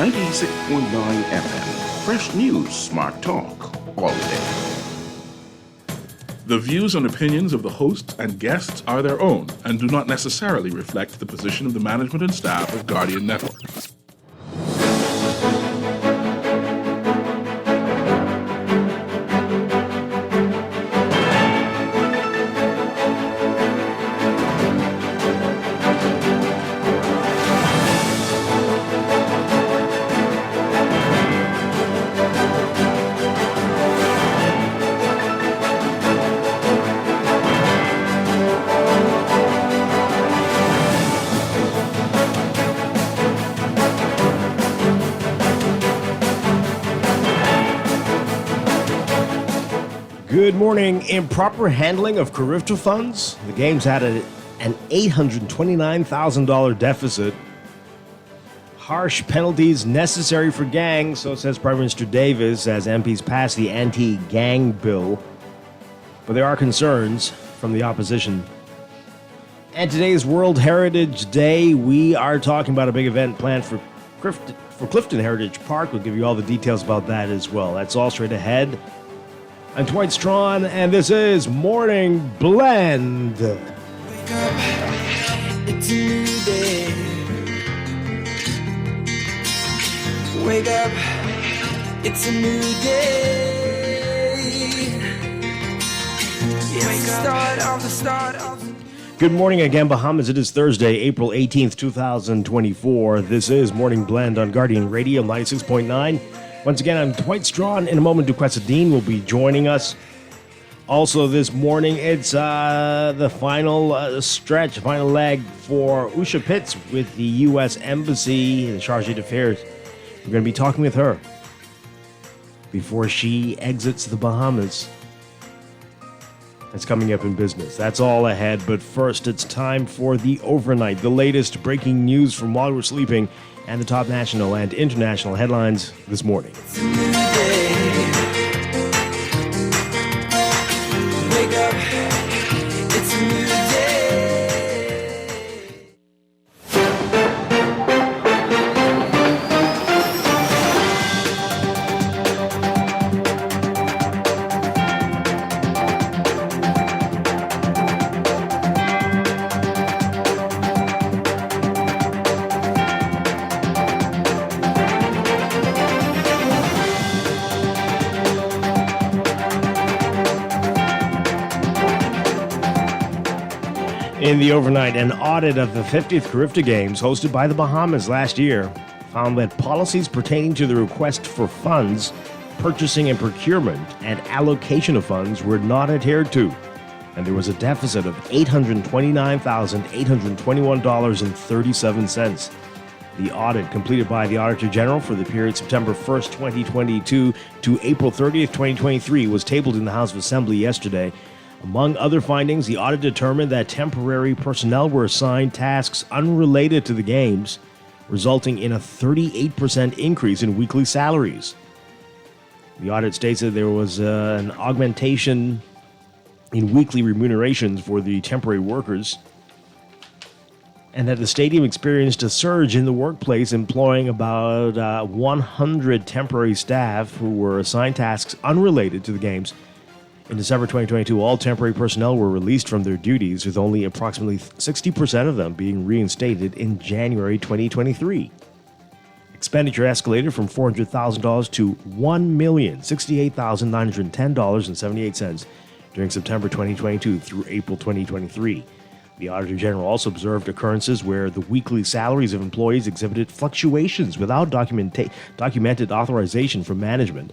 96.9 FM. Fresh news, smart talk, all day. The views and opinions of the hosts and guests are their own and do not necessarily reflect the position of the management and staff of Guardian Network. Good morning. Improper handling of Carifta funds. The games had an $829,000 deficit. Harsh penalties necessary for gangs, so says Prime Minister Davis, as MPs pass the anti-gang bill. But there are concerns from the opposition. And today is World Heritage Day. We are talking about a big event planned for Clifton Heritage Park. We'll give you all the details about that as well. That's all straight ahead. I'm Dwight Strachan, and this is Morning Blend. Wake up, it's a new day. Wake up, it's a new day. It's the start of the Good morning again, Bahamas. It is Thursday, April 18th, 2024. This is Morning Blend on Guardian Radio 96.9. Once again, I'm Dwight Strachan. In a moment, Duquesa Dean will be joining us. Also this morning, it's the final final leg for Usha Pitts with the U.S. Embassy and Charge d'Affaires. We're going to be talking with her before she exits the Bahamas. That's coming up in business. That's all ahead, but first, it's time for the overnight, the latest breaking news from while we're sleeping, and the top national and international headlines this morning. It's a new day. Wake up, it's a new day. In the overnight, an audit of the 50th Carifta Games hosted by the Bahamas last year found that policies pertaining to the request for funds, purchasing and procurement, and allocation of funds were not adhered to, and there was a deficit of $829,821.37. The audit, completed by the Auditor General for the period September 1st, 2022 to April 30th, 2023, was tabled in the House of Assembly yesterday. Among other findings, the audit determined that temporary personnel were assigned tasks unrelated to the games, resulting in a 38% increase in weekly salaries. The audit states that there was an augmentation in weekly remunerations for the temporary workers, and that the stadium experienced a surge in the workplace, employing about 100 temporary staff who were assigned tasks unrelated to the games. In December 2022, all temporary personnel were released from their duties, with only approximately 60% of them being reinstated in January 2023. Expenditure escalated from $400,000 to $1,068,910.78 during September 2022 through April 2023. The Auditor General also observed occurrences where the weekly salaries of employees exhibited fluctuations without documented authorization from management.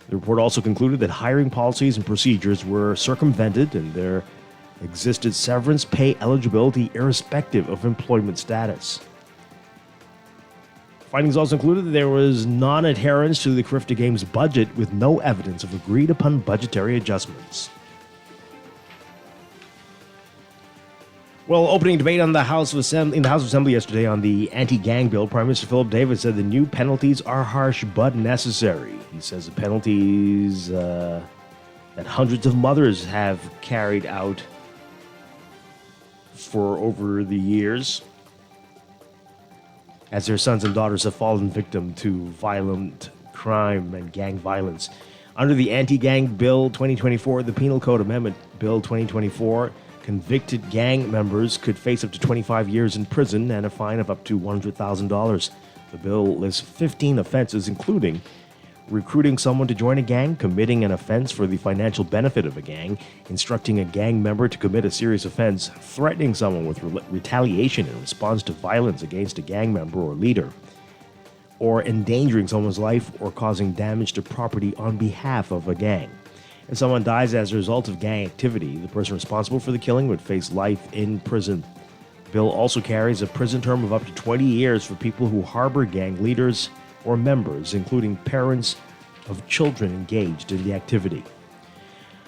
The report also concluded that hiring policies and procedures were circumvented and there existed severance pay eligibility irrespective of employment status. Findings also included that there was non-adherence to the Carifta Games budget with no evidence of agreed-upon budgetary adjustments. Well, opening debate on the House of Assembly yesterday on the anti-gang bill, Prime Minister Philip Davis said the new penalties are harsh but necessary. He says the penalties that hundreds of mothers have carried out for over the years as their sons and daughters have fallen victim to violent crime and gang violence. Under the Anti-Gang Bill 2024, the Penal Code Amendment Bill 2024, convicted gang members could face up to 25 years in prison and a fine of up to $100,000. The bill lists 15 offenses, including recruiting someone to join a gang, committing an offense for the financial benefit of a gang, instructing a gang member to commit a serious offense, threatening someone with retaliation in response to violence against a gang member or leader, or endangering someone's life or causing damage to property on behalf of a gang. If someone dies as a result of gang activity, the person responsible for the killing would face life in prison. The bill also carries a prison term of up to 20 years for people who harbor gang leaders or members, including parents of children engaged in the activity.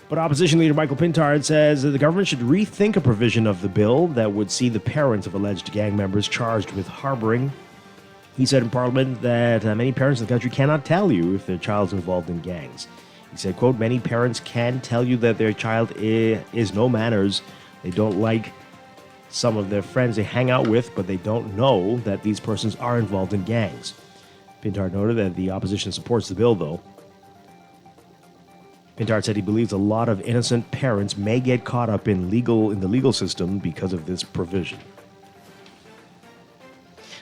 But opposition leader Michael Pintard says that the government should rethink a provision of the bill that would see the parents of alleged gang members charged with harboring. He said in Parliament that many parents in the country cannot tell you if their child's involved in gangs. He said, quote, many parents can tell you that their child is no manners. They don't like some of their friends they hang out with, but they don't know that these persons are involved in gangs. Pintard noted that the opposition supports the bill, though. Pintard said he believes a lot of innocent parents may get caught up in the legal system because of this provision.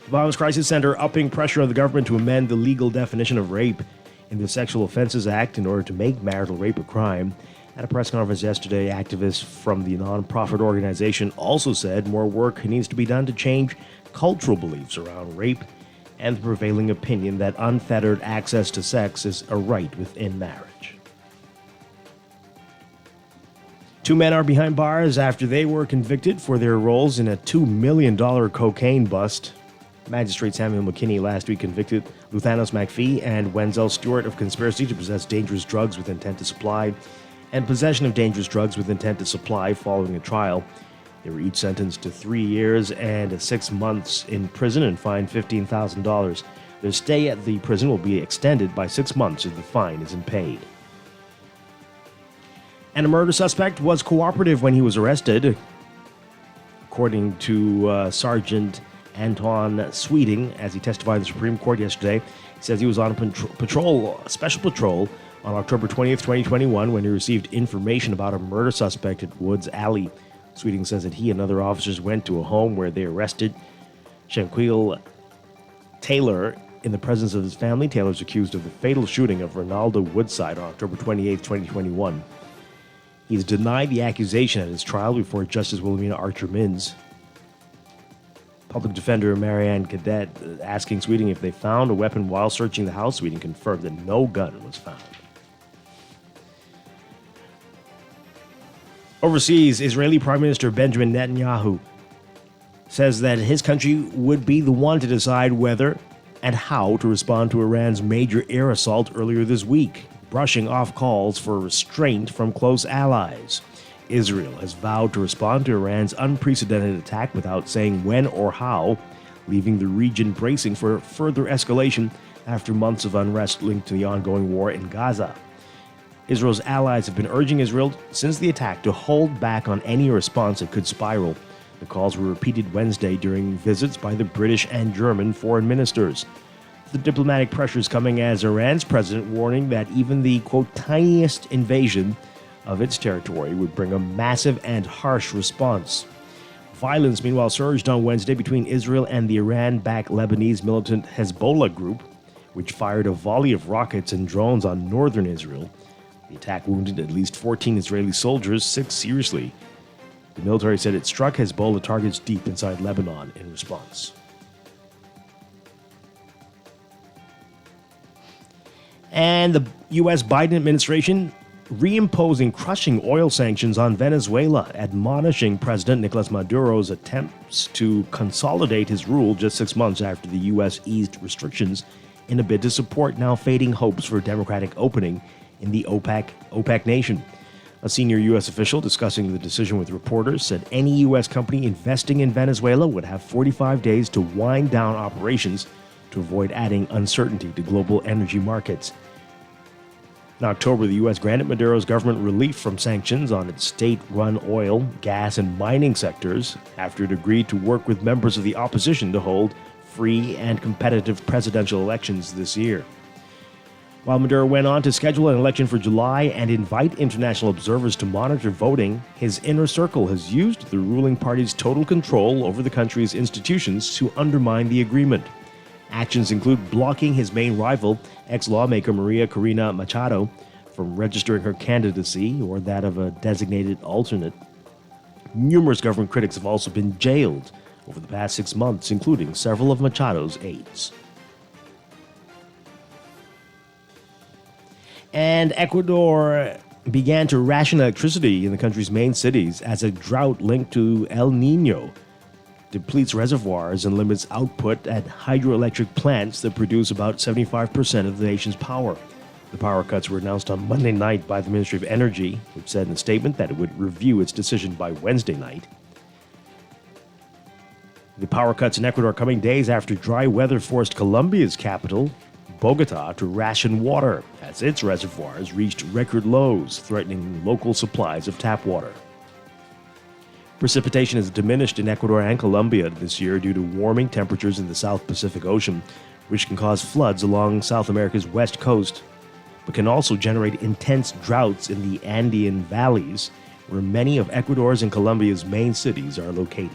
The Violence Crisis Center upping pressure on the government to amend the legal definition of rape in the Sexual Offenses Act in order to make marital rape a crime. At a press conference yesterday, activists from the nonprofit organization also said more work needs to be done to change cultural beliefs around rape and the prevailing opinion that unfettered access to sex is a right within marriage. 2 men are behind bars after they were convicted for their roles in a $2 million cocaine bust. Magistrate Samuel McKinney last week convicted Luthanos McPhee and Wenzel Stewart of conspiracy to possess dangerous drugs with intent to supply and possession of dangerous drugs with intent to supply following a trial. They were each sentenced to 3 years and 6 months in prison and fined $15,000. Their stay at the prison will be extended by 6 months if the fine isn't paid. And a murder suspect was cooperative when he was arrested. According to Sergeant Anton Sweeting, as he testified in the Supreme Court yesterday, he says he was on a special patrol on October 20th, 2021, when he received information about a murder suspect at Woods Alley. Sweeting says that he and other officers went to a home where they arrested Shanquille Taylor in the presence of his family. Taylor is accused of the fatal shooting of Ronaldo Woodside on October 28, 2021. He's denied the accusation at his trial before Justice Wilhelmina Archer-Mins. Public Defender Marianne Cadet asking Sweeting if they found a weapon while searching the house. Sweeting confirmed that no gun was found. Overseas, Israeli Prime Minister Benjamin Netanyahu says that his country would be the one to decide whether and how to respond to Iran's major air assault earlier this week, brushing off calls for restraint from close allies. Israel has vowed to respond to Iran's unprecedented attack without saying when or how, leaving the region bracing for further escalation after months of unrest linked to the ongoing war in Gaza. Israel's allies have been urging Israel since the attack to hold back on any response that could spiral. The calls were repeated Wednesday during visits by the British and German foreign ministers. The diplomatic pressure is coming as Iran's president warning that even the, quote, tiniest invasion of its territory would bring a massive and harsh response. Violence, meanwhile, surged on Wednesday between Israel and the Iran-backed Lebanese militant Hezbollah group, which fired a volley of rockets and drones on northern Israel. The attack wounded at least 14 Israeli soldiers, 6 seriously. The military said it struck Hezbollah targets deep inside Lebanon in response. And the U.S. Biden administration reimposing crushing oil sanctions on Venezuela, admonishing President Nicolas Maduro's attempts to consolidate his rule just 6 months after the U.S. eased restrictions in a bid to support now fading hopes for a democratic opening in the OPEC nation. A senior U.S. official discussing the decision with reporters said any U.S. company investing in Venezuela would have 45 days to wind down operations to avoid adding uncertainty to global energy markets. In October, the U.S. granted Maduro's government relief from sanctions on its state-run oil, gas, and mining sectors after it agreed to work with members of the opposition to hold free, and competitive presidential elections this year. While Maduro went on to schedule an election for July and invite international observers to monitor voting, his inner circle has used the ruling party's total control over the country's institutions to undermine the agreement. Actions include blocking his main rival, ex-lawmaker Maria Corina Machado, from registering her candidacy or that of a designated alternate. Numerous government critics have also been jailed over the past 6 months, including several of Machado's aides. And Ecuador began to ration electricity in the country's main cities as a drought linked to El Nino depletes reservoirs and limits output at hydroelectric plants that produce about 75% of the nation's power. The power cuts were announced on Monday night by the Ministry of Energy, which said in a statement that it would review its decision by Wednesday night. The power cuts in Ecuador coming days after dry weather forced Colombia's capital, Bogota, to ration water as its reservoirs reached record lows, threatening local supplies of tap water. Precipitation has diminished in Ecuador and Colombia this year due to warming temperatures in the South Pacific Ocean, which can cause floods along South America's west coast, but can also generate intense droughts in the Andean valleys, where many of Ecuador's and Colombia's main cities are located.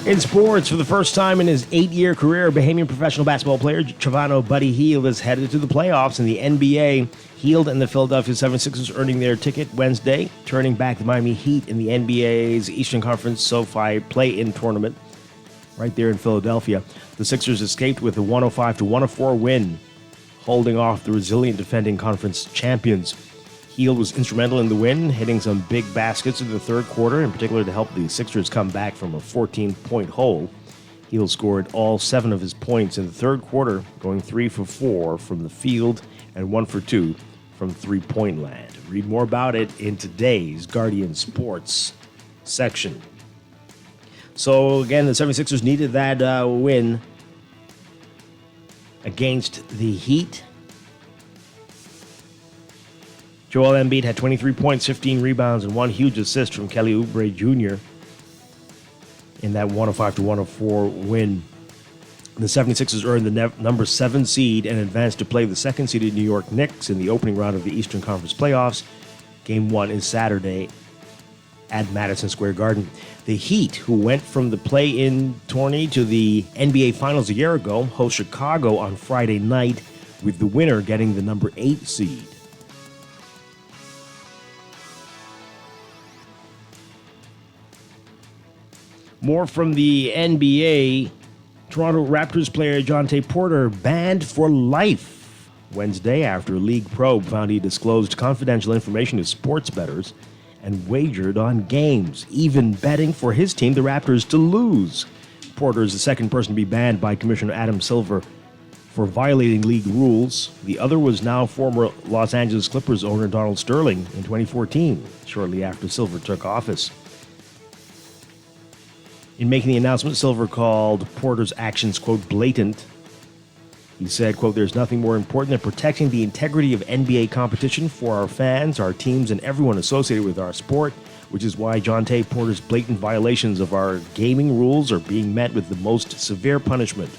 In sports, for the first time in his 8-year career, Bahamian professional basketball player Chavano Buddy Hield is headed to the playoffs in the NBA. Hield and the Philadelphia 76ers earning their ticket Wednesday, turning back the Miami Heat in the NBA's Eastern Conference SoFi play-in tournament right there in Philadelphia. The Sixers escaped with a 105-104 win, holding off the resilient defending conference champions. Hield was instrumental in the win, hitting some big baskets in the third quarter, in particular to help the Sixers come back from a 14-point hole. Hield scored all 7 of his points in the third quarter, going 3 for 4 from the field and 1 for 2 from three-point land. Read more about it in today's Guardian Sports section. So again, the 76ers needed that win against the Heat. Joel Embiid had 23 points, 15 rebounds, and 1 huge assist from Kelly Oubre Jr. in that 105-104 win. The 76ers earned the number 7 seed and advanced to play the second-seeded New York Knicks in the opening round of the Eastern Conference playoffs. Game 1 is Saturday at Madison Square Garden. The Heat, who went from the play-in tourney to the NBA Finals a year ago, host Chicago on Friday night, with the winner getting the number 8 seed. More from the NBA. Toronto Raptors player Jontay Porter banned for life Wednesday after a league probe found he disclosed confidential information to sports bettors and wagered on games, even betting for his team, the Raptors, to lose. Porter is the second person to be banned by Commissioner Adam Silver for violating league rules. The other was now former Los Angeles Clippers owner Donald Sterling in 2014, shortly after Silver took office. In making the announcement, Silver called Porter's actions, quote, blatant. He said, quote, there's nothing more important than protecting the integrity of NBA competition for our fans, our teams, and everyone associated with our sport, which is why Jontay Porter's blatant violations of our gaming rules are being met with the most severe punishment.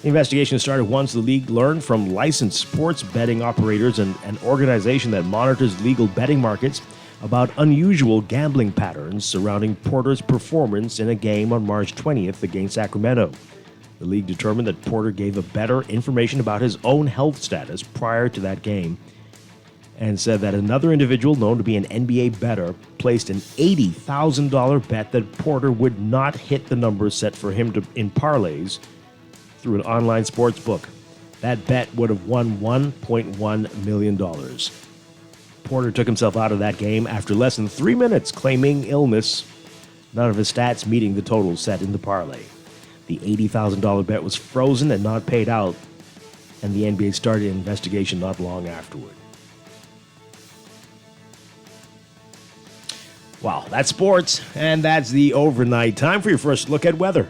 The investigation started once the league learned from licensed sports betting operators and an organization that monitors legal betting markets about unusual gambling patterns surrounding Porter's performance in a game on March 20th against Sacramento. The league determined that Porter gave a bettor information about his own health status prior to that game and said that another individual known to be an NBA bettor placed an $80,000 bet that Porter would not hit the numbers set for him in parlays through an online sports book. That bet would have won $1.1 million. Porter took himself out of that game after less than 3 minutes, claiming illness, none of his stats meeting the total set in the parlay. The $80,000 bet was frozen and not paid out, and the NBA started an investigation not long afterward. Wow, that's sports, and that's the overnight. Time for your first look at weather.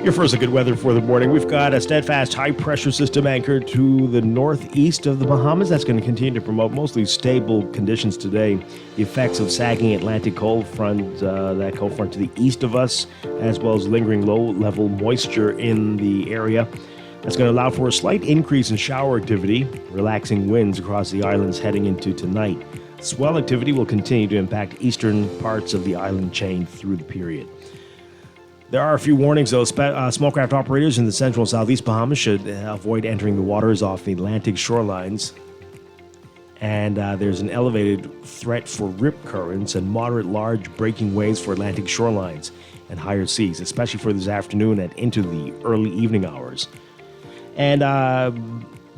Your first look at weather for the morning. We've got a steadfast high-pressure system anchored to the northeast of the Bahamas. That's going to continue to promote mostly stable conditions today. The effects of sagging Atlantic cold front, that cold front to the east of us, as well as lingering low-level moisture in the area. That's going to allow for a slight increase in shower activity, relaxing winds across the islands heading into tonight. Swell activity will continue to impact eastern parts of the island chain through the period. There are a few warnings, though. Small craft operators in the central and southeast Bahamas should avoid entering the waters off the Atlantic shorelines. And there's an elevated threat for rip currents and moderate large breaking waves for Atlantic shorelines and higher seas, especially for this afternoon and into the early evening hours. And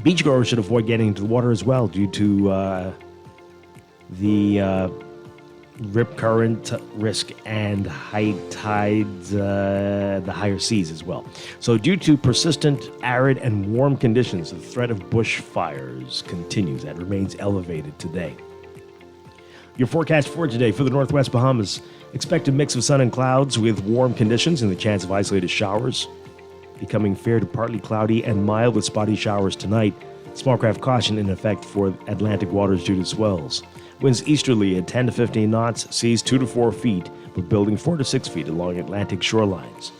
beachgoers should avoid getting into the water as well due to the rip current risk and high tides, the higher seas as well. So due to persistent arid and warm conditions, the threat of bushfires continues and remains elevated today. Your forecast for today for the Northwest Bahamas: expect a mix of sun and clouds with warm conditions and the chance of isolated showers, becoming fair to partly cloudy and mild with spotty showers tonight. Small craft caution in effect for Atlantic waters due to swells. Winds easterly at 10 to 15 knots, seas 2 to 4 feet, but building 4 to 6 feet along Atlantic shorelines.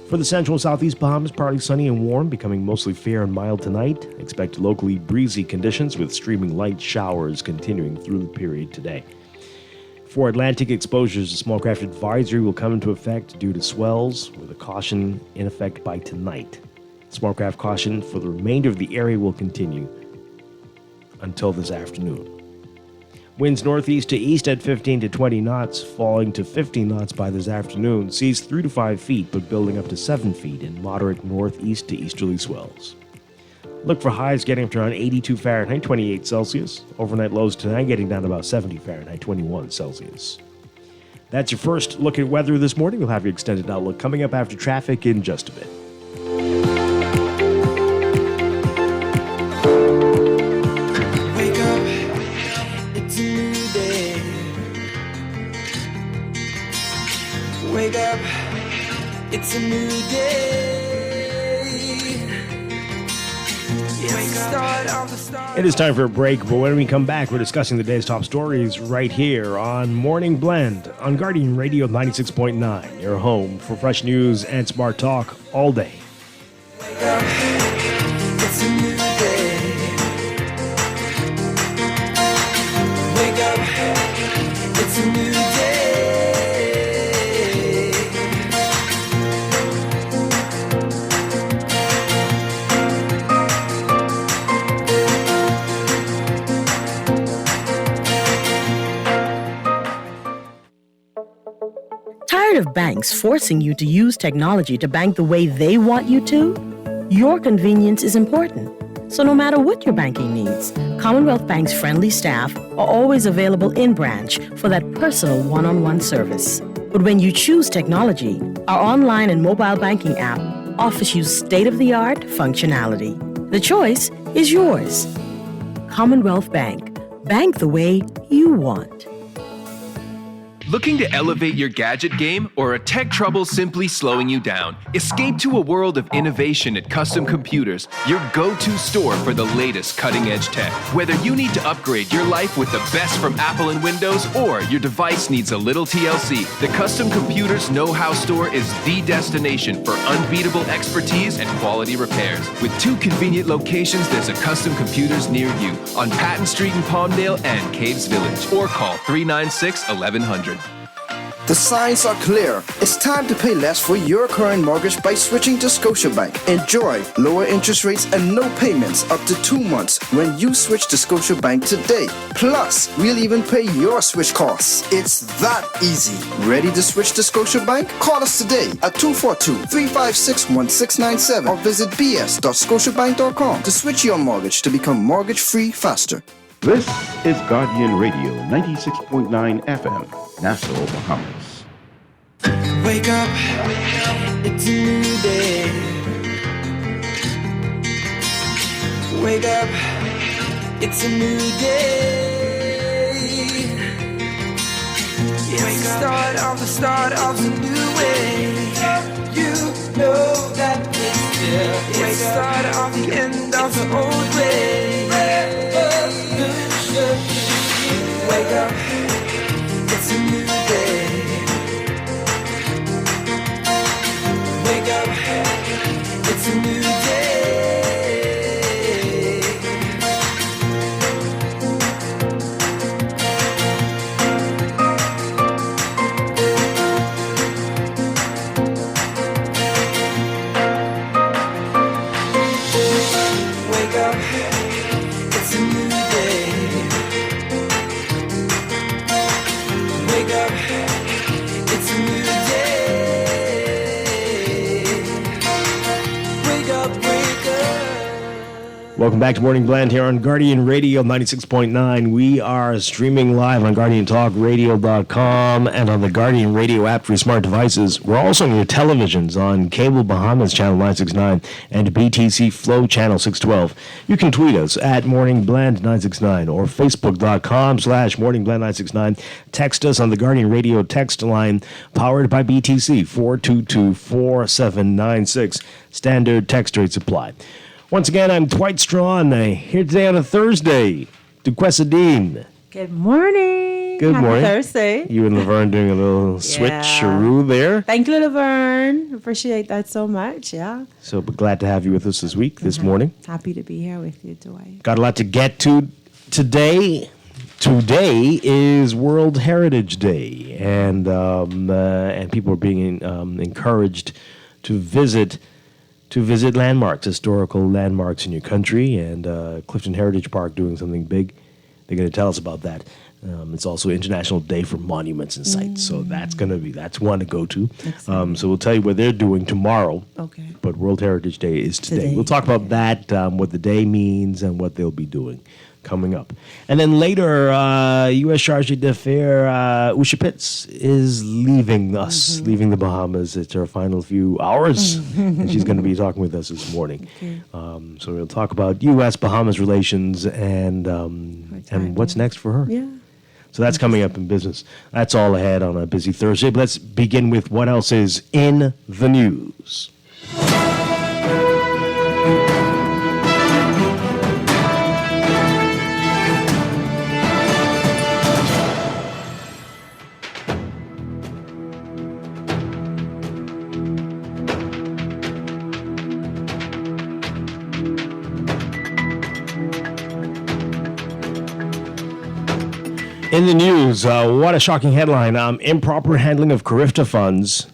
For the central and southeast Bahamas, partly sunny and warm, becoming mostly fair and mild tonight. Expect locally breezy conditions with streaming light showers continuing through the period today. For Atlantic exposures, a small craft advisory will come into effect due to swells, with a caution in effect by tonight. Small craft caution for the remainder of the area will continue until this afternoon. Winds northeast to east at 15 to 20 knots, falling to 15 knots by this afternoon. Seas 3 to 5 feet, but building up to 7 feet in moderate northeast to easterly swells. Look for highs getting up to around 82 Fahrenheit, 28 Celsius. Overnight lows tonight getting down to about 70 Fahrenheit, 21 Celsius. That's your first look at weather this morning. We'll have your extended outlook coming up after traffic in just a bit. Wake up, it's a new day. Wake up, it's a new day. It's the start of the start. It is time for a break, but when we come back, we're discussing the day's top stories right here on Morning Blend on Guardian Radio 96.9, your home for fresh news and smart talk all day. Wake up, it's a new day. Wake up, it's a new day. Tired of banks forcing you to use technology to bank the way they want you to? Your convenience is important. So no matter what your banking needs, Commonwealth Bank's friendly staff are always available in branch for that personal one-on-one service. But when you choose technology, our online and mobile banking app offers you state-of-the-art functionality. The choice is yours. Commonwealth Bank. Bank the way you want. Looking to elevate your gadget game, or are tech troubles simply slowing you down? Escape to a world of innovation at Custom Computers, your go-to store for the latest cutting-edge tech. Whether you need to upgrade your life with the best from Apple and Windows, or your device needs a little TLC, the Custom Computers Know-How Store is the destination for unbeatable expertise and quality repairs. With 2 convenient locations, there's a Custom Computers near you on Patton Street in Palmdale and Caves Village, or call 396-1100. The signs are clear. It's time to pay less for your current mortgage by switching to Scotiabank. Enjoy lower interest rates and no payments up to 2 months when you switch to Scotiabank today. Plus, we'll even pay your switch costs. It's that easy. Ready to switch to Scotiabank? Call us today at 242-356-1697 or visit bs.scotiabank.com to switch your mortgage to become mortgage-free faster. This is Guardian Radio 96.9 FM, Nassau, Bahamas. Wake up, it's a new day. Wake up, it's a new day. It's the start of a new way. You know that it's here. It's the start of the end of the old way. Wake up, it's a new day. Wake up, it's a new day. Wake up, it's a new day. Wake up, it's a new day. Wake up, wake up. Welcome back to Morning Blend here on Guardian Radio 96.9. We are streaming live on GuardianTalkRadio.com and on the Guardian Radio app for your smart devices. We're also on your televisions on Cable Bahamas Channel 969 and BTC Flow Channel 612. You can tweet us at MorningBlend969 or Facebook.com/MorningBlend969. Text us on the Guardian Radio text line powered by BTC 422-4796. Standard text rates apply. Once again, I'm Dwight Strachan, here today on a Thursday. Duquesadine. Good morning. Good Happy morning. Thursday. You and Laverne doing a little switcheroo there. Thank you, Laverne. Appreciate that so much. Yeah. So we're glad to have you with us this week, this morning. Happy to be here with you, Dwight. Got a lot to get to today. Today is World Heritage Day, and people are being encouraged to visit landmarks, historical landmarks in your country, and Clifton Heritage Park doing something big. They're going to tell us about that. It's also International Day for Monuments and Sites, so that's one to go to. So we'll tell you what they're doing tomorrow. Okay. But World Heritage Day is today. We'll talk about that, what the day means, and what they'll be doing coming up. And then later, U.S. Chargé d'Affaires Usha Pitts is leaving us, leaving the Bahamas. It's her final few hours, and she's going to be talking with us this morning. Okay. So we'll talk about U.S.-Bahamas relations and what's next for her. Yeah. So that's coming up in business. That's all ahead on a busy Thursday. But let's begin with what else is in the news. In the news, what a shocking headline. Improper handling of Carifta funds.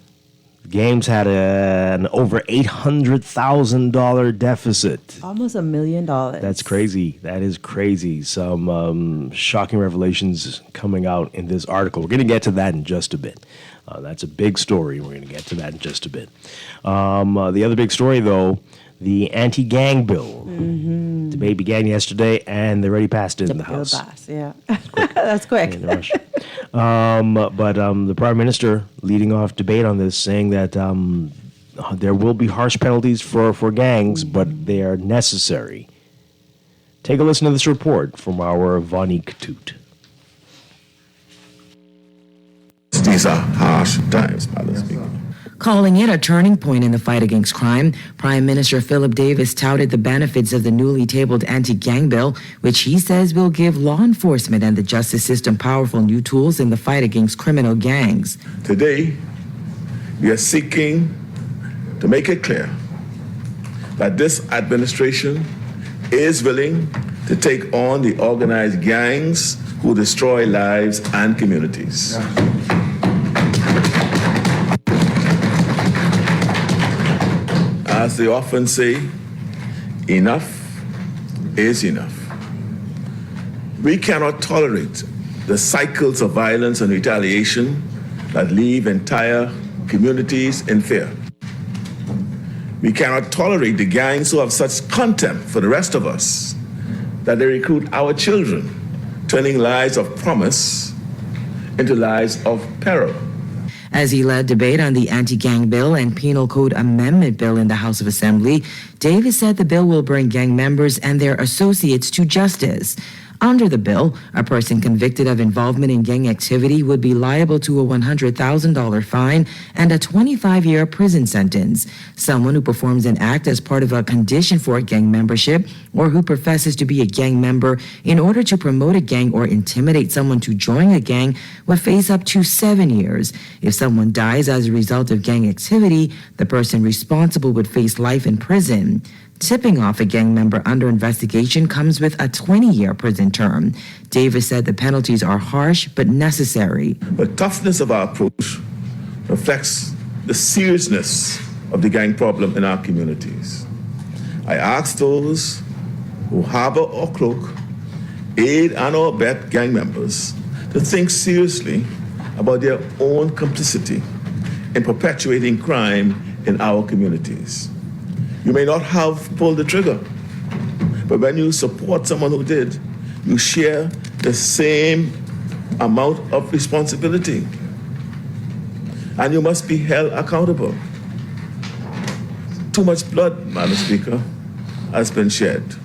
The Games had an over $800,000 deficit. Almost $1 million. That's crazy. That is crazy. Some shocking revelations coming out in this article. We're going to get to that in just a bit. That's a big story. We're going to get to that in just a bit. The other big story, though, the anti-gang bill. The debate began yesterday, and they already passed it in the House. Yeah. That's quick. In a rush. But the Prime Minister leading off debate on this, saying that there will be harsh penalties for gangs, but they are necessary. Take a listen to this report from our Vonique Toot. These are harsh times, Madam Speaker. Calling it a turning point in the fight against crime, Prime Minister Philip Davis touted the benefits of the newly tabled anti-gang bill, which he says will give law enforcement and the justice system powerful new tools in the fight against criminal gangs. Today, we are seeking to make it clear that this administration is willing to take on the organized gangs who destroy lives and communities. as they often say, enough is enough. We cannot tolerate the cycles of violence and retaliation that leave entire communities in fear. We cannot tolerate the gangs who have such contempt for the rest of us that they recruit our children, turning lives of promise into lives of peril. As he led debate on the anti-gang bill and penal code amendment bill in the House of Assembly, Davis said the bill will bring gang members and their associates to justice. Under the bill, a person convicted of involvement in gang activity would be liable to a $100,000 fine and a 25-year prison sentence. Someone who performs an act as part of a condition for a gang membership or who professes to be a gang member in order to promote a gang or intimidate someone to join a gang would face up to 7 years. If someone dies as a result of gang activity, the person responsible would face life in prison. Tipping off a gang member under investigation comes with a 20-year prison term. Davis said the penalties are harsh but necessary. The toughness of our approach reflects the seriousness of the gang problem in our communities. I ask those who harbor or cloak, aid and or abet gang members to think seriously about their own complicity in perpetuating crime in our communities. You may not have pulled the trigger, but when you support someone who did, you share the same amount of responsibility. And you must be held accountable. Too much blood, Madam Speaker, has been shed.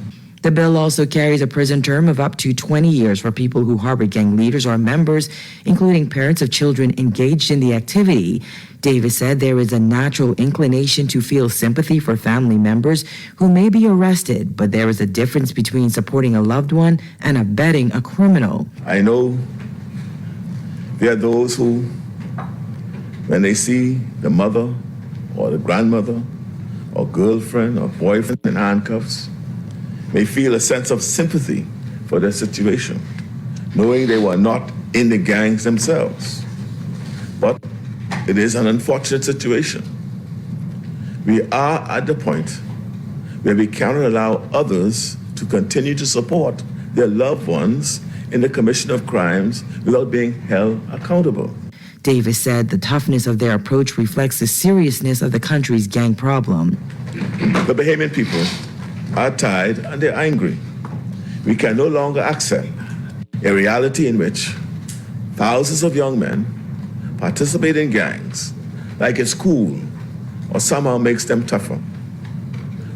The bill also carries a prison term of up to 20 years for people who harbor gang leaders or members, including parents of children engaged in the activity. Davis said there is a natural inclination to feel sympathy for family members who may be arrested, but there is a difference between supporting a loved one and abetting a criminal. I know there are those who, when they see the mother or the grandmother or girlfriend or boyfriend in handcuffs, may feel a sense of sympathy for their situation, knowing they were not in the gangs themselves. But it is an unfortunate situation. We are at the point where we cannot allow others to continue to support their loved ones in the commission of crimes without being held accountable. Davis said the toughness of their approach reflects the seriousness of the country's gang problem. The Bahamian people are tired and they're angry. We can no longer accept a reality in which thousands of young men participate in gangs like it's cool or somehow makes them tougher.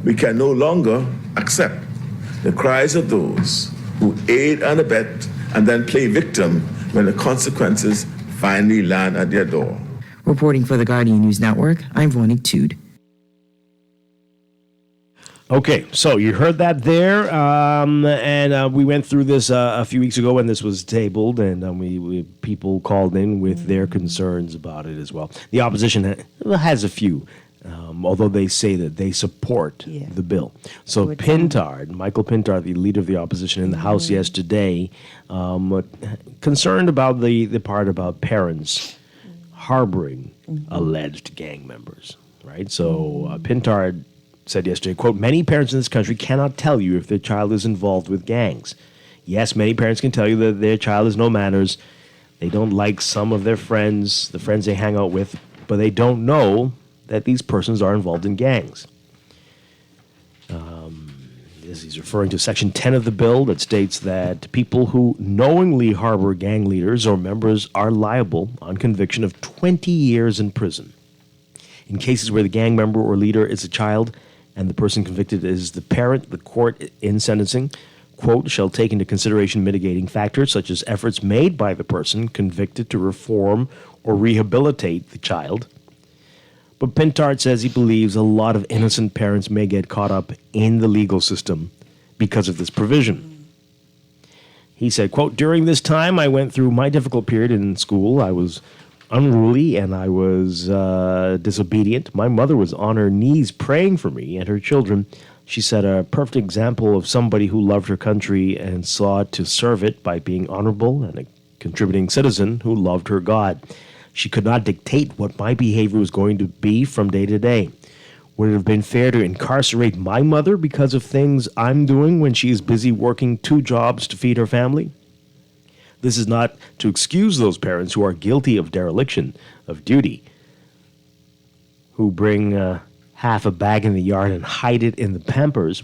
We can no longer accept the cries of those who aid and abet and then play victim when the consequences finally land at their door. Reporting for the Guardian News Network, I'm Vonique Tude. Okay, so you heard that there, and we went through this a few weeks ago when this was tabled, and we people called in with their concerns about it as well. The opposition has a few, although they say that they support the bill. So Michael Pintard, the leader of the opposition in the House yesterday, concerned about the part about parents harboring alleged gang members, right? So Pintard said yesterday, quote, "Many parents in this country cannot tell you if their child is involved with gangs. Yes, many parents can tell you that their child has no manners. They don't like some of their friends, the friends they hang out with, but they don't know that these persons are involved in gangs." He's referring to Section 10 of the bill that states that people who knowingly harbor gang leaders or members are liable on conviction of 20 years in prison. In cases where the gang member or leader is a child and the person convicted is the parent, the court in sentencing, quote, "shall take into consideration mitigating factors such as efforts made by the person convicted to reform or rehabilitate the child." But Pintard says he believes a lot of innocent parents may get caught up in the legal system because of this provision. He said, quote, "During this time, I went through my difficult period in school. I was unruly and I was disobedient. My mother was on her knees praying for me and her children. She set a perfect example of somebody who loved her country and sought to serve it by being honorable and a contributing citizen who loved her God. She could not dictate what my behavior was going to be from day to day. Would it have been fair to incarcerate my mother because of things I'm doing when she is busy working 2 jobs to feed her family? This is not to excuse those parents who are guilty of dereliction of duty, who bring half a bag in the yard and hide it in the Pampers,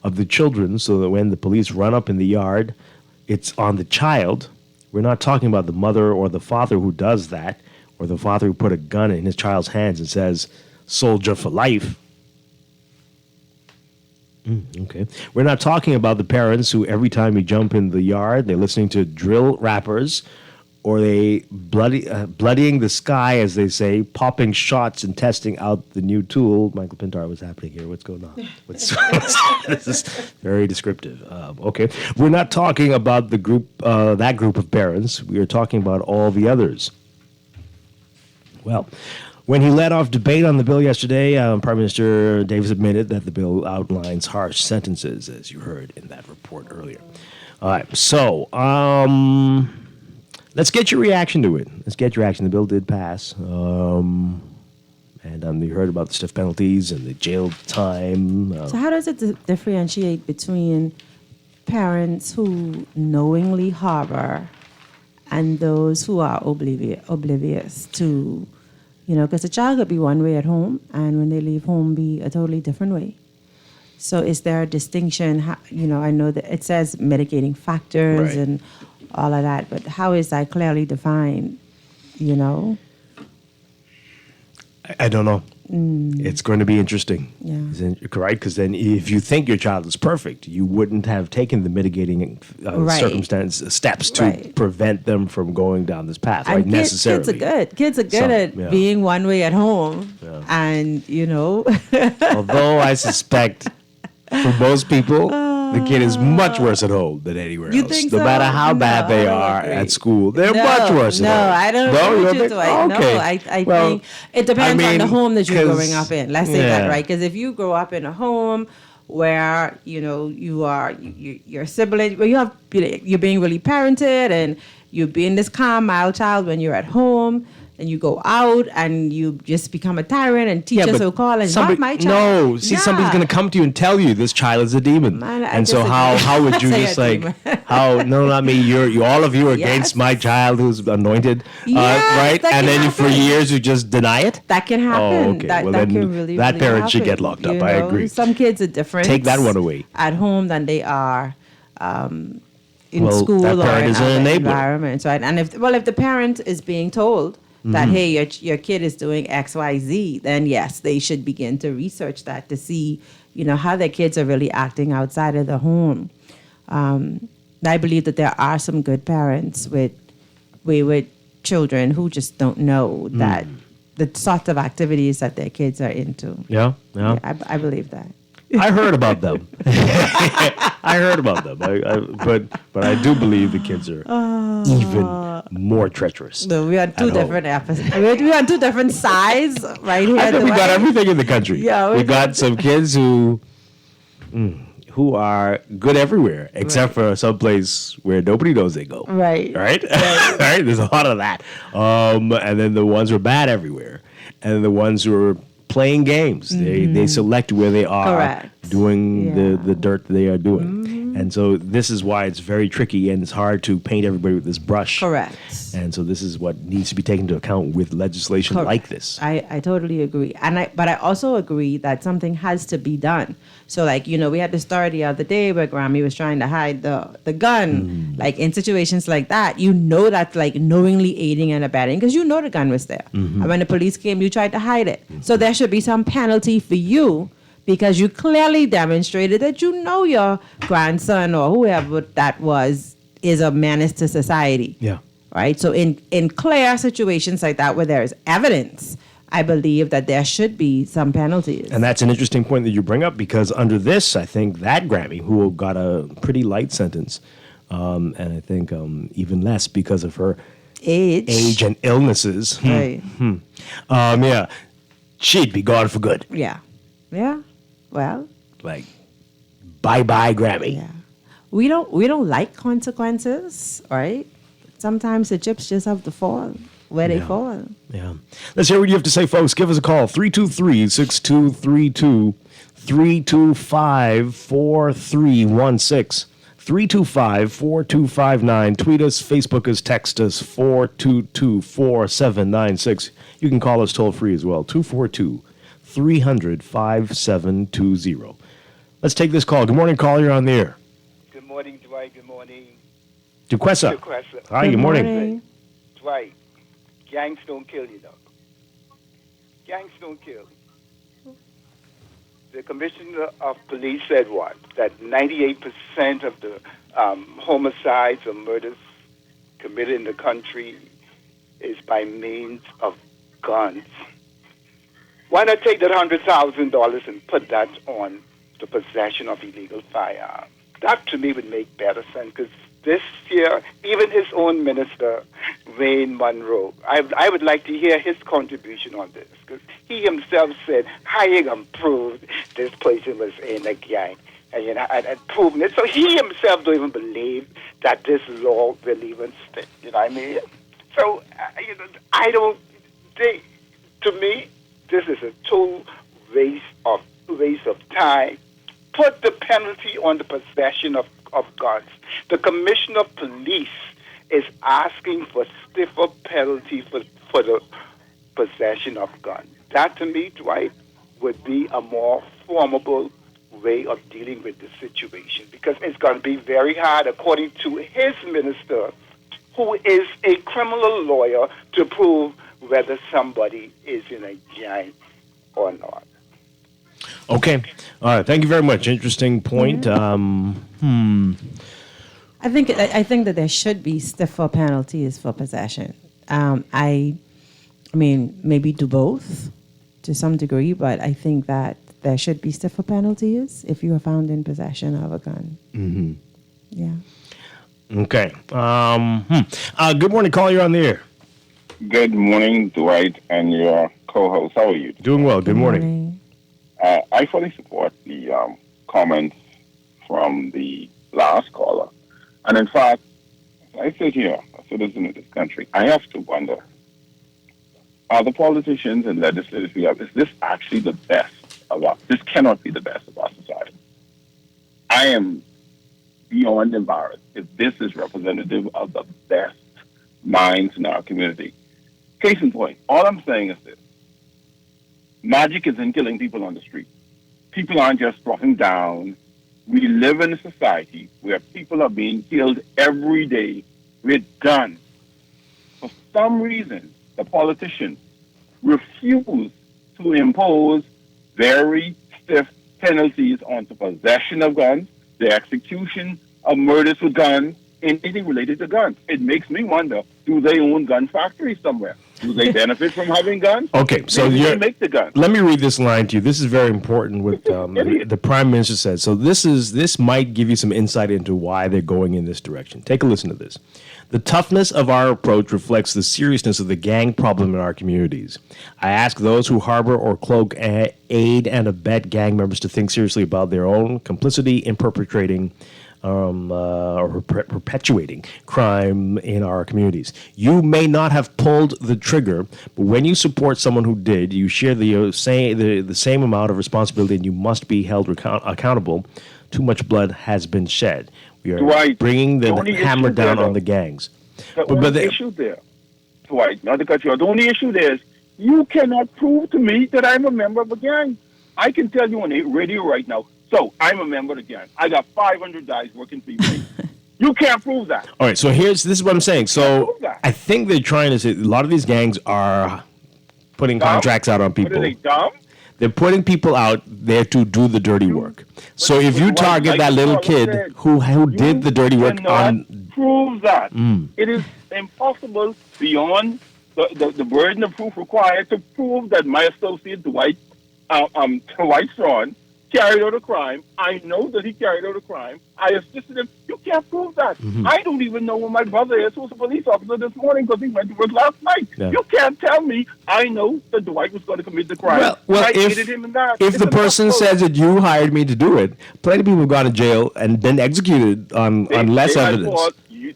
of the children, so that when the police run up in the yard, it's on the child. We're not talking about the mother or the father who does that, or the father who put a gun in his child's hands and says, "Soldier for life." Okay. We're not talking about the parents who every time you jump in the yard, they're listening to drill rappers, or they bloodying the sky, as they say, popping shots and testing out the new tool. Michael Pintar, what's happening here? What's going on? This is very descriptive. Okay. We're not talking about the group, that group of parents. We are talking about all the others. Well, when he led off debate on the bill yesterday, Prime Minister Davis admitted that the bill outlines harsh sentences, as you heard in that report earlier. All right, so let's get your reaction to it. The bill did pass, and you heard about the stiff penalties and the jail time. So how does it differentiate between parents who knowingly harbor and those who are oblivious to... because a child could be one way at home, and when they leave home, be a totally different way. So is there a distinction? I know that it says mitigating factors and all of that, but how is that clearly defined, I don't know. It's going to be interesting. Yeah. Right? Because then if you think your child is perfect, you wouldn't have taken the mitigating steps to prevent them from going down this path, right? Necessarily. Kids are good at being one way at home. Yeah. And, Although I suspect for most people, the kid is much worse at home than anywhere else. Think no so? matter how bad they are at school, they're much worse at home. No, I don't agree with you, Dwight. Okay. No, I think it depends on the home that you're growing up in. Let's say that, right? Because if you grow up in a home where, your sibling, where you're being really parented and you're being this calm, mild child when you're at home, and you go out and you just become a tyrant and teachers will call and not my child. No, somebody's going to come to you and tell you this child is a demon. Man, and so how would you just not me, you all of you are against my child who's anointed, right? And then for years you just deny it? That can happen. Oh, okay. That can really that parent happen. should get locked up. I agree. Some kids are different. Take that one away. At home than they are in school that or in is other an enabler. environments, right? And if the parent is being told that, hey, your kid is doing X, Y, Z, then yes, they should begin to research that to see, how their kids are really acting outside of the home. I believe that there are some good parents with wayward children who just don't know that the sort of activities that their kids are into. Yeah. I believe that. I heard about them. But I do believe the kids are even more treacherous. No, we are two different episodes. We are two different sides right here. I think we got everything in the country. Yeah, we got some kids who are good everywhere, except for some place where nobody knows they go. Right. Right? Right? There's a lot of that. And then the ones who are bad everywhere. And the ones who are playing games. They select where they are doing the dirt they are doing. And so this is why it's very tricky and it's hard to paint everybody with this brush. Correct. And so this is what needs to be taken into account with legislation like this. I totally agree. But I also agree that something has to be done. So we had the story the other day where Grammy was trying to hide the gun. Like in situations like that, that's like knowingly aiding and abetting because the gun was there. And when the police came, you tried to hide it. So there should be some penalty for you because you clearly demonstrated that your grandson or whoever that was is a menace to society. Yeah. Right? So in clear situations like that where there is evidence, I believe that there should be some penalties. And that's an interesting point that you bring up because under this, I think that Grammy, who got a pretty light sentence, and I think even less because of her age and illnesses. Right. She'd be gone for good. Yeah. Yeah. Well. Like, bye-bye, Grammy. Yeah. We don't like consequences, right? Sometimes the chips just have to fall. where they fall. Yeah. Let's hear what you have to say, folks. Give us a call. 323-6232, 325-4316. 325-4259. Tweet us, Facebook us, text us, 422-4796. You can call us toll free as well, 242-300-5720. Let's take this call. Good morning, caller. You're on the air. Good morning, Dwight. Good morning. Duquesa. Hi, good morning. Dwight, gangs don't kill you, though. Gangs don't kill. The commissioner of police said what? That 98% of the homicides or murders committed in the country is by means of guns. Why not take that $100,000 and put that on the possession of illegal firearms? That, to me, would make better sense, because this year, even his own minister, Wayne Monroe, I would like to hear his contribution on this, because he himself said, how you going to prove this person was in a gang? And proving it. So he himself don't even believe that this law will even stick. You know what I mean? So, I don't think, to me, this is a total waste of time. Put the penalty on the possession of guns. The commissioner of police is asking for stiffer penalty for the possession of guns. That, to me, Dwight, would be a more formidable way of dealing with the situation, because it's going to be very hard, according to his minister, who is a criminal lawyer, to prove whether somebody is in a gang or not. Okay. All right. Thank you very much. Interesting point. I think that there should be stiffer penalties for possession. I mean, maybe do both to some degree, but I think that there should be stiffer penalties if you are found in possession of a gun. Mm-hmm. Yeah. Okay. Good morning, caller. You're on the air. Good morning, Dwight, and your co-host. How are you? Doing well. Good morning. I fully support the comments from the last caller. And in fact, as I sit here, a citizen of this country, I have to wonder, are the politicians and legislators we have, is this actually the best of us? This cannot be the best of our society. I am beyond embarrassed if this is representative of the best minds in our community. Case in point, all I'm saying is this. Magic isn't killing people on the street. People aren't just dropping down. We live in a society where people are being killed every day with guns. For some reason, the politicians refuse to impose very stiff penalties on the possession of guns, the execution of murders with guns, anything related to guns. It makes me wonder, do they own gun factories somewhere? Do they benefit from having guns? Okay, so they make the guns. Let me read this line to you. This is very important. What the Prime Minister said. So this might give you some insight into why they're going in this direction. Take a listen to this. The toughness of our approach reflects the seriousness of the gang problem in our communities. I ask those who harbor or cloak, aid, and abet gang members to think seriously about their own complicity in perpetrating or perpetuating crime in our communities. You may not have pulled the trigger, but when you support someone who did, you share the same amount of responsibility, and you must be held accountable. Too much blood has been shed. We are bringing the hammer down on the gangs. The issue there, Dwight, not to cut you off, the only issue there is you cannot prove to me that I'm a member of a gang. I can tell you on the radio right now, so I'm a member of the gang. I got 500 guys working for you. You can't prove that. All right, so this is what I'm saying. So I think they're trying to say a lot of these gangs are putting contracts out on people. What are they, dumb? They're putting people out there to do the dirty work. So if you target that little kid who did the dirty work prove that. It is impossible beyond the burden of proof required to prove that my associate Dwight Strachan carried out a crime. I know that he carried out a crime. I assisted him. You can't prove that. I don't even know where my brother is, who was a police officer this morning because he went to work last night. Yeah. You can't tell me I know that Dwight was going to commit the crime. Well, I aided him in that. If the person says that you hired me to do it, plenty of people have gone to jail and been executed on less evidence.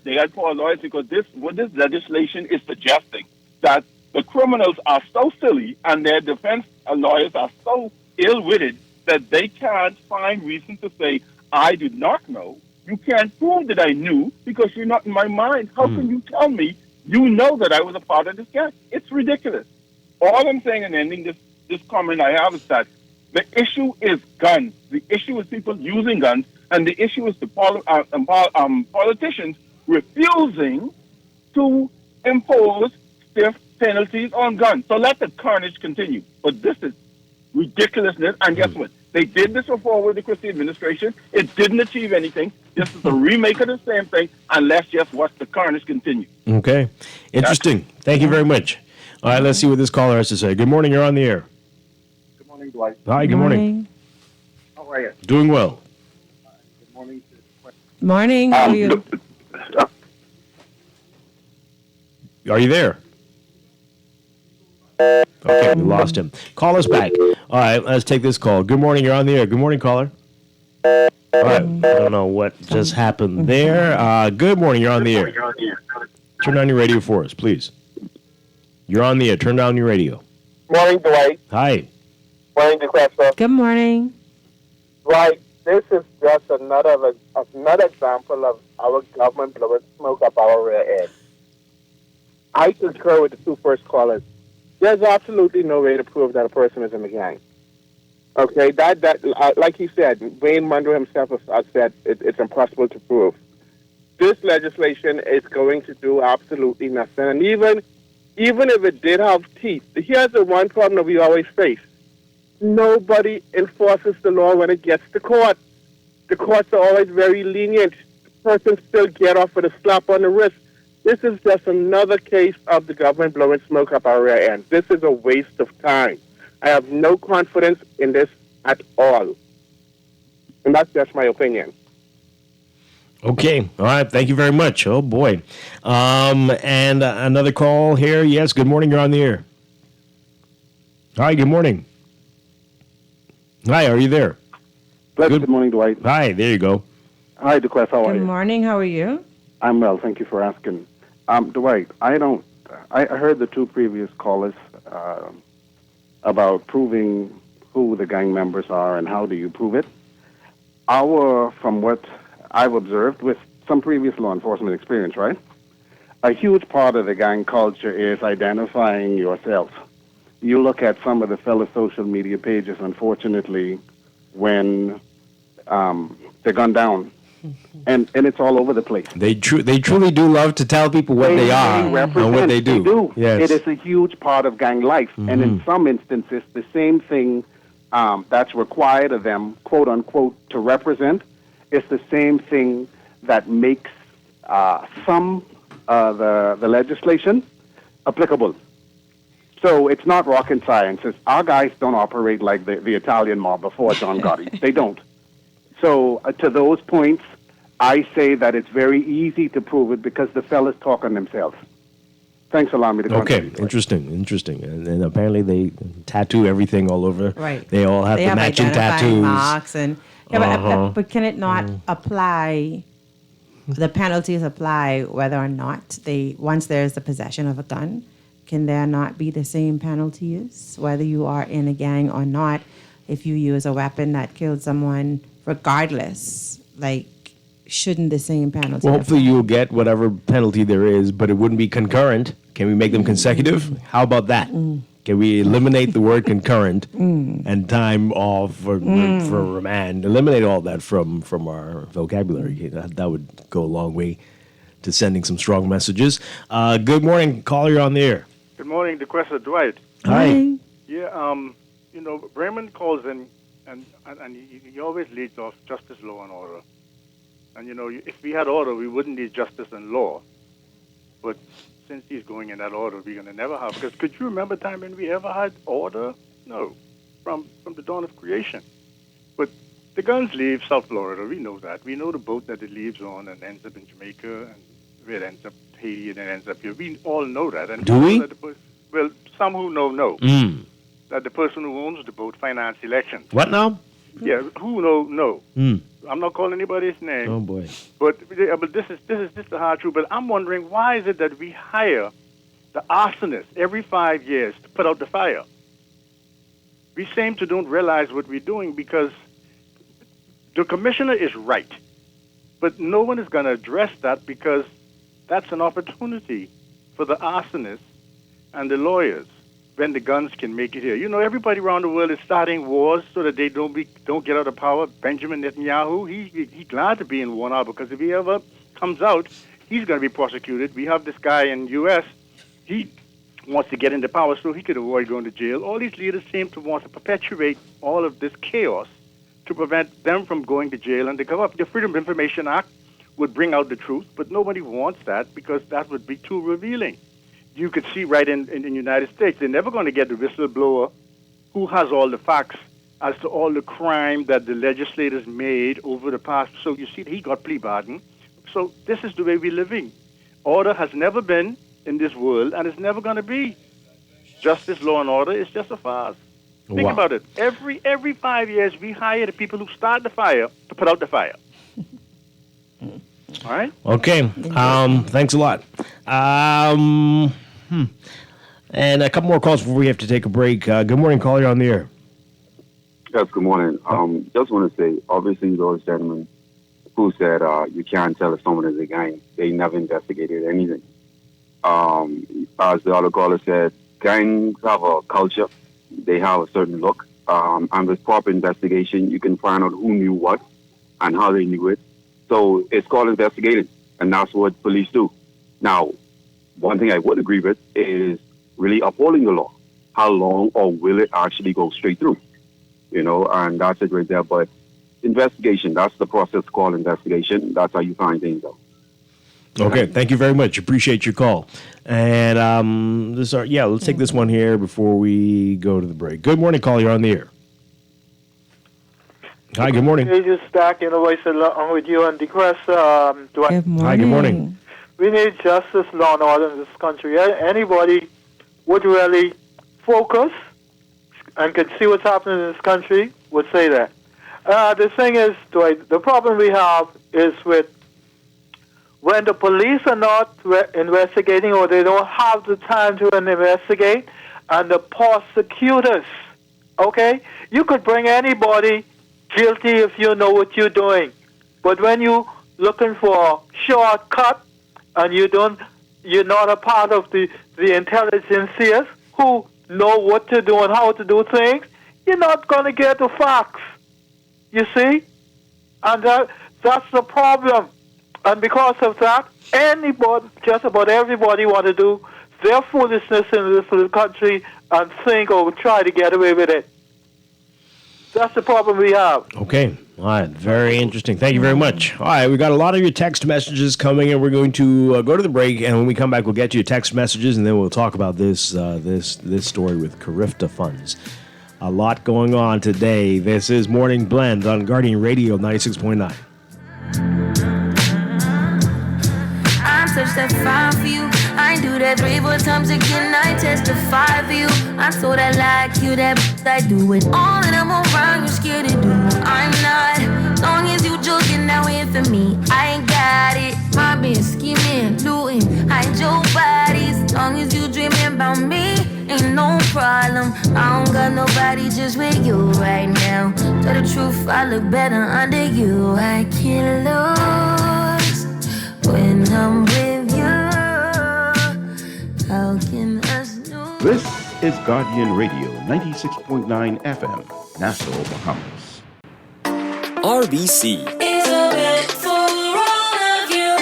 They had poor lawyers because what this legislation is suggesting that the criminals are so silly and their defense lawyers are so ill-witted that they can't find reason to say, I did not know. You can't prove that I knew because you're not in my mind. How can you tell me you know that I was a part of this gang? It's ridiculous. All I'm saying in ending this comment I have is that the issue is guns. The issue is people using guns, and the issue is the politicians refusing to impose stiff penalties on guns. So let the carnage continue. But this is ridiculousness, and guess what? They did this before with the Christie administration. It didn't achieve anything. This is a remake of the same thing, and let's just watch the carnage continue. Okay. Interesting. Thank you very much. All right, let's see what this caller has to say. Good morning. You're on the air. Good morning, Dwight. Hi, good morning. How are you? Doing well. Good morning. Morning. How are you? Are you there? Okay, we lost him. Call us back. All right, let's take this call. Good morning. You're on the air. Good morning, caller. All right. I don't know what just happened there. Good morning. You're on the air. Turn on your radio for us, please. You're on the air. Turn down your radio. Morning, Dwight. Hi. Morning, DeQuesta. Good morning. Dwight, this is just another example of our government blowing smoke up our rear end. I concur with the two first callers. There's absolutely no way to prove that a person is in the gang. Okay, that like he said, Wayne Munro himself has said it's impossible to prove. This legislation is going to do absolutely nothing. And even if it did have teeth, here's the one problem that we always face. Nobody enforces the law when it gets to court. The courts are always very lenient. The person still get off with a slap on the wrist. This is just another case of the government blowing smoke up our rear end. This is a waste of time. I have no confidence in this at all. And that's just my opinion. Okay. All right. Thank you very much. Oh, boy. And another call here. Yes. Good morning. You're on the air. Hi. Good morning. Hi. Are you there? Good morning, Dwight. Hi. There you go. Hi, DeQuest. How are you? Good morning. How are you? I'm well. Thank you for asking. Dwight, I heard the two previous callers about proving who the gang members are and how do you prove it. From what I've observed with some previous law enforcement experience, right? A huge part of the gang culture is identifying yourself. You look at some of the fellow social media pages, unfortunately, when they're gone down. And it's all over the place. They truly do love to tell people what they are and what they do. They do. Yes. It is a huge part of gang life. Mm-hmm. And in some instances, the same thing that's required of them, quote unquote, to represent, is the same thing that makes some the legislation applicable. So it's not rocket science. Our guys don't operate like the Italian mob before John Gotti. They don't. So to those points, I say that it's very easy to prove it because the fellas talk on themselves. Thanks for allowing me to contribute. Okay, interesting. And apparently they tattoo everything all over. Right. They all have the matching tattoos. Marks and but can it not apply? The penalties apply whether or not once there's the possession of a gun. Can there not be the same penalties whether you are in a gang or not? If you use a weapon that killed someone, regardless, shouldn't the same penalty? Well, hopefully you'll get whatever penalty there is, but it wouldn't be concurrent. Can we make them consecutive? How about that? Can we eliminate the word concurrent and time off for remand? Eliminate all that from our vocabulary. That would go a long way to sending some strong messages. Good morning, caller. You're on the air. Good morning, DeQuesta. Dwight. Hi. Yeah. Bremen calls in, and he always leads off justice, law, and order. And, if we had order, we wouldn't need justice and law. But since he's going in that order, we're going to never have. Because could you remember a time when we ever had order? No, from the dawn of creation. But the guns leave South Florida. We know that. We know the boat that it leaves on and ends up in Jamaica, and where it ends up Haiti, and it ends up here. We all know that. And do we? Well, some who know. That the person who owns the boat finance elections. What now? Yeah, who know? I'm not calling anybody's name. Oh boy! But this is the hard truth. But I'm wondering, why is it that we hire the arsonist every 5 years to put out the fire. We seem to don't realize what we're doing because the commissioner is right, but no one is going to address that because that's an opportunity for the arsonists and the lawyers when the guns can make it here. You know, everybody around the world is starting wars so that they don't get out of power. Benjamin Netanyahu, he's glad to be in war now because if he ever comes out, he's going to be prosecuted. We have this guy in U.S., he wants to get into power so he could avoid going to jail. All these leaders seem to want to perpetuate all of this chaos to prevent them from going to jail and to cover up. The Freedom of Information Act would bring out the truth, but nobody wants that because that would be too revealing. You could see right in the United States, they're never going to get the whistleblower who has all the facts as to all the crime that the legislators made over the past. So you see, he got plea bargain. So this is the way we're living. Order has never been in this world, and it's never going to be. Justice, law, and order is just a farce. Think about it. Every 5 years, we hire the people who start the fire to put out the fire. All right? Okay. Thanks a lot. And a couple more calls before we have to take a break. Good morning, caller. You're on the air. Yes, good morning. Just want to say, obviously, those gentlemen who said you can't tell if someone is a gang, they never investigated anything. As the other caller said, gangs have a culture. They have a certain look. And with proper investigation, you can find out who knew what and how they knew it. So it's called investigating, and that's what police do. Now, one thing I would agree with is really upholding the law. How long or will it actually go straight through? You know, and that's it right there. But investigation, that's the process called investigation. That's how you find things out. Okay, thank you very much. Appreciate your call. And let's take this one here before we go to the break. Good morning, caller. You're on the air. Hi, good morning. Hey, just back in the voice along with you and the press. Dwight. Good morning. Hi, good morning. We need justice, law, and order in this country. Anybody would really focus and could see what's happening in this country would say that. The thing is, Dwight, the problem we have is with when the police are not investigating or they don't have the time to investigate, and the prosecutors, okay? You could bring anybody guilty if you know what you're doing. But when you're looking for a shortcut and you're not a part of the intelligentsias who know what to do and how to do things, you're not going to get the facts. You see? And that's the problem. And because of that, just about everybody want to do their foolishness in this little country and think or try to get away with it. That's the problem we have. Okay. All right. Very interesting. Thank you very much. All right. We got a lot of your text messages coming in. We're going to go to the break, and when we come back, we'll get to your text messages, and then we'll talk about this story with Carifta Funds. A lot going on today. This is Morning Blend on Guardian Radio 96.9. Touch that fire for you. I do that 3-4 times again. I testify for you. I'm so that like you, that I do it all, and I'm around. You scared to do. I'm not. Long as you joking now in for me, I ain't got it. Mobbing, scheming, looting, hide your bodies. Long as you dreaming about me, ain't no problem. I don't got nobody just with you right now. Tell the truth, I look better under you. I can't lose when I'm with you. How can us know? This is Guardian Radio 96.9 FM, Nassau, Bahamas. RBC.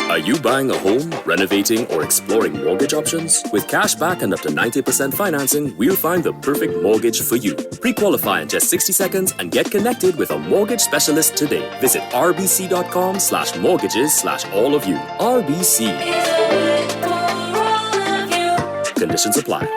Are you buying a home, renovating, or exploring mortgage options? With cash back and up to 90% financing, we'll find the perfect mortgage for you. Pre-qualify in just 60 seconds and get connected with a mortgage specialist today. Visit rbc.com/mortgages/all of you. RBC. Conditions apply.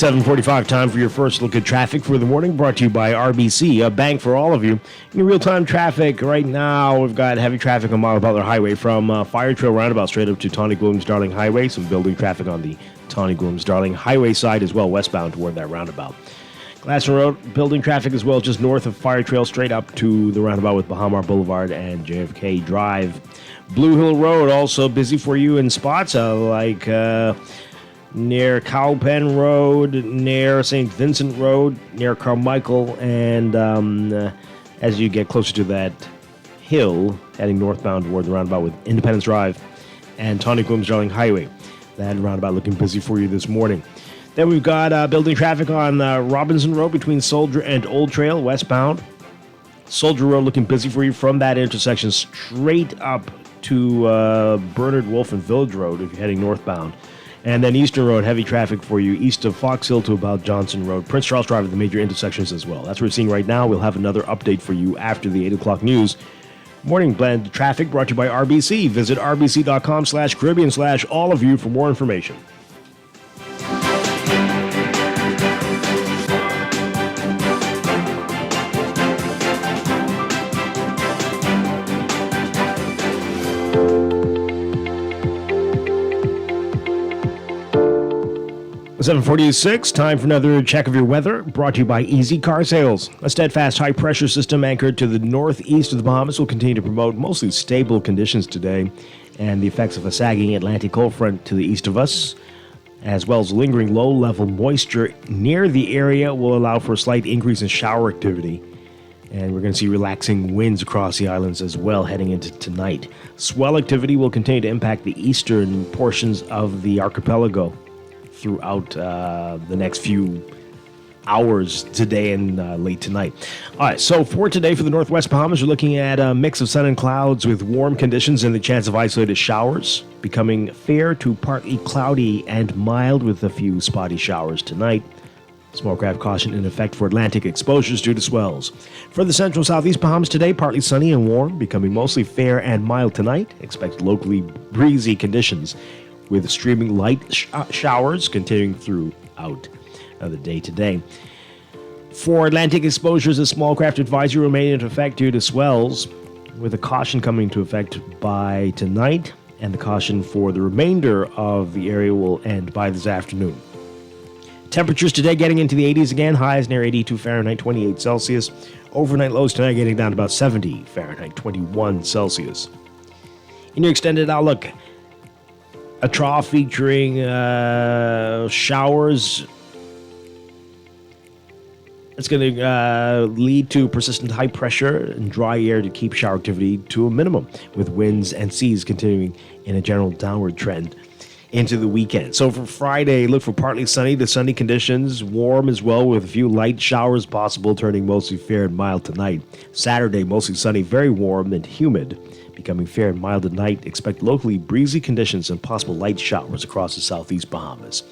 7:45, time for your first look at traffic for the morning, brought to you by RBC, a bank for all of you. In real-time traffic right now, we've got heavy traffic on Mile Butler Highway from Fire Trail Roundabout straight up to Tawny Williams-Darling Highway. Some building traffic on the Tawny Williams-Darling Highway side as well, westbound toward that roundabout. Glasson Road, building traffic as well, just north of Fire Trail, straight up to the roundabout with Bahamar Boulevard and JFK Drive. Blue Hill Road, also busy for you in spots like near Cowpen Road, near St. Vincent Road, near Carmichael, and as you get closer to that hill, heading northbound toward the roundabout with Independence Drive and Tawny Williams-Darling Highway. That roundabout looking busy for you this morning. Then we've got building traffic on Robinson Road between Soldier and Old Trail, westbound. Soldier Road looking busy for you from that intersection straight up to Bernard Wolf and Village Road if you're heading northbound. And then Eastern Road, heavy traffic for you east of Fox Hill to about Johnson Road. Prince Charles Drive at the major intersections as well. That's what we're seeing right now. We'll have another update for you after the 8 o'clock news. Morning Blend traffic brought to you by RBC. Visit rbc.com/Caribbean/all of you for more information. $7:46, time for another check of your weather, brought to you by Easy Car Sales. A steadfast high-pressure system anchored to the northeast of the Bahamas will continue to promote mostly stable conditions today, and the effects of a sagging Atlantic cold front to the east of us, as well as lingering low-level moisture near the area, will allow for a slight increase in shower activity. And we're going to see relaxing winds across the islands as well heading into tonight. Swell activity will continue to impact the eastern portions of the archipelago throughout the next few hours today and late tonight. All right, so for today for the Northwest Bahamas, we're looking at a mix of sun and clouds with warm conditions and the chance of isolated showers, becoming fair to partly cloudy and mild with a few spotty showers tonight. Small craft caution in effect for Atlantic exposures due to swells. For the central southeast Bahamas today, partly sunny and warm, becoming mostly fair and mild tonight. Expect locally breezy conditions, with streaming light showers continuing throughout the day today. For Atlantic exposures, a small craft advisory remain in effect due to swells, with a caution coming into effect by tonight, and the caution for the remainder of the area will end by this afternoon. Temperatures today getting into the 80s again, highs near 82 Fahrenheit, 28 Celsius. Overnight lows tonight getting down to about 70 Fahrenheit, 21 Celsius. In your extended outlook, a trough featuring showers. It's going to lead to persistent high pressure and dry air to keep shower activity to a minimum, with winds and seas continuing in a general downward trend into the weekend. So for Friday, look for partly sunny to sunny conditions, warm as well with a few light showers possible, turning mostly fair and mild tonight. Saturday, mostly sunny, very warm and humid, becoming fair and mild at night. Expect locally breezy conditions and possible light showers across the southeast Bahamas.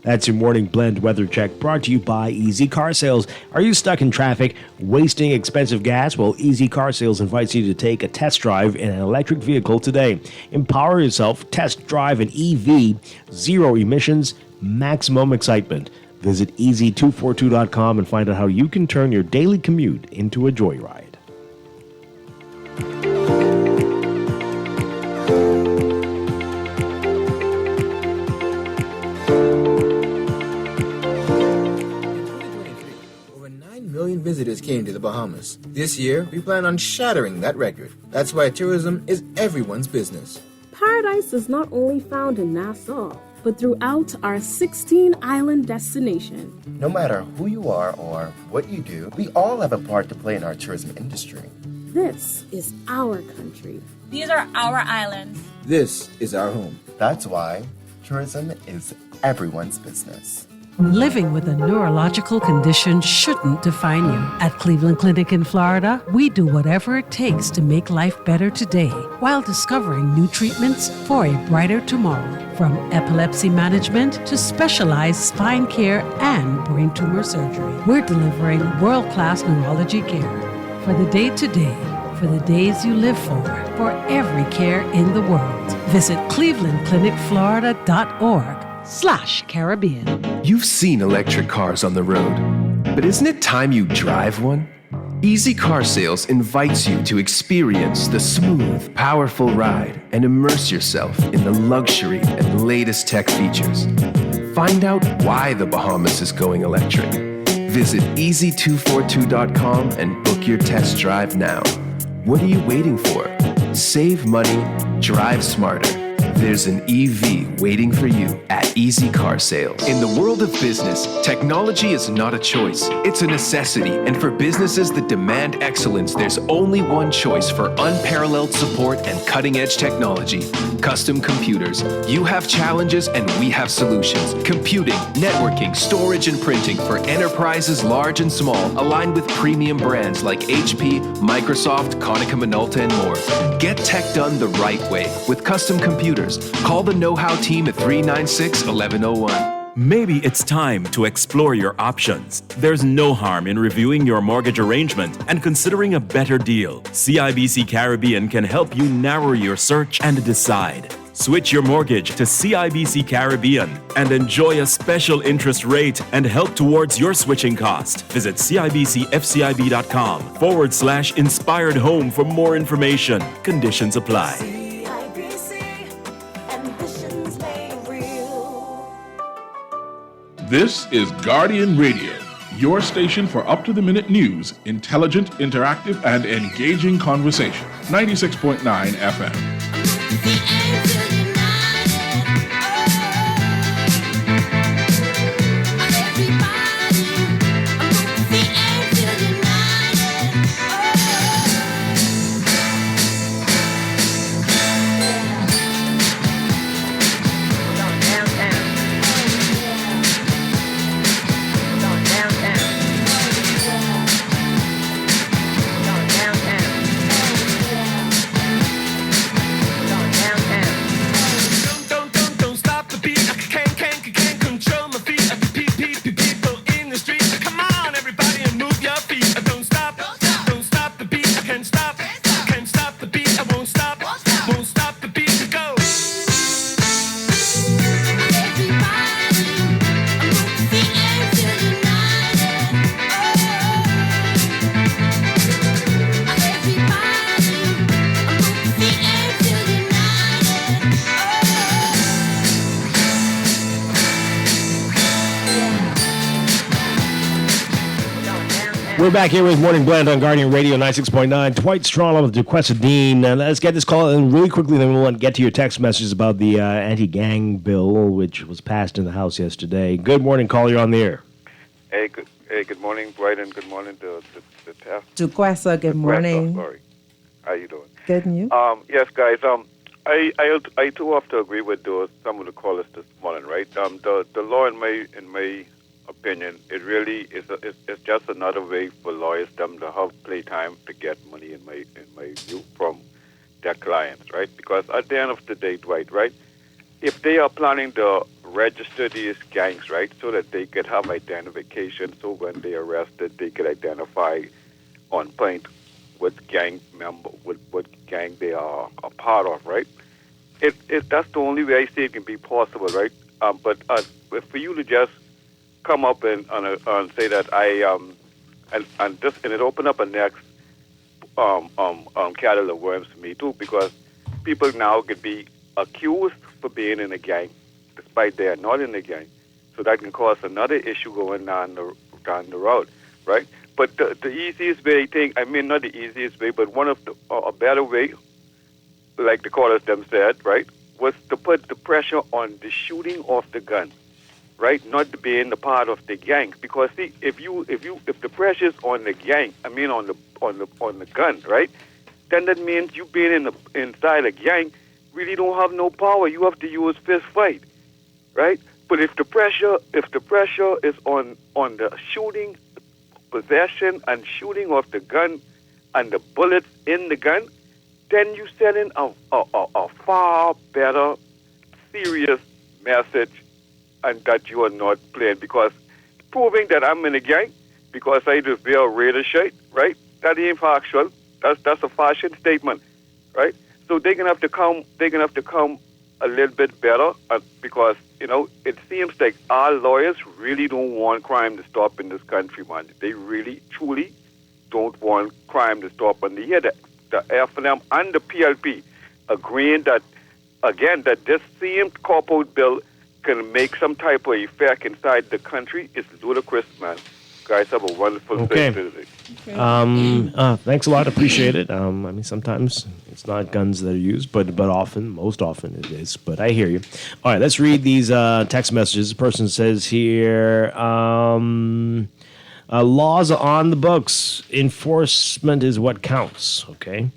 That's your morning blend weather check, brought to you by Easy Car Sales. Are you stuck in traffic, wasting expensive gas? Well, Easy Car Sales invites you to take a test drive in an electric vehicle today. Empower yourself, test drive an EV, zero emissions, maximum excitement. Visit easy242.com and find out how you can turn your daily commute into a joyride. Visitors came to the Bahamas. This year, we plan on shattering that record. That's why tourism is everyone's business. Paradise is not only found in Nassau, but throughout our 16-island destination. No matter who you are or what you do, we all have a part to play in our tourism industry. This is our country. These are our islands. This is our home. That's why tourism is everyone's business. Living with a neurological condition shouldn't define you. At Cleveland Clinic in Florida, we do whatever it takes to make life better today while discovering new treatments for a brighter tomorrow. From epilepsy management to specialized spine care and brain tumor surgery, we're delivering world-class neurology care for the day-to-day, for the days you live for every care in the world. Visit clevelandclinicflorida.org easycar.com/Caribbean. You've seen electric cars on the road, but isn't it time you drive one? Easy Car Sales invites you to experience the smooth, powerful ride and immerse yourself in the luxury and latest tech features. Find out why the Bahamas is going electric. Visit easy242.com and book your test drive now. What are you waiting for? Save money, drive smarter. There's an EV waiting for you at Easy Car Sales. In the world of business, technology is not a choice. It's a necessity. And for businesses that demand excellence, there's only one choice for unparalleled support and cutting-edge technology. Custom Computers. You have challenges and we have solutions. Computing, networking, storage, and printing for enterprises large and small, aligned with premium brands like HP, Microsoft, Konica Minolta, and more. Get tech done the right way with Custom Computers. Call the Know-How team at 396-1101. Maybe it's time to explore your options. There's no harm in reviewing your mortgage arrangement and considering a better deal. CIBC Caribbean can help you narrow your search and decide. Switch your mortgage to CIBC Caribbean and enjoy a special interest rate and help towards your switching cost. Visit CIBCFCIB.com/inspired home for more information. Conditions apply. This is Guardian Radio, your station for up-to-the-minute news, intelligent, interactive, and engaging conversation. 96.9 FM. We're back here with Morning Blend on Guardian Radio 96.9. Dwight Strachan with Duquesa Dean. Let's get this call in really quickly, then we'll get to your text messages about the anti-gang bill, which was passed in the House yesterday. Good morning, caller. You're on the air. Hey, good morning, Dwight, and good morning to Tess. Duquesa, good morning. Sorry. How you doing? Good, and you? Yes, guys. I too have to agree with some of the callers this morning, right? The law, in my opinion, it really is it's just another way for lawyers them to have playtime to get money in my view from their clients, right? Because at the end of the day, Dwight, right? If they are planning to register these gangs, right, so that they could have identification, so when they arrested, they could identify on point what gang member, what gang they are a part of, right? That's the only way I see it can be possible, right? But for you to just come up and say that and it opened up a next cattle of worms for me too, because people now could be accused for being in a gang, despite they are not in a gang. So that can cause another issue going down the road, right? But the easiest way, not the easiest way, but one of a better way, like the callers them said, right, was to put the pressure on the shooting of the gun, right? Not being the part of the gang, because see, if the pressure's on the gang, on the gun, right? Then that means you being inside a gang really don't have no power. You have to use fist fight, right? But if the pressure is on the shooting, possession and shooting of the gun and the bullets in the gun, then you send in a far better, serious message, and that you are not playing. Because proving that I'm in a gang because I just wear a Raider shirt, right? That ain't factual. That's a fashion statement, right? So they're gonna have to come a little bit better because, it seems like our lawyers really don't want crime to stop in this country, man. They really, truly don't want crime to stop. And here the FNM and the PLP agreeing that, again, that this same cop-out bill can make some type of effect inside the country is ludicrous, man. Guys, have a wonderful day today. Thanks a lot. Appreciate it. Sometimes it's not guns that are used, but most often it is. But I hear you. All right, let's read these text messages. The person says here, laws are on the books. Enforcement is what counts. Okay.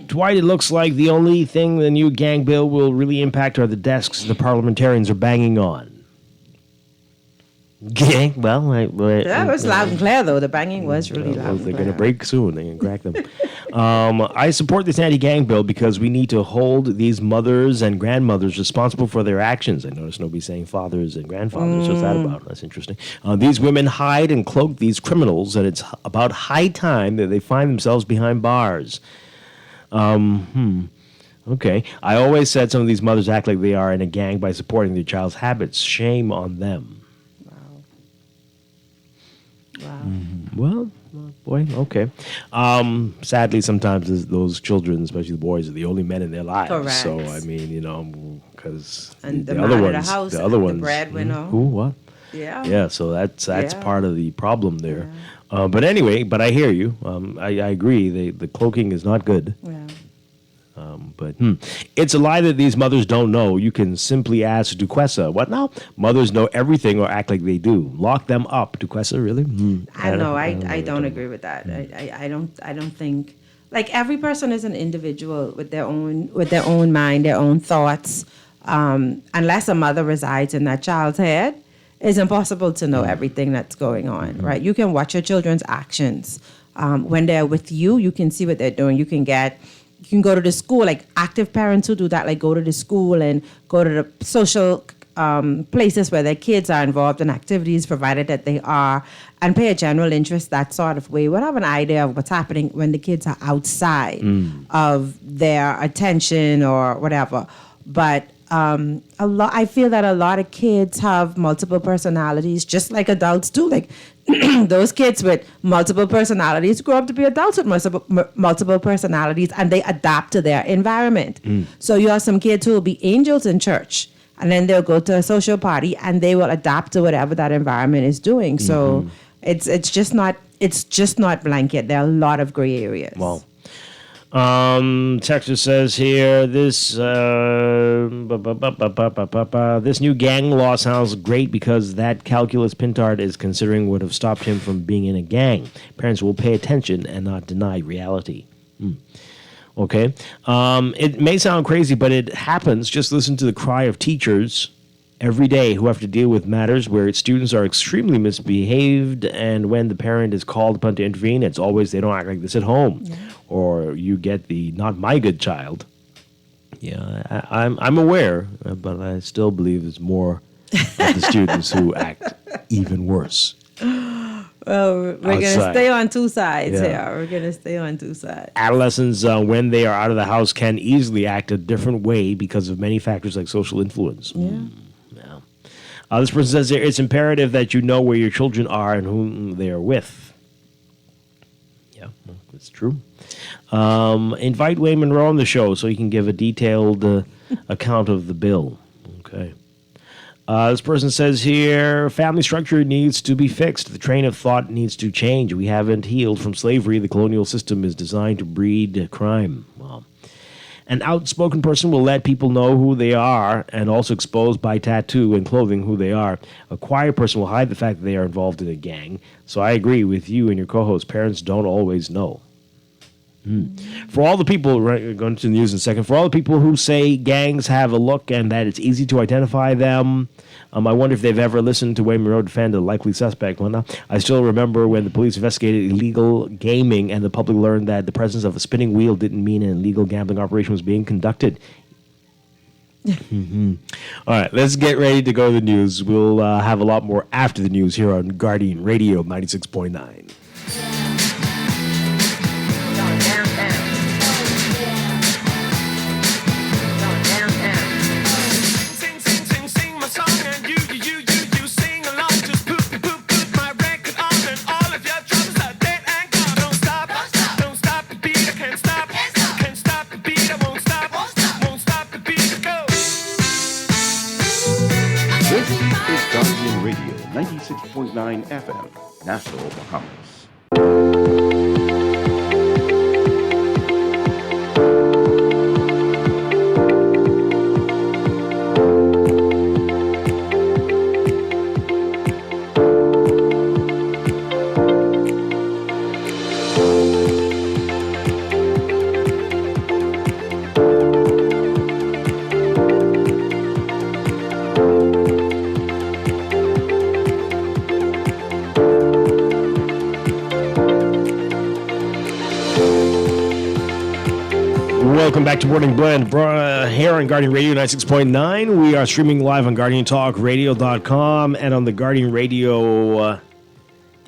Dwight, it looks like the only thing the new gang bill will really impact are the desks the parliamentarians are banging on. Gang? Well, that was loud and clear, though. The banging was really loud and they're clear. going to break soon. They're going to crack them. I support this anti-gang bill because we need to hold these mothers and grandmothers responsible for their actions. I noticed nobody saying fathers and grandfathers. What's that about? That's interesting. These women hide and cloak these criminals, and it's about high time that they find themselves behind bars. Okay. I always said some of these mothers act like they are in a gang by supporting their child's habits. Shame on them. Wow. Well, boy, okay. Sadly, sometimes those children, especially the boys, are the only men in their lives. Correct. So, I mean, because and the man other of ones, the house, the other ones, the breadwinner. Who? What? Yeah. Yeah. So that's part of the problem there. Yeah. But anyway, I hear you. I agree. The cloaking is not good. Yeah. But it's a lie that these mothers don't know. You can simply ask Duquesa. What now? Mothers know everything or act like they do. Lock them up. Duquesa, really? I don't agree with that. I don't think, like, every person is an individual with their own mind, their own thoughts. Unless a mother resides in that child's head, it's impossible to know everything that's going on, right? You can watch your children's actions. When they're with you, you can see what they're doing. You can go to the school, like active parents who do that, like go to the school and go to the social places where their kids are involved in activities, provided that they are, and pay a general interest that sort of way. We'll have an idea of what's happening when the kids are outside of their attention or whatever. But I feel that a lot of kids have multiple personalities, just like adults do. Like those kids with multiple personalities grow up to be adults with multiple personalities, and they adapt to their environment. So you have some kids who will be angels in church, and then they'll go to a social party, and they will adapt to whatever that environment is doing. So it's just not blanket. There are a lot of gray areas. Well. Texas says here, this new gang law sounds great because that calculus Pintard is considering would have stopped him from being in a gang. Parents will pay attention and not deny reality. Okay. It may sound crazy, but it happens. Just listen to the cry of teachers every day who have to deal with matters where students are extremely misbehaved, and when the parent is called upon to intervene, it's always they don't act like this at home. Yeah. Or you get the not my good child. Yeah, I'm aware, but I still believe there's more of the students who act even worse. Well, we're going to stay on two sides here. We're going to stay on two sides. Adolescents, when they are out of the house, can easily act a different way because of many factors like social influence. Yeah. This person says here, it's imperative that you know where your children are and whom they are with. Yeah, that's true. Invite Wayne Monroe on the show so he can give a detailed account of the bill. Okay. This person says here, family structure needs to be fixed. The train of thought needs to change. We haven't healed from slavery. The colonial system is designed to breed crime. Wow. An outspoken person will let people know who they are and also expose by tattoo and clothing who they are. A quiet person will hide the fact that they are involved in a gang. So I agree with you and your co-host. Parents don't always know. For all the people, going to the news in a second, for all the people who say gangs have a look and that it's easy to identify them, I wonder if they've ever listened to Wayne Monroe defend a likely suspect. Well, I still remember when the police investigated illegal gaming and the public learned that the presence of a spinning wheel didn't mean an illegal gambling operation was being conducted. All right, let's get ready to go to the news. We'll have a lot more after the news here on Guardian Radio 96.9. FM, Nassau, Bahamas. Welcome back to Morning Blend here on Guardian Radio 96.9. We are streaming live on GuardianTalkRadio.com and on the Guardian Radio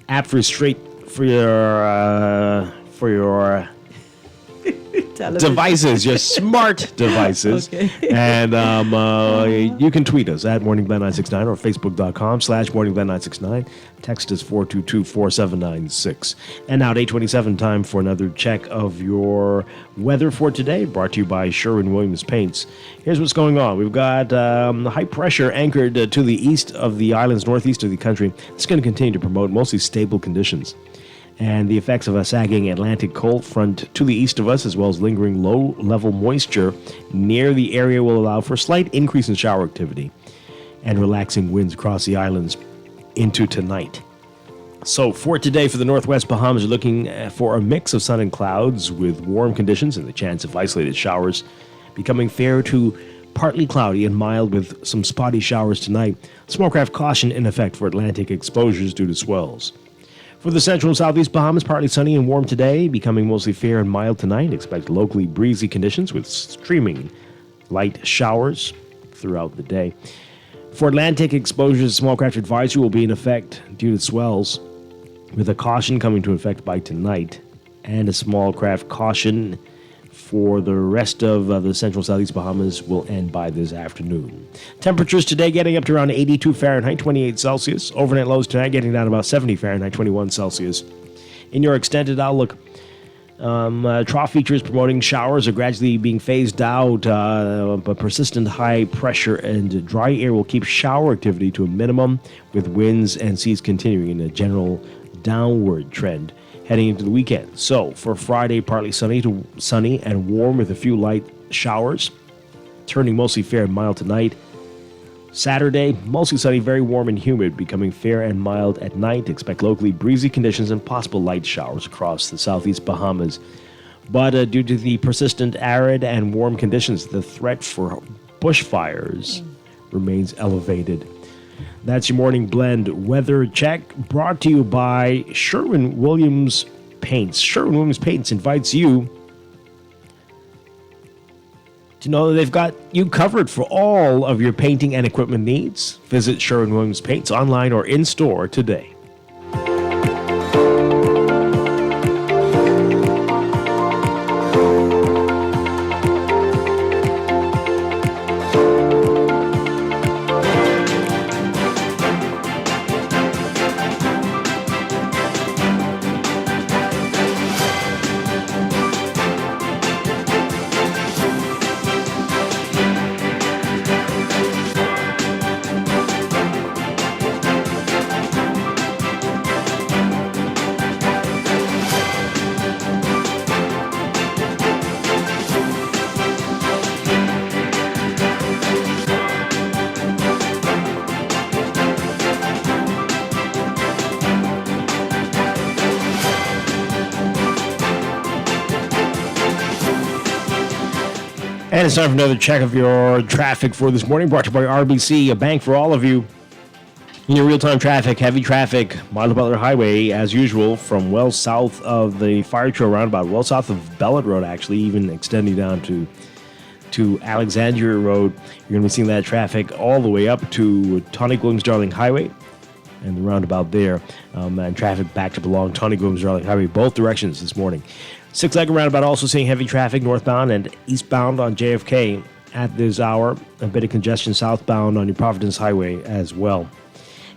app for your devices, your smart devices. Okay. And you can tweet us at MorningBlend969 or Facebook.com/MorningBlend969. Text us 422-4796. And now at 8:27, time for another check of your weather for today, brought to you by Sherwin-Williams Paints. Here's what's going on. We've got high pressure anchored to the east of the islands, northeast of the country. It's going to continue to promote mostly stable conditions. And the effects of a sagging Atlantic cold front to the east of us, as well as lingering low-level moisture near the area, will allow for a slight increase in shower activity and relaxing winds across the islands into tonight. So for today, for the Northwest Bahamas, you're looking for a mix of sun and clouds with warm conditions and the chance of isolated showers, becoming fair to partly cloudy and mild with some spotty showers tonight. Smallcraft caution in effect for Atlantic exposures due to swells. For the central and southeast Bahamas, partly sunny and warm today, becoming mostly fair and mild tonight. Expect locally breezy conditions with streaming light showers throughout the day. For Atlantic exposures, small craft advisory will be in effect due to swells, with a caution coming to effect by tonight, and a small craft caution for the rest of the central southeast Bahamas will end by this afternoon. Temperatures today getting up to around 82 Fahrenheit, 28 Celsius. Overnight lows tonight getting down to about 70 Fahrenheit, 21 Celsius. In your extended outlook, trough features promoting showers are gradually being phased out, but persistent high pressure and dry air will keep shower activity to a minimum, with winds and seas continuing in a general downward trend heading into the weekend. So for Friday, partly sunny and warm with a few light showers, turning mostly fair and mild tonight. Saturday, mostly sunny, very warm and humid, becoming fair and mild at night. Expect locally breezy conditions and possible light showers across the southeast Bahamas. But due to the persistent arid and warm conditions, the threat for bushfires remains elevated. That's your Morning Blend weather check, brought to you by Sherwin-Williams Paints. Sherwin-Williams Paints invites you to know that they've got you covered for all of your painting and equipment needs. Visit Sherwin-Williams Paints online or in-store today. And it's time for another check of your traffic for this morning, brought to you by RBC, a bank for all of you. In your real-time traffic, heavy traffic, Milo Butler Highway, as usual, from well south of the Fire Trail roundabout, well south of Bellet Road, actually, even extending down to Alexandria Road. You're going to be seeing that traffic all the way up to Tawny-Williams-Darling Highway and the roundabout there. And traffic backed up along Tawny-Williams-Darling Highway, both directions this morning. Six-legged roundabout also seeing heavy traffic northbound and eastbound on JFK at this hour. A bit of congestion southbound on your Providence Highway as well.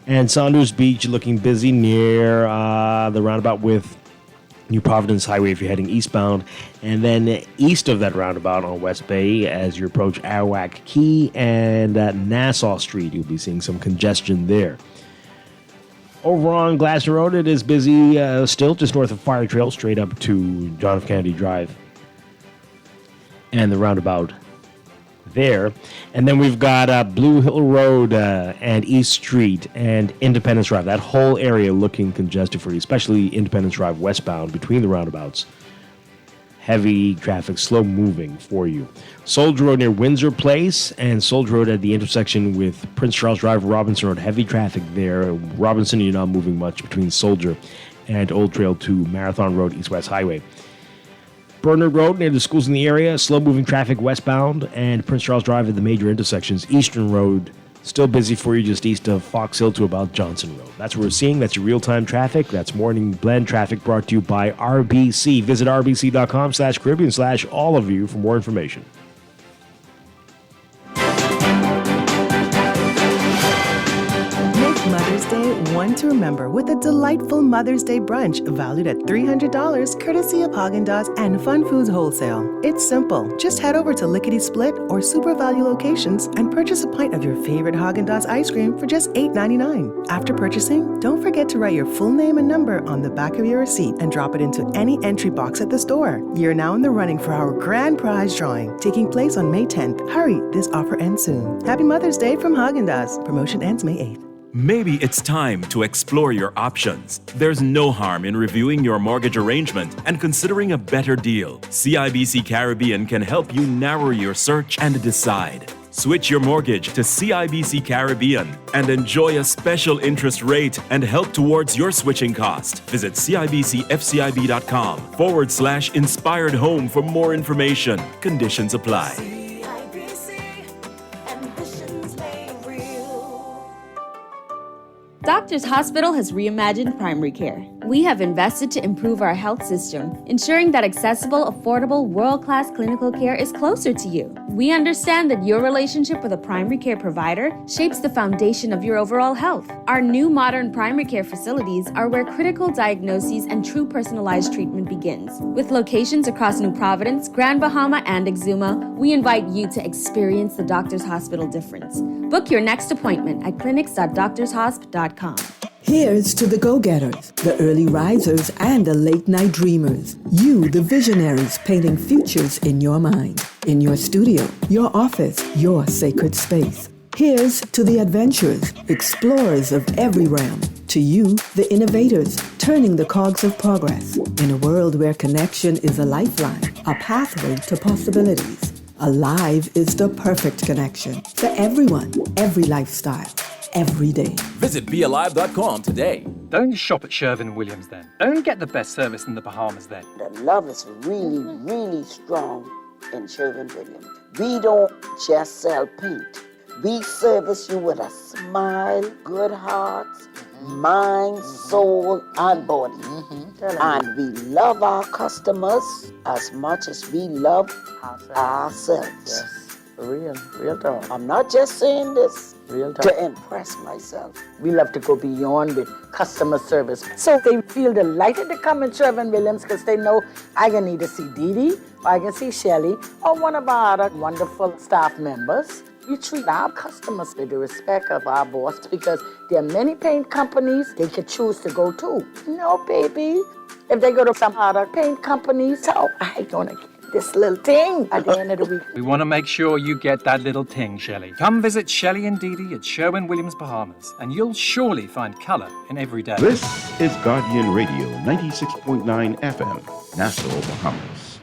And Saunders Beach looking busy near the roundabout with New Providence Highway if you're heading eastbound. And then east of that roundabout on West Bay as you approach Arawak Key and Nassau Street, you'll be seeing some congestion there. Over on Glasser Road, it is busy still, just north of Fire Trail, straight up to John F. Kennedy Drive and the roundabout there. And then we've got Blue Hill Road and East Street and Independence Drive. That whole area looking congested for you, especially Independence Drive westbound between the roundabouts. Heavy traffic, slow moving for you. Soldier Road near Windsor Place and Soldier Road at the intersection with Prince Charles Drive, Robinson Road. Heavy traffic there. Robinson, you're not moving much between Soldier and Old Trail to Marathon Road, East-West Highway. Bernard Road near the schools in the area. Slow moving traffic westbound. And Prince Charles Drive at the major intersections. Eastern Road still busy for you just east of Fox Hill to about Johnson Road. That's what we're seeing. That's your real-time traffic. That's Morning Blend traffic brought to you by RBC. Visit rbc.com/Caribbean/all of you for more information. Make Mother's Day one to remember with a delightful Mother's Day brunch valued at $300 courtesy of Haagen-Dazs and Fun Foods Wholesale. It's simple. Just head over to Lickety Split or Super Value locations and purchase a pint of your favorite Haagen-Dazs ice cream for just $8.99. After purchasing, don't forget to write your full name and number on the back of your receipt and drop it into any entry box at the store. You're now in the running for our grand prize drawing, taking place on May 10th. Hurry, this offer ends soon. Happy Mother's Day from Haagen-Dazs. Promotion ends May 8th. Maybe it's time to explore your options. There's no harm in reviewing your mortgage arrangement and considering a better deal. CIBC Caribbean can help you narrow your search and decide. Switch your mortgage to CIBC Caribbean and enjoy a special interest rate and help towards your switching cost. Visit CIBCFCIB.com/inspired home for more information. Conditions apply. Doctors Hospital has reimagined primary care. We have invested to improve our health system, ensuring that accessible, affordable, world-class clinical care is closer to you. We understand that your relationship with a primary care provider shapes the foundation of your overall health. Our new modern primary care facilities are where critical diagnoses and true personalized treatment begins. With locations across New Providence, Grand Bahama, and Exuma, we invite you to experience the Doctors Hospital difference. Book your next appointment at clinics.doctorshosp.com. Here's to the go-getters, the early risers, and the late-night dreamers. You, the visionaries, painting futures in your mind, in your studio, your office, your sacred space. Here's to the adventurers, explorers of every realm. To you, the innovators, turning the cogs of progress. In a world where connection is a lifeline, a pathway to possibilities. Alive is the perfect connection for everyone, every lifestyle. Every day. Visit BeAlive.com today. Don't shop at Sherwin-Williams then. Don't get the best service in the Bahamas then. The love is really, really strong in Sherwin-Williams. We don't just sell paint. We service you with a smile, good hearts, mind, soul, and body. And we love our customers as much as we love ourselves. Yes, real talk. I'm not just saying this Real talk. to impress myself. We love to go beyond with customer service. So they feel delighted to come in Sherwin-Williams because they know I can either see Dee Dee, or I can see Shelly, or one of our other wonderful staff members. We treat our customers with the respect of our boss because there are many paint companies they could choose to go to. No, baby. If they go to some other paint companies, so I gonna get this little thing at the end of the week. We want to make sure you get that little ting, Shelley. Come visit Shelley and Dee Dee at Sherwin-Williams Bahamas, and you'll surely find color in every day. This is Guardian Radio 96.9 FM, Nassau, Bahamas.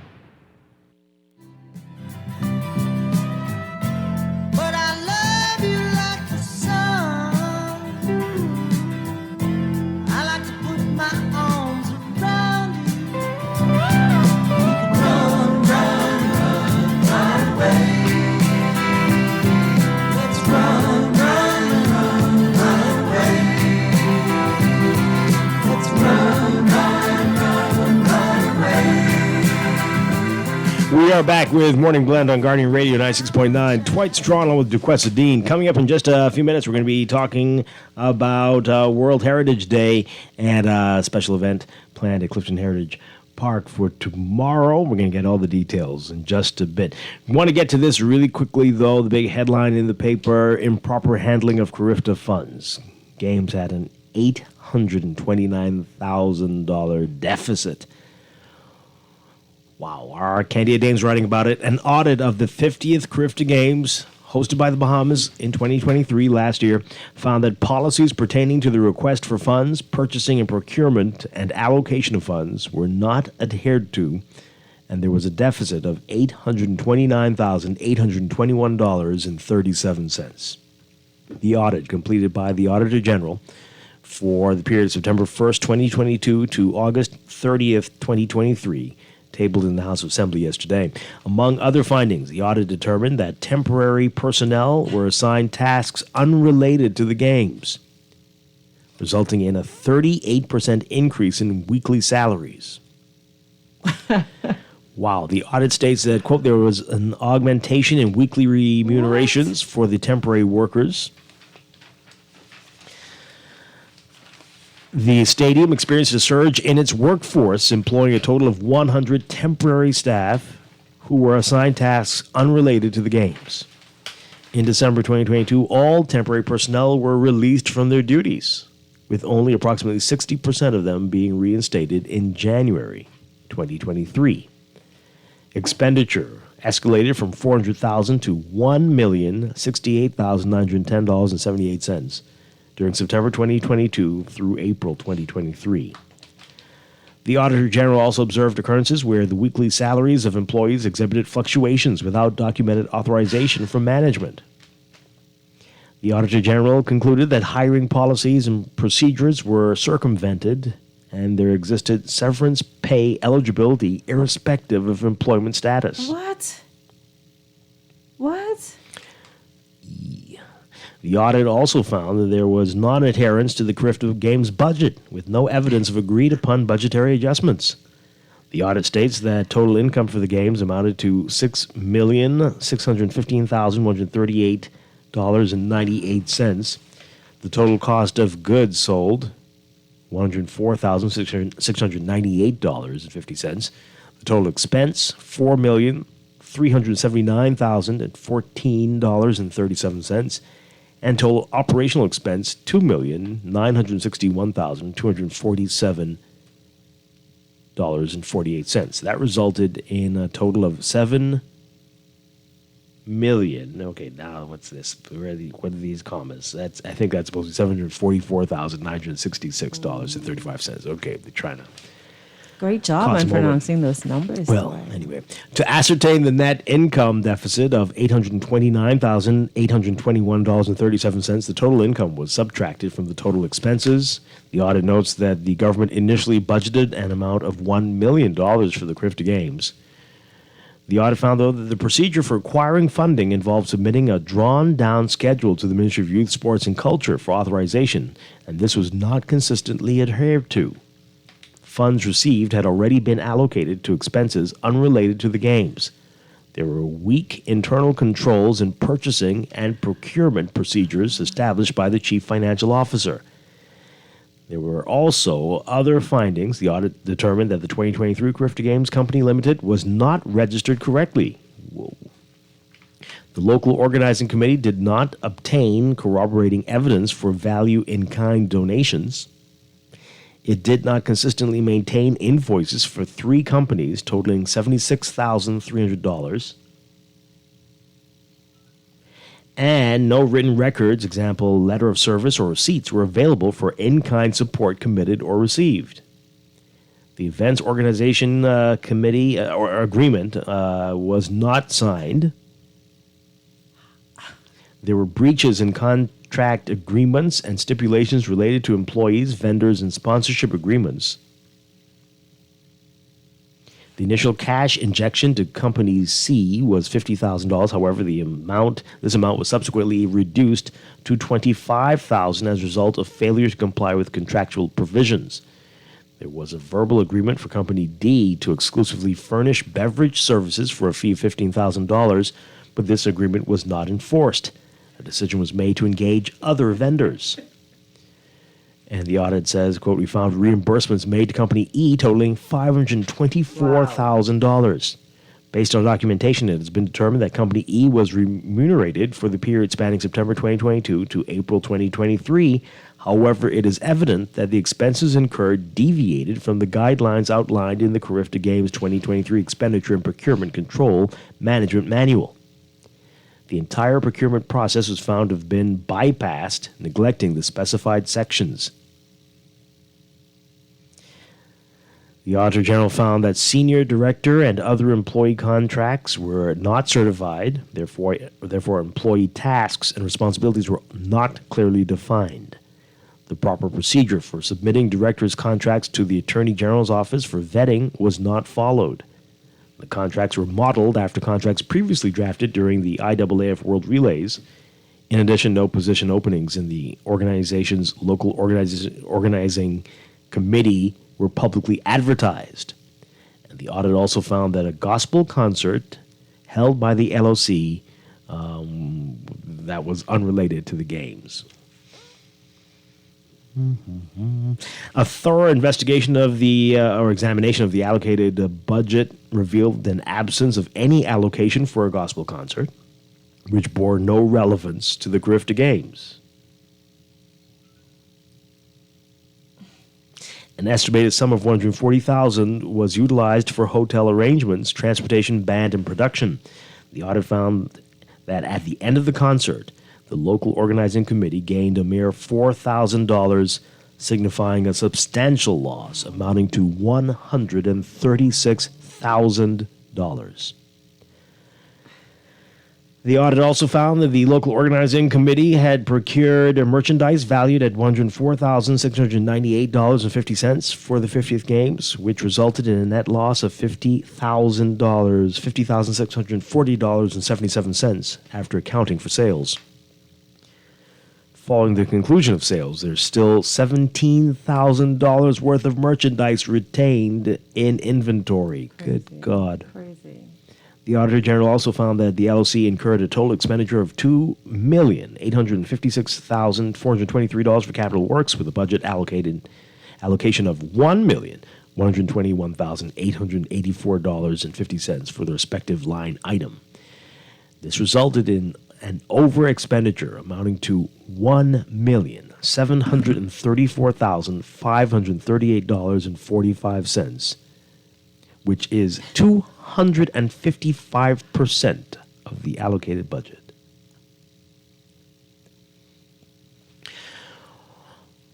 But I love you like the sun. I like to put my arms around you. Run, run, run, run away. Let's run, run, run, run away. Let's run, run, run, run away. We are back with Morning Blend on Guardian Radio 96.9. Dwight Strachan with Duquesa Dean. Coming up in just a few minutes, we're going to be talking about World Heritage Day and a special event planned at Clifton Heritage Park for tomorrow. We're going to get all the details in just a bit. We want to get to this really quickly, though. The big headline in the paper, improper handling of Carifta funds. Games had an $800 $829,000 deficit. Wow. Our Candia Dame's writing about it. An audit of the 50th CRIFTA Games, hosted by the Bahamas in 2023 last year, found that policies pertaining to the request for funds, purchasing and procurement, and allocation of funds were not adhered to, and there was a deficit of $829,821.37. The audit, completed by the Auditor General for the period of September 1st, 2022 to August 30th, 2023, tabled in the House of Assembly yesterday. Among other findings, the audit determined that temporary personnel were assigned tasks unrelated to the games, resulting in a 38% increase in weekly salaries. Wow. The audit states that, quote, there was an augmentation in weekly remunerations for the temporary workers. The stadium experienced a surge in its workforce, employing a total of 100 temporary staff who were assigned tasks unrelated to the games. In December 2022, all temporary personnel were released from their duties, with only approximately 60% of them being reinstated in January 2023. Expenditure escalated from $400,000 to $1,068,910.78 during September 2022 through April 2023. The Auditor General also observed occurrences where the weekly salaries of employees exhibited fluctuations without documented authorization from management. The Auditor General concluded that hiring policies and procedures were circumvented, and there existed severance pay eligibility irrespective of employment status. What? The audit also found that there was non-adherence to the CRIFTA Games budget, with no evidence of agreed-upon budgetary adjustments. The audit states that total income for the games amounted to $6,615,138.98. The total cost of goods sold, $104,698.50. The total expense, $4,379,014.37. And total operational expense, $2,961,247.48. That resulted in a total of $7 million. Okay, now what's this? What are these commas? I think that's supposed to be $744,966.35. Okay, they're trying to. Great job on pronouncing those numbers. Well, anyway, to ascertain the net income deficit of $829,821.37, the total income was subtracted from the total expenses. The audit notes that the government initially budgeted an amount of $1 million for the CRIFTA Games. The audit found, though, that the procedure for acquiring funding involved submitting a drawn-down schedule to the Ministry of Youth, Sports, and Culture for authorization, and this was not consistently adhered to. Funds received had already been allocated to expenses unrelated to the games. There were weak internal controls in purchasing and procurement procedures established by the Chief Financial Officer. There were also other findings. The audit determined that the 2023 CRIFTA Games Company Limited was not registered correctly. Whoa. The local organizing committee did not obtain corroborating evidence for value-in-kind donations. It did not consistently maintain invoices for 3 companies totaling $76,300. And no written records, example, letter of service or receipts, were available for in-kind support committed or received. The events organization committee or agreement was not signed. There were breaches in contract agreements and stipulations related to employees, vendors, and sponsorship agreements. The initial cash injection to Company C was $50,000. However, this amount was subsequently reduced to $25,000 as a result of failure to comply with contractual provisions. There was a verbal agreement for Company D to exclusively furnish beverage services for a fee of $15,000, but this agreement was not enforced. A decision was made to engage other vendors. And the audit says, quote, we found reimbursements made to Company E totaling $524,000. Based on documentation, it has been determined that Company E was remunerated for the period spanning September 2022 to April 2023 However, it is evident that the expenses incurred deviated from the guidelines outlined in the Carifta Games 2023 Expenditure and Procurement Control Management Manual. The entire procurement process was found to have been bypassed, neglecting the specified sections. The Auditor General found that senior director and other employee contracts were not certified, therefore employee tasks and responsibilities were not clearly defined. The proper procedure for submitting directors' contracts to the Attorney General's office for vetting was not followed. The contracts were modeled after contracts previously drafted during the IAAF World Relays. In addition, no position openings in the organization's local organizing committee were publicly advertised. And the audit also found that a gospel concert held by the LOC that was unrelated to the games. A thorough investigation of or examination of the allocated budget revealed an absence of any allocation for a gospel concert, which bore no relevance to the Carifta Games. An estimated sum of $140,000 was utilized for hotel arrangements, transportation, band, and production. The audit found that at the end of the concert, the local organizing committee gained a mere $4,000, signifying a substantial loss amounting to $136,000. The audit also found that the local organizing committee had procured merchandise valued at $104,698.50 for the 50th Games, which resulted in a net loss of $50,640.77 after accounting for sales. Following the conclusion of sales, there's still $17,000 worth of merchandise retained in inventory. Crazy. Good God. Crazy. The Auditor General also found that the LOC incurred a total expenditure of $2,856,423 for capital works, with a budget allocation of $1,121,884.50 for the respective line item. This resulted in an over-expenditure amounting to $1,734,538.45, which is 255% of the allocated budget.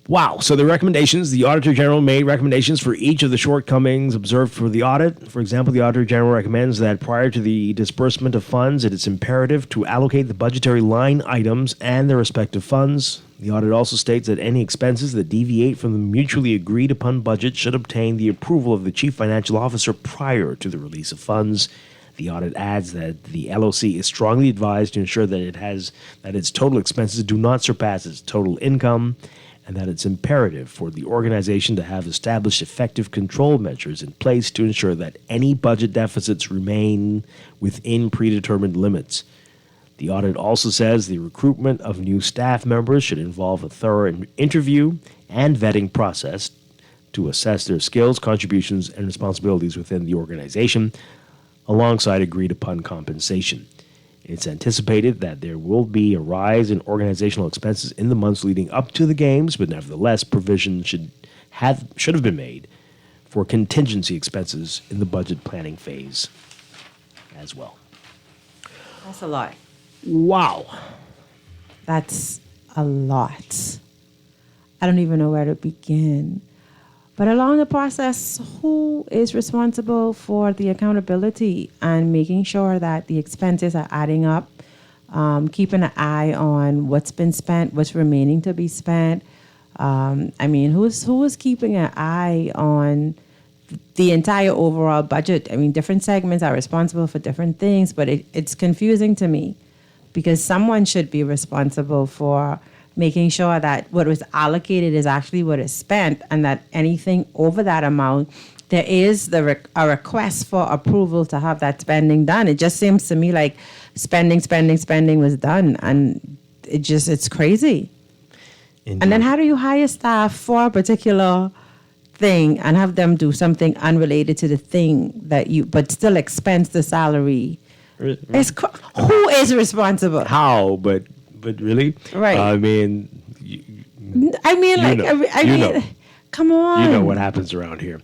Wow. So the Auditor General made recommendations for each of the shortcomings observed for the audit. For example, the Auditor General recommends that prior to the disbursement of funds, it is imperative to allocate the budgetary line items and their respective funds. The audit also states that any expenses that deviate from the mutually agreed upon budget should obtain the approval of the Chief Financial Officer prior to the release of funds. The audit adds that the LOC is strongly advised to ensure that its total expenses do not surpass its total income, and that it's imperative for the organization to have established effective control measures in place to ensure that any budget deficits remain within predetermined limits. The audit also says the recruitment of new staff members should involve a thorough interview and vetting process to assess their skills, contributions, and responsibilities within the organization, alongside agreed-upon compensation. It's anticipated that there will be a rise in organizational expenses in the months leading up to the games, but nevertheless, provision should have been made for contingency expenses in the budget planning phase as well. That's a lot. Wow. That's a lot. I don't even know where to begin. But along the process, who is responsible for the accountability and making sure that the expenses are adding up, keeping an eye on what's been spent, what's remaining to be spent? Who is keeping an eye on the entire overall budget? I mean, different segments are responsible for different things, but it's confusing to me because someone should be responsible for making sure that what was allocated is actually what is spent, and that anything over that amount, there is a request for approval to have that spending done. It just seems to me like spending was done, and it's crazy. Indeed. And then how do you hire staff for a particular thing and have them do something unrelated to the thing but still expense the salary? Who is responsible? How? But really? Right. I mean, I mean, come on. You know what happens around here.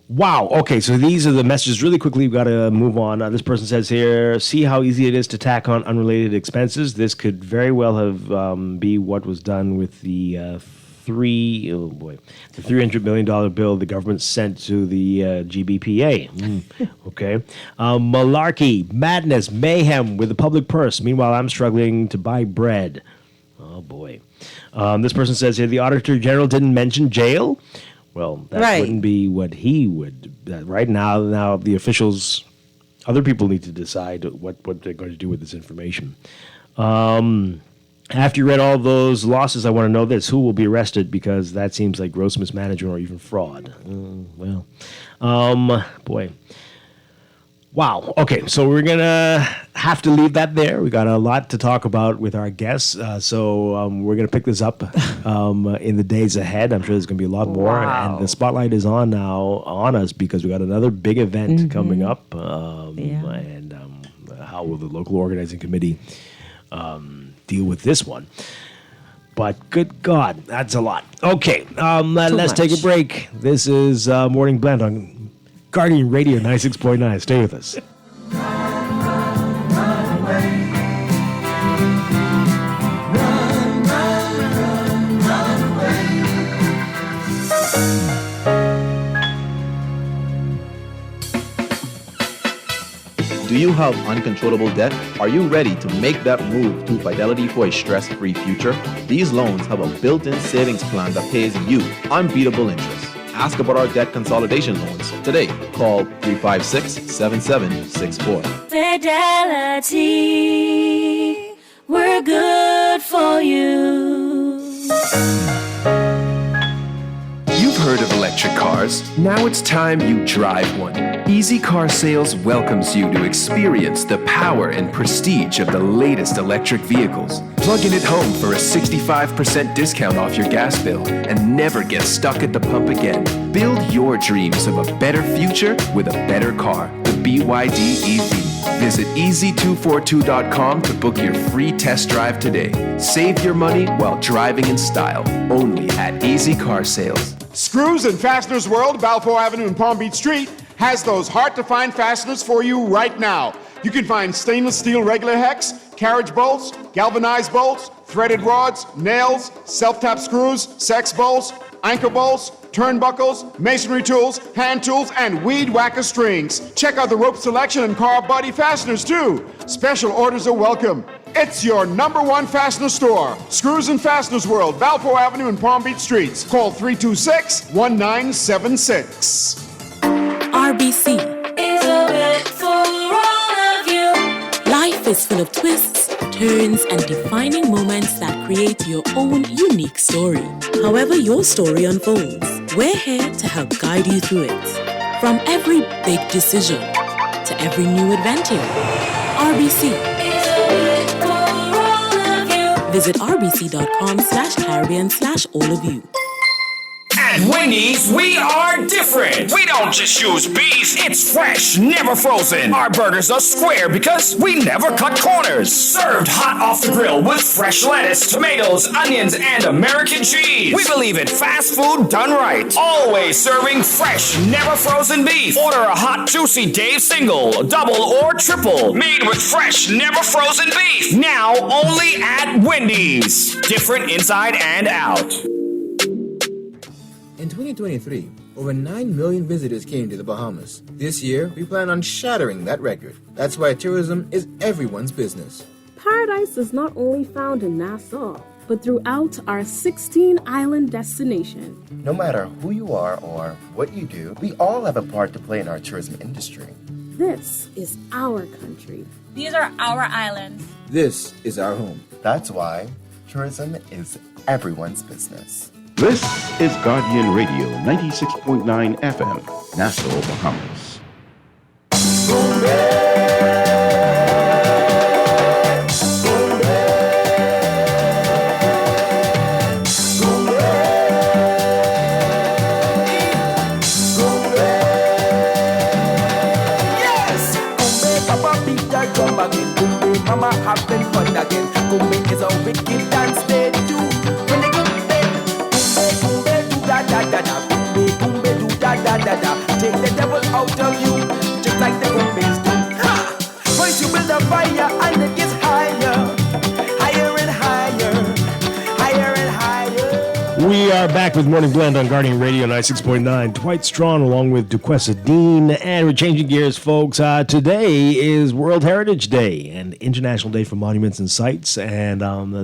Wow. Okay, so these are the messages. Really quickly, we've got to move on. This person says here, see how easy it is to tack on unrelated expenses. This could very well have be what was done with the $300 million bill the government sent to the GBPA. Okay. Malarkey, madness, mayhem with the public purse. Meanwhile, I'm struggling to buy bread. Oh, boy. This person says here, the Auditor General didn't mention jail. Well, that wouldn't be what he would. Right now the officials, other people need to decide what they're going to do with this information. After you read all those losses, I want to know this. Who will be arrested? Because that seems like gross mismanagement or even fraud. Boy. Wow. Okay, so we're going to have to leave that there. We got a lot to talk about with our guests. So we're going to pick this up in the days ahead. I'm sure there's going to be a lot more. And the spotlight is on now on us because we got another big event coming up. And how will the local organizing committee deal with this one? But good God, that's a lot. Okay, let's take a break. This is Morning Blend on Guardian Radio 96.9. Stay with us. Do you have uncontrollable debt? Are you ready to make that move to Fidelity for a stress-free future? These loans have a built-in savings plan that pays you unbeatable interest. Ask about our debt consolidation loans today. Call 356-7764. Fidelity, we're good for you. You've heard of electric cars. Now it's time you drive one. Easy Car Sales welcomes you to experience the power and prestige of the latest electric vehicles. Plug in at home for a 65% discount off your gas bill and never get stuck at the pump again. Build your dreams of a better future with a better car, the BYD EV. Visit easy242.com to book your free test drive today. Save your money while driving in style, only at Easy Car Sales. Screws and Fasteners World, Balfour Avenue and Palm Beach Street, has those hard-to-find fasteners for you right now. You can find stainless steel regular hex, carriage bolts, galvanized bolts, threaded rods, nails, self-tap screws, sex bolts, anchor bolts, turnbuckles, masonry tools, hand tools, and weed whacker strings. Check out the rope selection and car body fasteners, too. Special orders are welcome. It's your #1 fastener store. Screws and Fasteners World, Balfour Avenue and Palm Beach Streets. Call 326-1976. RBC is a bit for all of you. Life is full of twists, turns, and defining moments that create your own unique story. However your story unfolds, we're here to help guide you through it. From every big decision to every new adventure, RBC is a bit for all of you. Visit rbc.com/Caribbean/all of you. At Wendy's, we are different. We don't just use beef, it's fresh, never frozen. Our burgers are square because we never cut corners. Served hot off the grill with fresh lettuce, tomatoes, onions, and American cheese. We believe in fast food done right. Always serving fresh, never frozen beef. Order a hot, juicy Dave single, double, or triple. Made with fresh, never frozen beef. Now only at Wendy's. Different inside and out. In 2023, over 9 million visitors came to the Bahamas. This year, we plan on shattering that record. That's why tourism is everyone's business. Paradise is not only found in Nassau, but throughout our 16-island destination. No matter who you are or what you do, we all have a part to play in our tourism industry. This is our country. These are our islands. This is our home. That's why tourism is everyone's business. This is Guardian Radio 96.9 FM, Nassau, Bahamas. Mama having fun again. Gumbe is a wicked dance they do. When they go bed, da. Take the devil out of you, just like the rupees do. Ha! First you build a fire and it gets higher, higher and higher, higher and higher. We are back with Morning Blend on Guardian Radio 96.9. Dwight Strachan along with Duquesa Dean. And we're changing gears, folks. Today is World Heritage Day and International Day for Monuments and Sites. And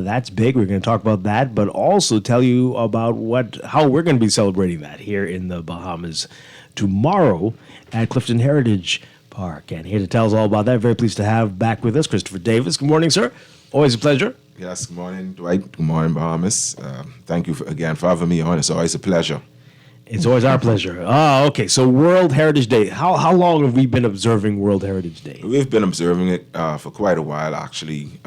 that's big. We're going to talk about that, but also tell you about how we're going to be celebrating that here in the Bahamas tomorrow at Clifton Heritage Park. And here to tell us all about that, very pleased to have back with us Christopher Davis. Good morning, sir. Always a pleasure. Yes, good morning, Dwight. Good morning, Bahamas. Thank you again for having me on. It's always a pleasure. It's always our pleasure. Okay. So World Heritage Day. How long have we been observing World Heritage Day? We've been observing it for quite a while, actually,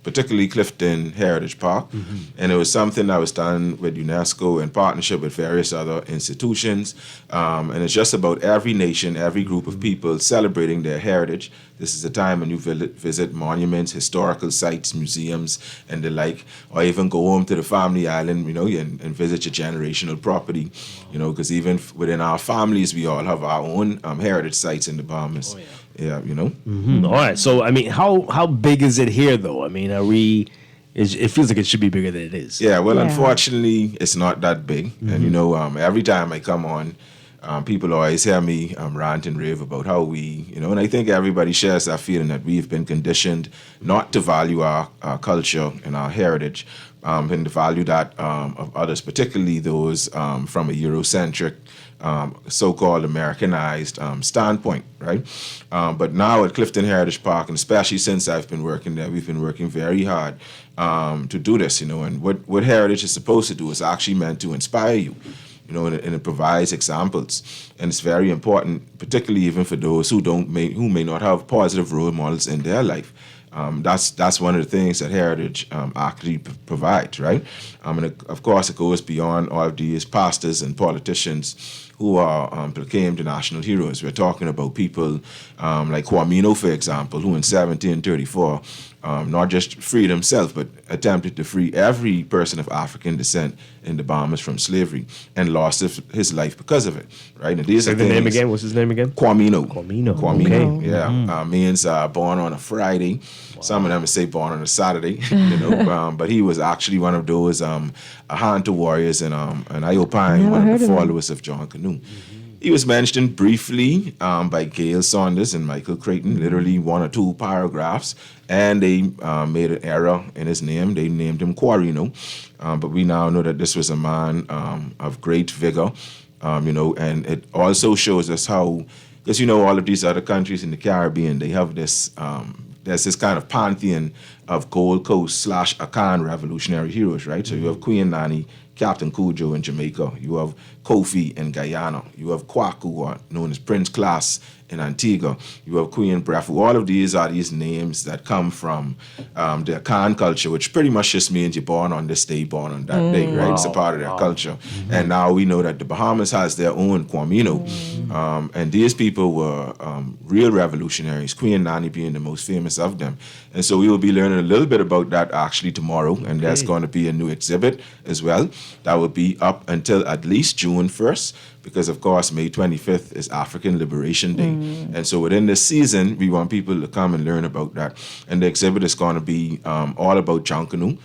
particularly Clifton Heritage Park. Mm-hmm. And it was something that was done with UNESCO in partnership with various other institutions. And it's just about every nation, every group of people celebrating their heritage. This is a time when you visit monuments, historical sites, museums, and the like, or even go home to the family island, and visit your generational property, because even within our families, we all have our own heritage sites in the Bahamas. Oh, yeah. Mm-hmm. All right. So, how big is it here, though? It feels like it should be bigger than it is. Yeah, well, unfortunately, it's not that big. Mm-hmm. And, every time I come on, people always hear me rant and rave about how we, and I think everybody shares that feeling that we've been conditioned not to value our culture and our heritage, and to value that of others, particularly those from a Eurocentric, so-called Americanized standpoint, right? But now at Clifton Heritage Park, and especially since I've been working there, we've been working very hard to do this, and what heritage is supposed to do is actually meant to inspire you. And it provides examples, and it's very important, particularly even for those who may not have positive role models in their life. That's one of the things that heritage actually provides, right? And of course, it goes beyond all of these pastors and politicians who are proclaimed national heroes. We're talking about people like Kwame, for example, who in 1734 not just freed himself, but attempted to free every person of African descent in the Bahamas from slavery, and lost his life because of it. Right? And these Say are the name again. What's his name again? Kwame. Okay. Yeah, means born on a Friday. Wow. Some of them say born on a Saturday. But he was actually one of those Ahanta warriors, and I opine one of the followers of John Canoe. He was mentioned briefly by Gail Saunders and Michael Creighton, literally 1 or 2 paragraphs, and they made an error in his name. They named him Quarino, but we now know that this was a man of great vigor, and it also shows us how, because all of these other countries in the Caribbean, they have this, there's this kind of pantheon of Gold Coast / Akan revolutionary heroes, right? So you have Queen Nani, Captain Cujo in Jamaica. You have Kofi in Guyana. You have Kwaku, known as Prince Class in Antigua. You have Queen Brefu. All of these are these names that come from the Akan culture, which pretty much just means you're born on this day, born on that day, right? Wow. It's a part of their culture. Mm-hmm. And now we know that the Bahamas has their own Kwamino. And these people were real revolutionaries, Queen Nani being the most famous of them. And so we will be learning a little bit about that actually tomorrow. And there's going to be a new exhibit as well that will be up until at least June 1st. Because, of course, May 25th is African Liberation Day. And so within this season, we want people to come and learn about that. And the exhibit is going to be all about John Canoe,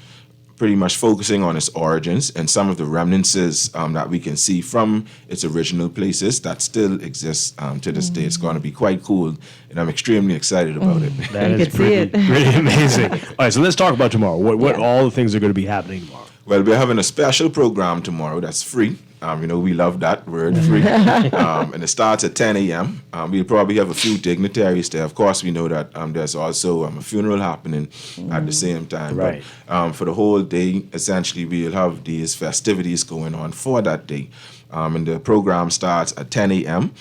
pretty much focusing on its origins and some of the remnants that we can see from its original places that still exist to this day. It's going to be quite cool, and I'm extremely excited about it. That is pretty amazing. All right, so let's talk about tomorrow. What all the things are going to be happening tomorrow? Well, we're having a special program tomorrow that's free. We love that word, free. And it starts at 10 a.m. We'll probably have a few dignitaries there. Of course, we know that there's also a funeral happening at the same time. Right. But for the whole day, essentially, we'll have these festivities going on for that day. And the program starts at 10 a.m.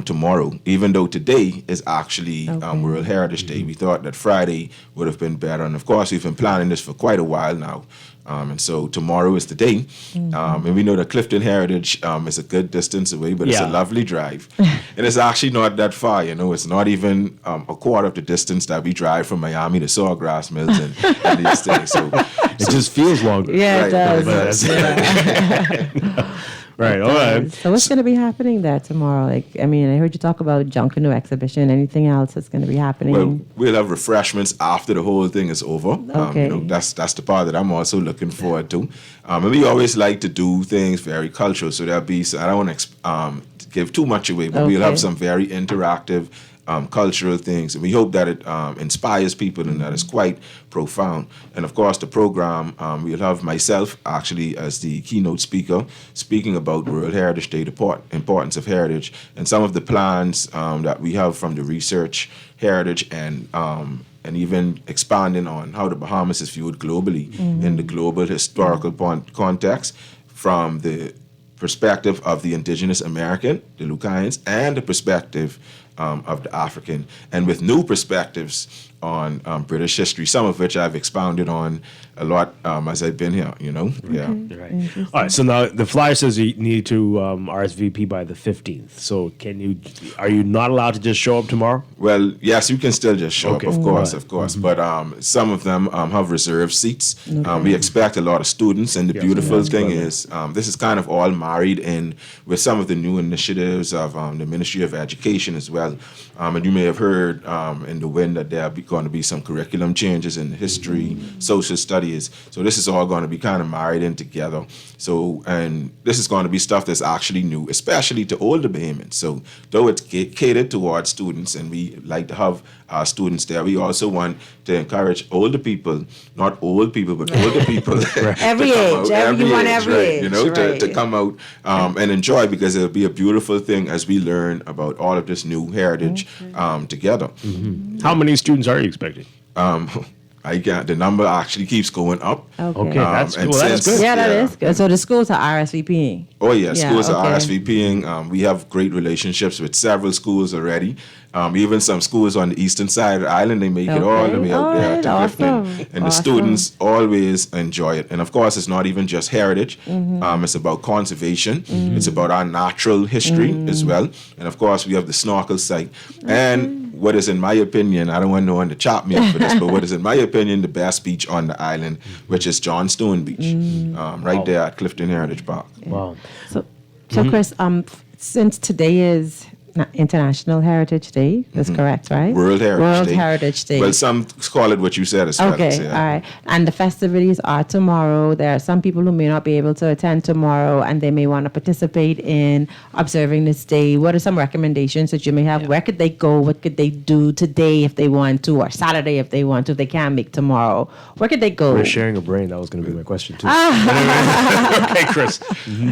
Tomorrow, even though today is actually World Heritage Day. We thought that Friday would have been better. And of course, we've been planning this for quite a while now. And so tomorrow is the day. And we know that Clifton Heritage is a good distance away, but it's a lovely drive. And it's actually not that far, It's not even a quarter of the distance that we drive from Miami to Sawgrass Mills and these things. So it just feels longer. Yeah, it does. Right. All right. So what's going to be happening there tomorrow? Like, I mean, I heard you talk about John Canoe exhibition. Anything else that's going to be happening? Well, we'll have refreshments after the whole thing is over. Okay. That's the part that I'm also looking forward to. And we always like to do things very cultural. So there'll be, I don't want to give too much away, but we'll have some very interactive cultural things. And we hope that it inspires people and that it's quite profound. And of course, the program, we'll have myself actually as the keynote speaker, speaking about World Heritage Day, the importance of heritage, and some of the plans that we have from the research heritage and even expanding on how the Bahamas is viewed globally in the global historical context from the perspective of the indigenous American, the Lucayans, and the perspective of the African, and with new perspectives on British history, some of which I've expounded on a lot as I've been here, Yeah. Right. All right. So now the flyer says you need to RSVP by the 15th. So are you not allowed to just show up tomorrow? Well, yes, you can still just show up, of course. Mm-hmm. But some of them have reserved seats. We expect a lot of students, and the beautiful thing is this is kind of all married in with some of the new initiatives of the Ministry of Education as well. And you may have heard in the wind that there are going to be some curriculum changes in history, social studies. So this is all going to be kind of married in together. So, and this is going to be stuff that's actually new, especially to older Bahamians. So though it's catered towards students, and we like to have our students there, we also want to encourage older people, not old people, but older people. Every age, to come out and enjoy, because it'll be a beautiful thing as we learn about all of this new heritage together. Mm-hmm. How many students are you expecting? The number actually keeps going up. Okay, that's good. Yeah, that is good. So the schools are RSVPing. Oh yeah, schools are RSVPing. We have great relationships with several schools already. Even some schools on the eastern side of the island, they make it all the way out there to Clifton. And the students always enjoy it. And of course, it's not even just heritage. It's about conservation. It's about our natural history as well. And of course, we have the snorkel site. And what is, in my opinion, I don't want no one to chop me up for this, but what is, in my opinion, the best beach on the island, which is Johnstone Beach, right there at Clifton Heritage Park. Wow. So Chris, since today is International Heritage Day, that's correct, right? World Heritage Day. Well, some call it what you said as well. Okay, all right. And the festivities are tomorrow. There are some people who may not be able to attend tomorrow, and they may want to participate in observing this day. What are some recommendations that you may have? Where could they go? What could they do today if they want to, or Saturday if they want to, if they can't make tomorrow? Where could they go? We're sharing a brain. That was going to be my question, too. Okay, Chris.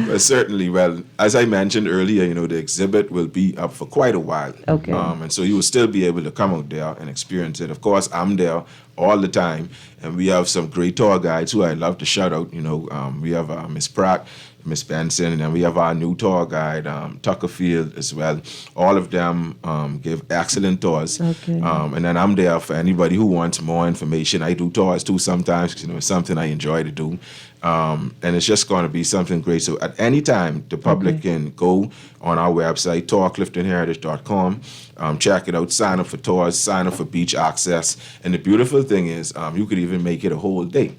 Well, certainly. Well, as I mentioned earlier, the exhibit will be up for quite a while. Okay. And so you will still be able to come out there and experience it. Of course, I'm there all the time, and we have some great tour guides who I love to shout out. We have Miss Pratt, Miss Benson, and then we have our new tour guide, Tucker Field, as well. All of them give excellent tours. Okay. And then I'm there for anybody who wants more information. I do tours too sometimes, it's something I enjoy to do. And it's just going to be something great. So at any time, the public can go on our website, tourcliftonheritage.com, check it out, sign up for tours, sign up for beach access. And the beautiful thing is you could even make it a whole day.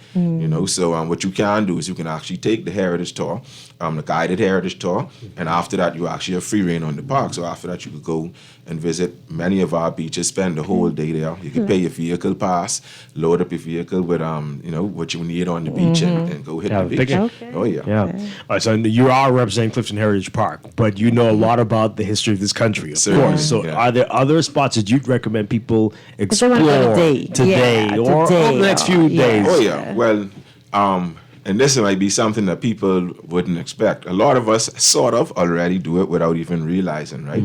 So what you can do is you can actually take the heritage tour, the guided heritage tour, and after that you actually have free reign on the park. So after that you could go and visit many of our beaches, spend the whole day there. You can pay your vehicle pass, load up your vehicle with what you need on the beach and go hit the beach. Oh yeah. All right, so you are representing Clifton Heritage Park, but you know a lot about the history of this country, of course. So are there other spots that you'd recommend people explore today or over the next few days? Oh yeah. Well, and this might be something that people wouldn't expect. A lot of us sort of already do it without even realizing, right?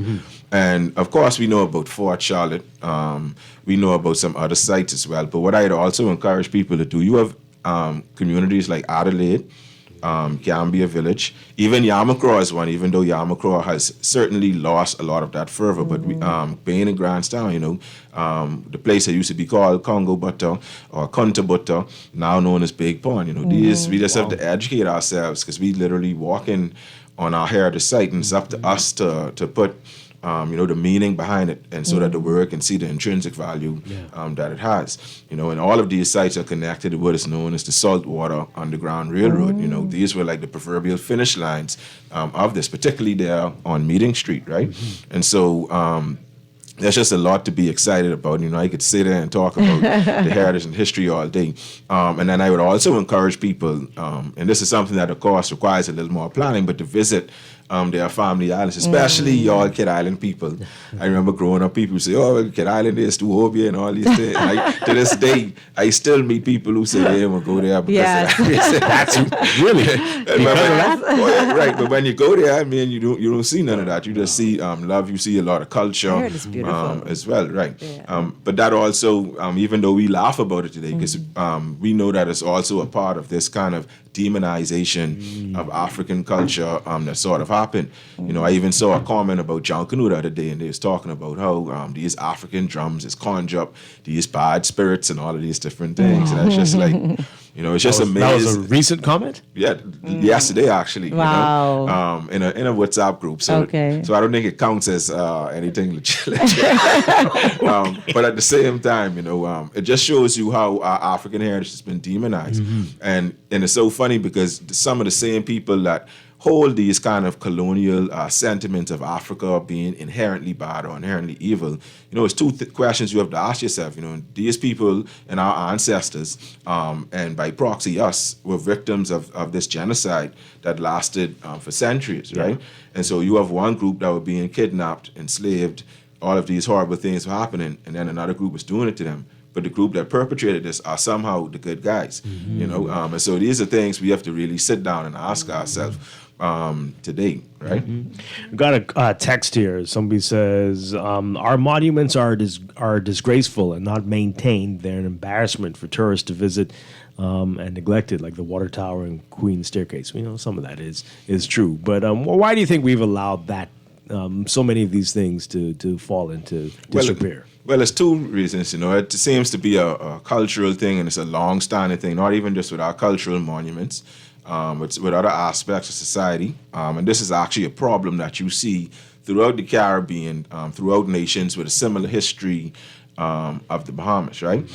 And of course, we know about Fort Charlotte. We know about some other sites as well. But what I'd also encourage people to do, you have communities like Adelaide, Gambia Village, even Yamacraw is one, even though Yamacraw has certainly lost a lot of that fervor. But Bain and Grandstown, the place that used to be called Congo Butter or Kunta Butter, now known as Big Pond, we just have to educate ourselves, because we literally walk in on our heritage site, and it's up to us to put the meaning behind it, and so that the world can see the intrinsic value that it has. And all of these sites are connected to what is known as the Saltwater Underground Railroad. These were like the proverbial finish lines of this, particularly there on Meeting Street, right? And so there's just a lot to be excited about. I could sit there and talk about the heritage and history all day. And then I would also encourage people, and this is something that of course requires a little more planning, but to visit their family islands, especially y'all Kid Island people. I remember growing up, people would say, "Oh, well, Kid Island is too obvious," and all these things. And to this day, I still meet people who say they will go there because that's really right. But when you go there, I mean, you don't see none of that. You just see love. You see a lot of culture as well, right? Yeah. But that also, even though we laugh about it today, because we know that it's also a part of this kind of demonization of African culture that sort of happened. I even saw a comment about John Canoe the other day, and they was talking about how these African drums is conjure up these bad spirits and all of these different things. And it's just like, it's just amazing. That was a recent comment? Yeah, yesterday actually. Wow. In a WhatsApp group. So so I don't think it counts as anything legit. But at the same time, it just shows you how our African heritage has been demonized. And it's so funny because some of the same people that hold these kind of colonial sentiments of Africa being inherently bad or inherently evil, it's two questions you have to ask yourself. These people and our ancestors, and by proxy us, were victims of this genocide that lasted for centuries, right? And so you have one group that were being kidnapped, enslaved, all of these horrible things were happening, and then another group was doing it to them. But the group that perpetrated this are somehow the good guys, and so these are things we have to really sit down and ask ourselves today, right? Got a text here. Somebody says, our monuments are disgraceful and not maintained. They're an embarrassment for tourists to visit and neglected, like the Water Tower and Queen's Staircase. Some of that is true. But why do you think we've allowed that so many of these things to fall into disrepair? Well, it's two reasons. It seems to be a cultural thing, and it's a long-standing thing, not even just with our cultural monuments, it's with other aspects of society. And this is actually a problem that you see throughout the Caribbean, throughout nations with a similar history of the Bahamas, right?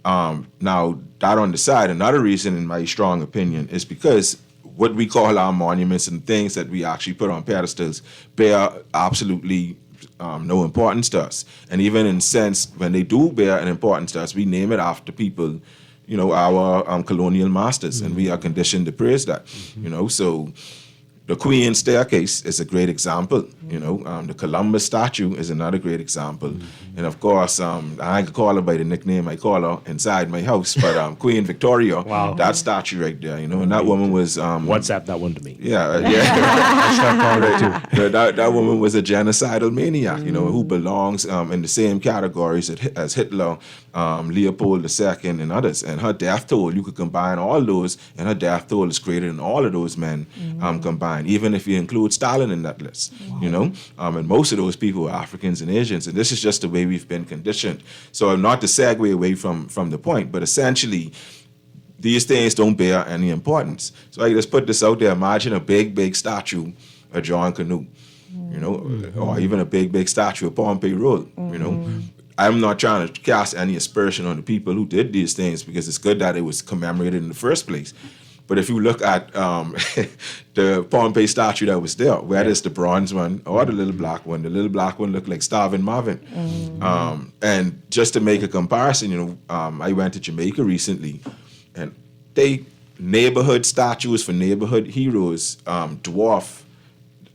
Now, that on the side, another reason, in my strong opinion, is because what we call our monuments and things that we actually put on pedestals bear absolutely no importance to us. And even in sense, when they do bear an importance to us, we name it after people, our colonial masters, and we are conditioned to praise that, so the Queen's Staircase is a great example, the Columbus statue is another great example. And of course, I can call her by the nickname I call her inside my house, but Queen Victoria, that statue right there, and that woman was... WhatsApp that one to me. Yeah. That woman was a genocidal maniac, who belongs in the same categories as Hitler, Leopold II, and others. And her death toll, you could combine all those, and her death toll is greater than all of those men combined, even if you include Stalin in that list, and most of those people were Africans and Asians, and this is just the way we've been conditioned. So not to segue away from the point, but essentially, these things don't bear any importance. So I just put this out there. Imagine a big statue of John Canoe, or even a big statue of Pompey Road, I'm not trying to cast any aspersion on the people who did these things, because it's good that it was commemorated in the first place. But if you look at the Pompey statue that was there, whether it's the bronze one or the little black one looked like Starving Marvin. And just to make a comparison, I went to Jamaica recently, and neighborhood statues for neighborhood heroes dwarf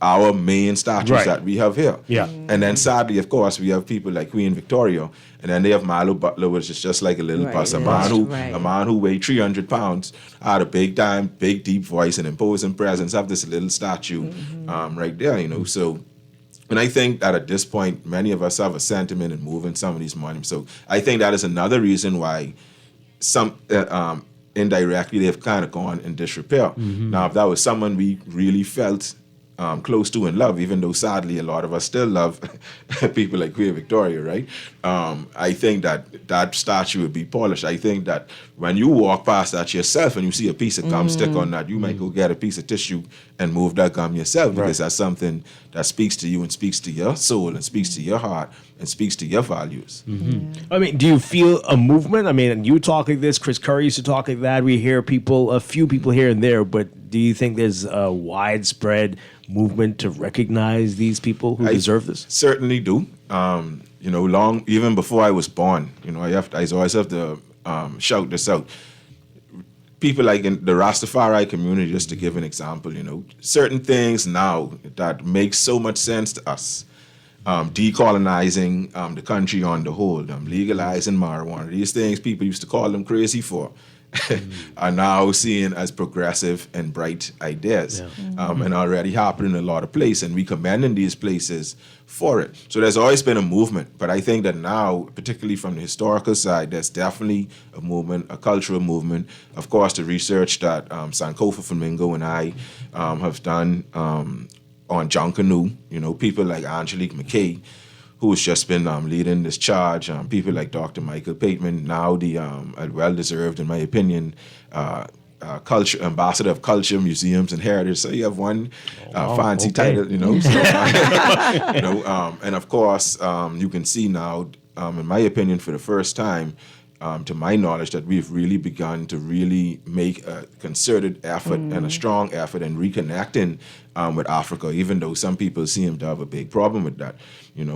our main statues that we have here. Yeah. And then sadly, of course, we have people like Queen Victoria, and then they have Milo Butler, which is just like a little bus. A man who weighed 300 pounds, had a big deep voice and imposing presence, have this little statue right there, So, and I think that at this point, many of us have a sentiment in moving some of these monuments. So I think that is another reason why some indirectly they've kind of gone in disrepair. Now, if that was someone we really felt close to and love, even though sadly a lot of us still love people like Queen Victoria, right? I think that statue would be polished. I think that when you walk past that yourself and you see a piece of gum stick on that, you might go get a piece of tissue and move that gum yourself, because that's something that speaks to you and speaks to your soul and speaks to your heart and speaks to your values. I mean, do you feel a movement? I mean, you talk like this, Chris Curry used to talk like that. We hear a few people here and there, but do you think there's a widespread movement to recognize these people who deserve this? Certainly do. Long even before I was born, I always have to shout this out. People like in the Rastafari community, just to give an example, certain things now that make so much sense to us. Decolonizing the country on the whole, legalizing marijuana. These things people used to call them crazy for are now seen as progressive and bright ideas, and already happening in a lot of places, and we commending these places for it. So there's always been a movement, but I think that now, particularly from the historical side, there's definitely a movement, a cultural movement. Of course, the research that Sankofa Flamingo and I have done on John Canoe, people like Angelique McKay, who's just been leading this charge, people like Dr. Michael Pateman, now the well-deserved, in my opinion, culture ambassador of culture, museums, and heritage. So you have one fancy title, and of course, you can see now, in my opinion, for the first time, to my knowledge, that we've really begun to really make a concerted effort and a strong effort in reconnecting with Africa, even though some people seem to have a big problem with that.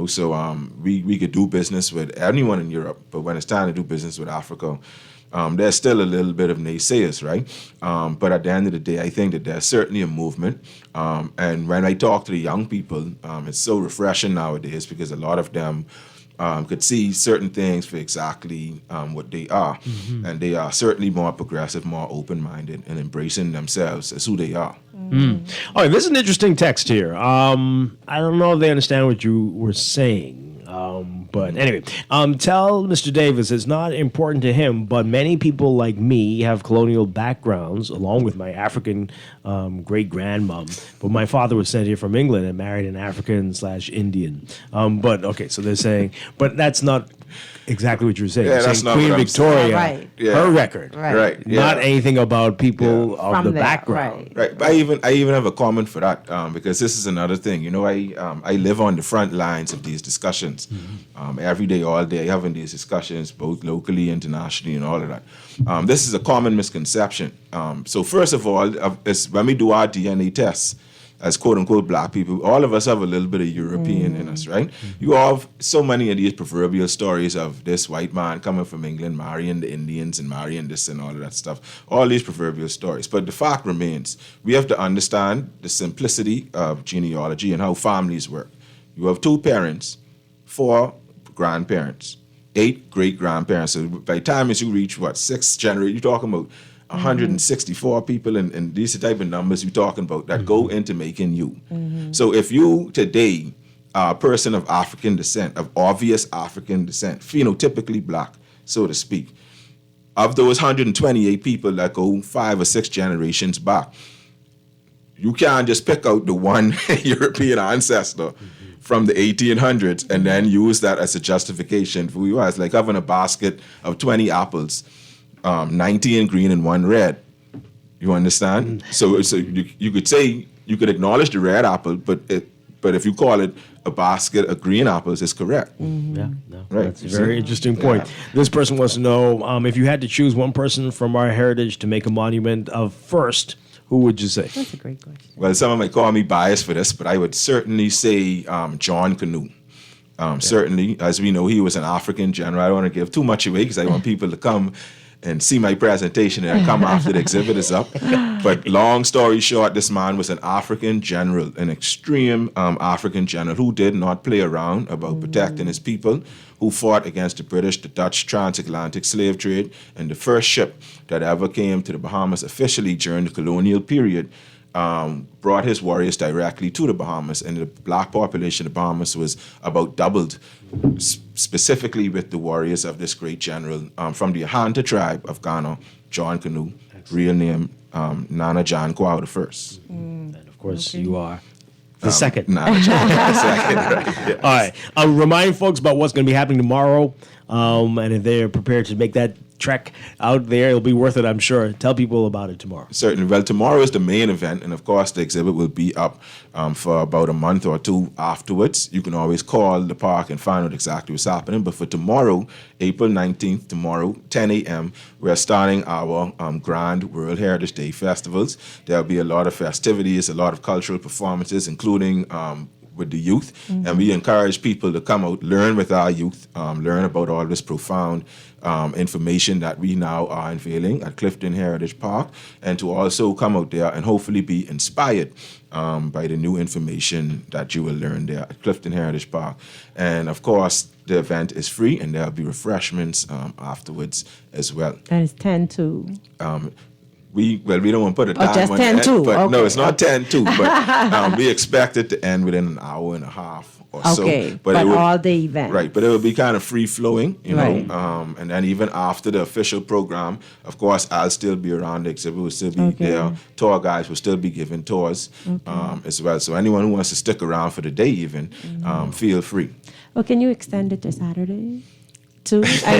So we could do business with anyone in Europe, but when it's time to do business with Africa, there's still a little bit of naysayers, right? But at the end of the day, I think that there's certainly a movement. And when I talk to the young people, it's so refreshing nowadays, because a lot of them could see certain things for exactly what they are. And they are certainly more progressive, more open-minded, and embracing themselves as who they are. All right, this is an interesting text here. I don't know if they understand what you were saying. But anyway, tell Mr. Davis it's not important to him, but many people like me have colonial backgrounds, along with my African great-grandmom. But my father was sent here from England and married an African/Indian. But, okay, so they're saying, but that's not exactly what you're saying. Yeah, you're that's saying not Queen what I'm Victoria, saying. Yeah. her record. Right. Not anything about people of From the there, background. Right. But I even have a comment for that, because this is another thing. I live on the front lines of these discussions. Every day, all day, having these discussions, both locally, internationally, and all of that. This is a common misconception. So first of all, when we do our DNA tests, as quote-unquote black people, all of us have a little bit of European in us, right? You have so many of these proverbial stories of this white man coming from England, marrying the Indians and marrying this and all of that stuff. All these proverbial stories. But the fact remains, we have to understand the simplicity of genealogy and how families work. You have 2 parents, 4 grandparents, 8 great-grandparents. So by the time as you reach, 6th generation, you're talking about 164 people, and these are the type of numbers you're talking about that go into making you. So if you today are a person of African descent, of obvious African descent, phenotypically black, so to speak, of those 128 people that go 5 or 6 generations back, you can't just pick out the one European ancestor from the 1800s and then use that as a justification for who you are. It's like having a basket of 20 apples, 19 green and 1 red. You understand? So you could say, you could acknowledge the red apple, but if you call it a basket of green apples, it's correct. Yeah, no, right. That's a very interesting point. This person wants to know, if you had to choose one person from our heritage to make a monument of first, who would you say? That's a great question. Well, someone might call me biased for this, but I would certainly say John Canoe. Certainly, as we know, he was an African general. I don't want to give too much away because I want people to come and see my presentation and come after the exhibit is up. But long story short, this man was an African general, an extreme African general who did not play around about protecting his people, who fought against the British, the Dutch transatlantic slave trade, and the first ship that ever came to the Bahamas officially during the colonial period brought his warriors directly to the Bahamas, and the black population of the Bahamas was about doubled, specifically with the warriors of this great general from the Ahanta tribe of Ghana, John Canoe, real name Nana John Kwao I. And of course, you are The second. Nah, the second. Right, yes. All right. Remind folks about what's going to be happening tomorrow. And if they're prepared to make that trek out there, it'll be worth it, I'm sure. Tell people about it tomorrow. Certainly. Well, tomorrow is the main event, and of course, the exhibit will be up for about a month or two afterwards. You can always call the park and find out exactly what's happening. But for tomorrow, April 19th, tomorrow, 10 a.m., we're starting our Grand World Heritage Day festivals. There'll be a lot of festivities, a lot of cultural performances, including with the youth. Mm-hmm. And we encourage people to come out, learn with our youth, learn about all this profound information that we now are unveiling at Clifton Heritage Park, and to also come out there and hopefully be inspired by the new information that you will learn there at Clifton Heritage Park. And of course, the event is free, and there'll be refreshments afterwards as well. And it's 10 to... We don't want to put a time just on 10 it, to. but Okay. no, it's not 10 to. But we expect it to end within an hour and a half or so. Okay, but it will, all day event. Right, but it will be kind of free flowing, you Right. know. And then even after the official program, of course, I'll still be around. The exhibit will still be Okay. there. Tour guides will still be giving tours as well. So anyone who wants to stick around for the day, even feel free. Well, can you extend it to Saturday? Too? I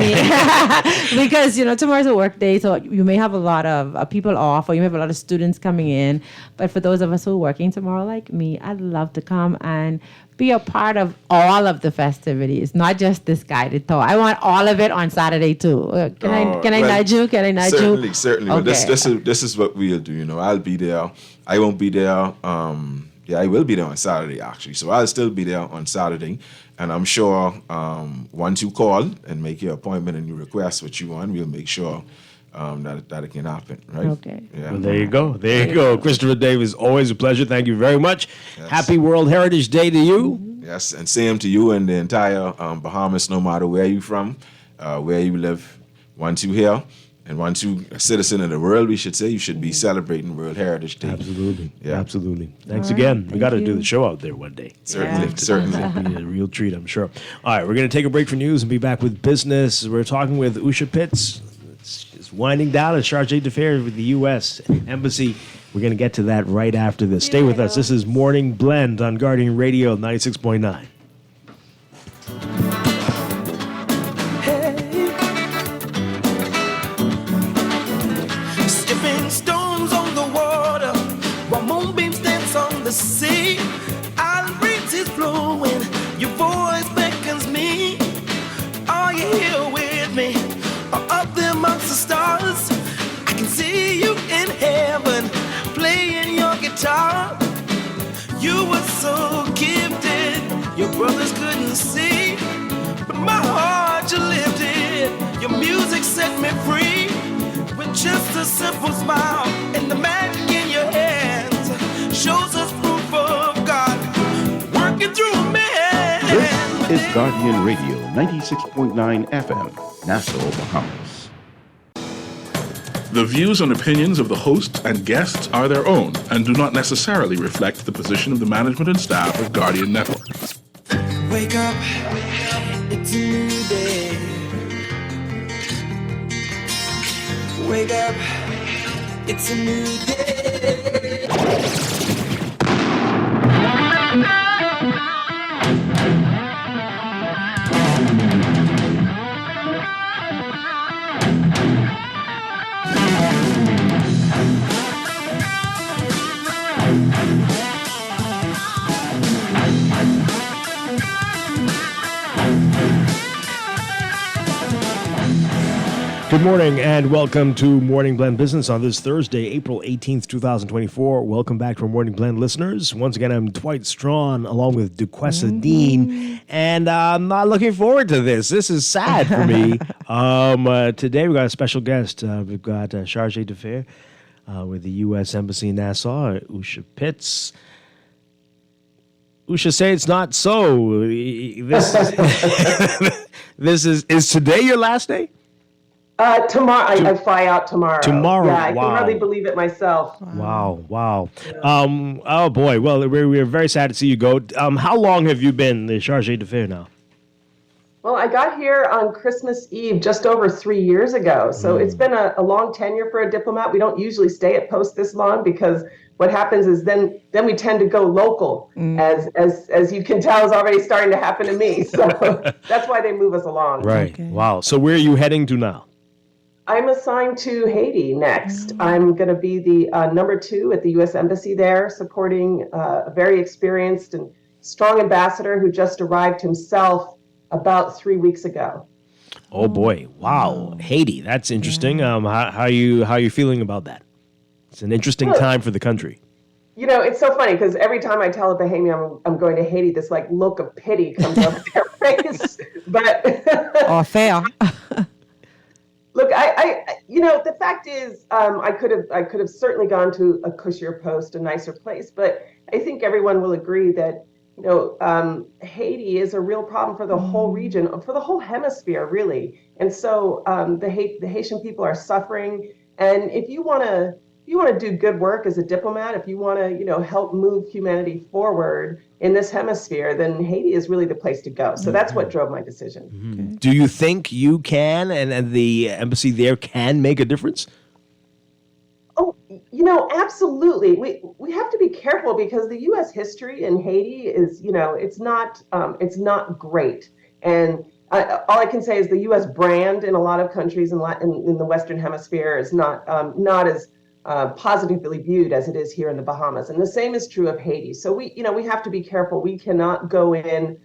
mean, because, tomorrow's a work day, so you may have a lot of people off, or you may have a lot of students coming in. But for those of us who are working tomorrow, like me, I'd love to come and be a part of all of the festivities, not just this guided tour. I want all of it on Saturday too. Can I nudge you? Can I nudge you? Certainly. Okay. But this is what we'll do. I'll be there. I won't be there. I will be there on Saturday, actually. So I'll still be there on Saturday. And I'm sure once you call and make your appointment and you request what you want, we'll make sure that it can happen, right? Okay. Yeah. Well, there you go. There you go. Christopher Davis, always a pleasure. Thank you very much. Yes. Happy World Heritage Day to you. Yes, and same to you and the entire Bahamas, no matter where you're from, where you live. Once you're here, and once you're a citizen of the world, we should say, you should be celebrating World Heritage Day. Absolutely. Yeah. Absolutely. Thanks All right, again. We thank got to you. do the show out there one day. Certainly. It'll be a real treat, I'm sure. All right, we're going to take a break for news and be back with business. We're talking with Usha Pitts. It's winding down at Charge d'Affaires with the U.S. Embassy. We're going to get to that right after this. Stay with us. This is Morning Blend on Guardian Radio 96.9. Skipping stones on the water, while moonbeams dance on the sea. Island breeze is blowing, your voice beckons me. Are you here with me, or up there amongst the stars? I can see you in heaven, playing your guitar. You were so gifted, your brothers couldn't see. But my heart you lifted, your music set me free. With just a simple smile and the magic in your hands shows us proof of God working through a man. This is Guardian Radio 96.9 FM, Nassau, Bahamas. The views and opinions of the host and guests are their own and do not necessarily reflect the position of the management and staff of Guardian Network. Wake up, it's a new day. Wake up, it's a new day. Good morning and welcome to Morning Blend Business on this Thursday, April 18th, 2024. Welcome back to our Morning Blend listeners. Once again, I'm Dwight Strachan along with DeQuessa Dean, and I'm not looking forward to this. This is sad for me. Today we've got a special guest. We've got Charge d'Affaires with the U.S. Embassy in Nassau, Usha Pitts. Usha, say it's not so. This is today your last day? Tomorrow, I fly out tomorrow. Tomorrow, yeah, I wow. can hardly believe it myself. Wow. Oh boy. Well, we're very sad to see you go. How long have you been the Charge d'Affaires now? Well, I got here on Christmas Eve just over 3 years ago. So it's been a long tenure for a diplomat. We don't usually stay at post this long because what happens is then we tend to go local, as you can tell is already starting to happen to me. So that's why they move us along. Right. Okay. Wow. So where are you heading to now? I'm assigned to Haiti next. I'm going to be the number 2 at the U.S. Embassy there, supporting a very experienced and strong ambassador who just arrived himself about 3 weeks ago. Oh boy! Wow, Haiti. That's interesting. How are you feeling about that? It's an interesting time for the country. You know, it's so funny because every time I tell a Bahamian I'm going to Haiti, this like look of pity comes over their face. But fair. Look, I the fact is, I could have certainly gone to a cushier post, a nicer place, but I think everyone will agree that Haiti is a real problem for the whole region, for the whole hemisphere, really. And so the Haitian people are suffering. And if you want to do good work as a diplomat, if you want to help move humanity forward in this hemisphere, then Haiti is really the place to go. So that's what drove my decision. Mm-hmm. Do you think you can and the embassy there can make a difference? Oh, absolutely. We have to be careful because the U.S. history in Haiti is, it's not great. And all I can say is the U.S. brand in a lot of countries in the Western Hemisphere is not as positively viewed as it is here in the Bahamas. And the same is true of Haiti. So we have to be careful. We cannot go in,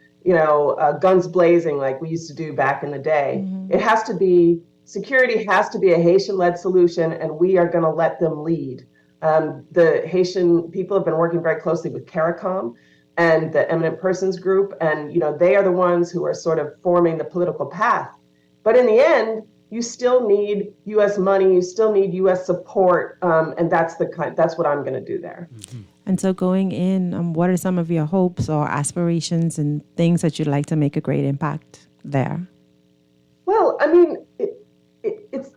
guns blazing like we used to do back in the day. Mm-hmm. Security has to be a Haitian-led solution, and we are going to let them lead. The Haitian people have been working very closely with CARICOM and the Eminent Persons Group, and they are the ones who are sort of forming the political path. But in the end, you still need U.S. money, you still need U.S. support, and that's what I'm going to do there. Mm-hmm. And so going in, what are some of your hopes or aspirations and things that you'd like to make a great impact there? Well, I mean, it's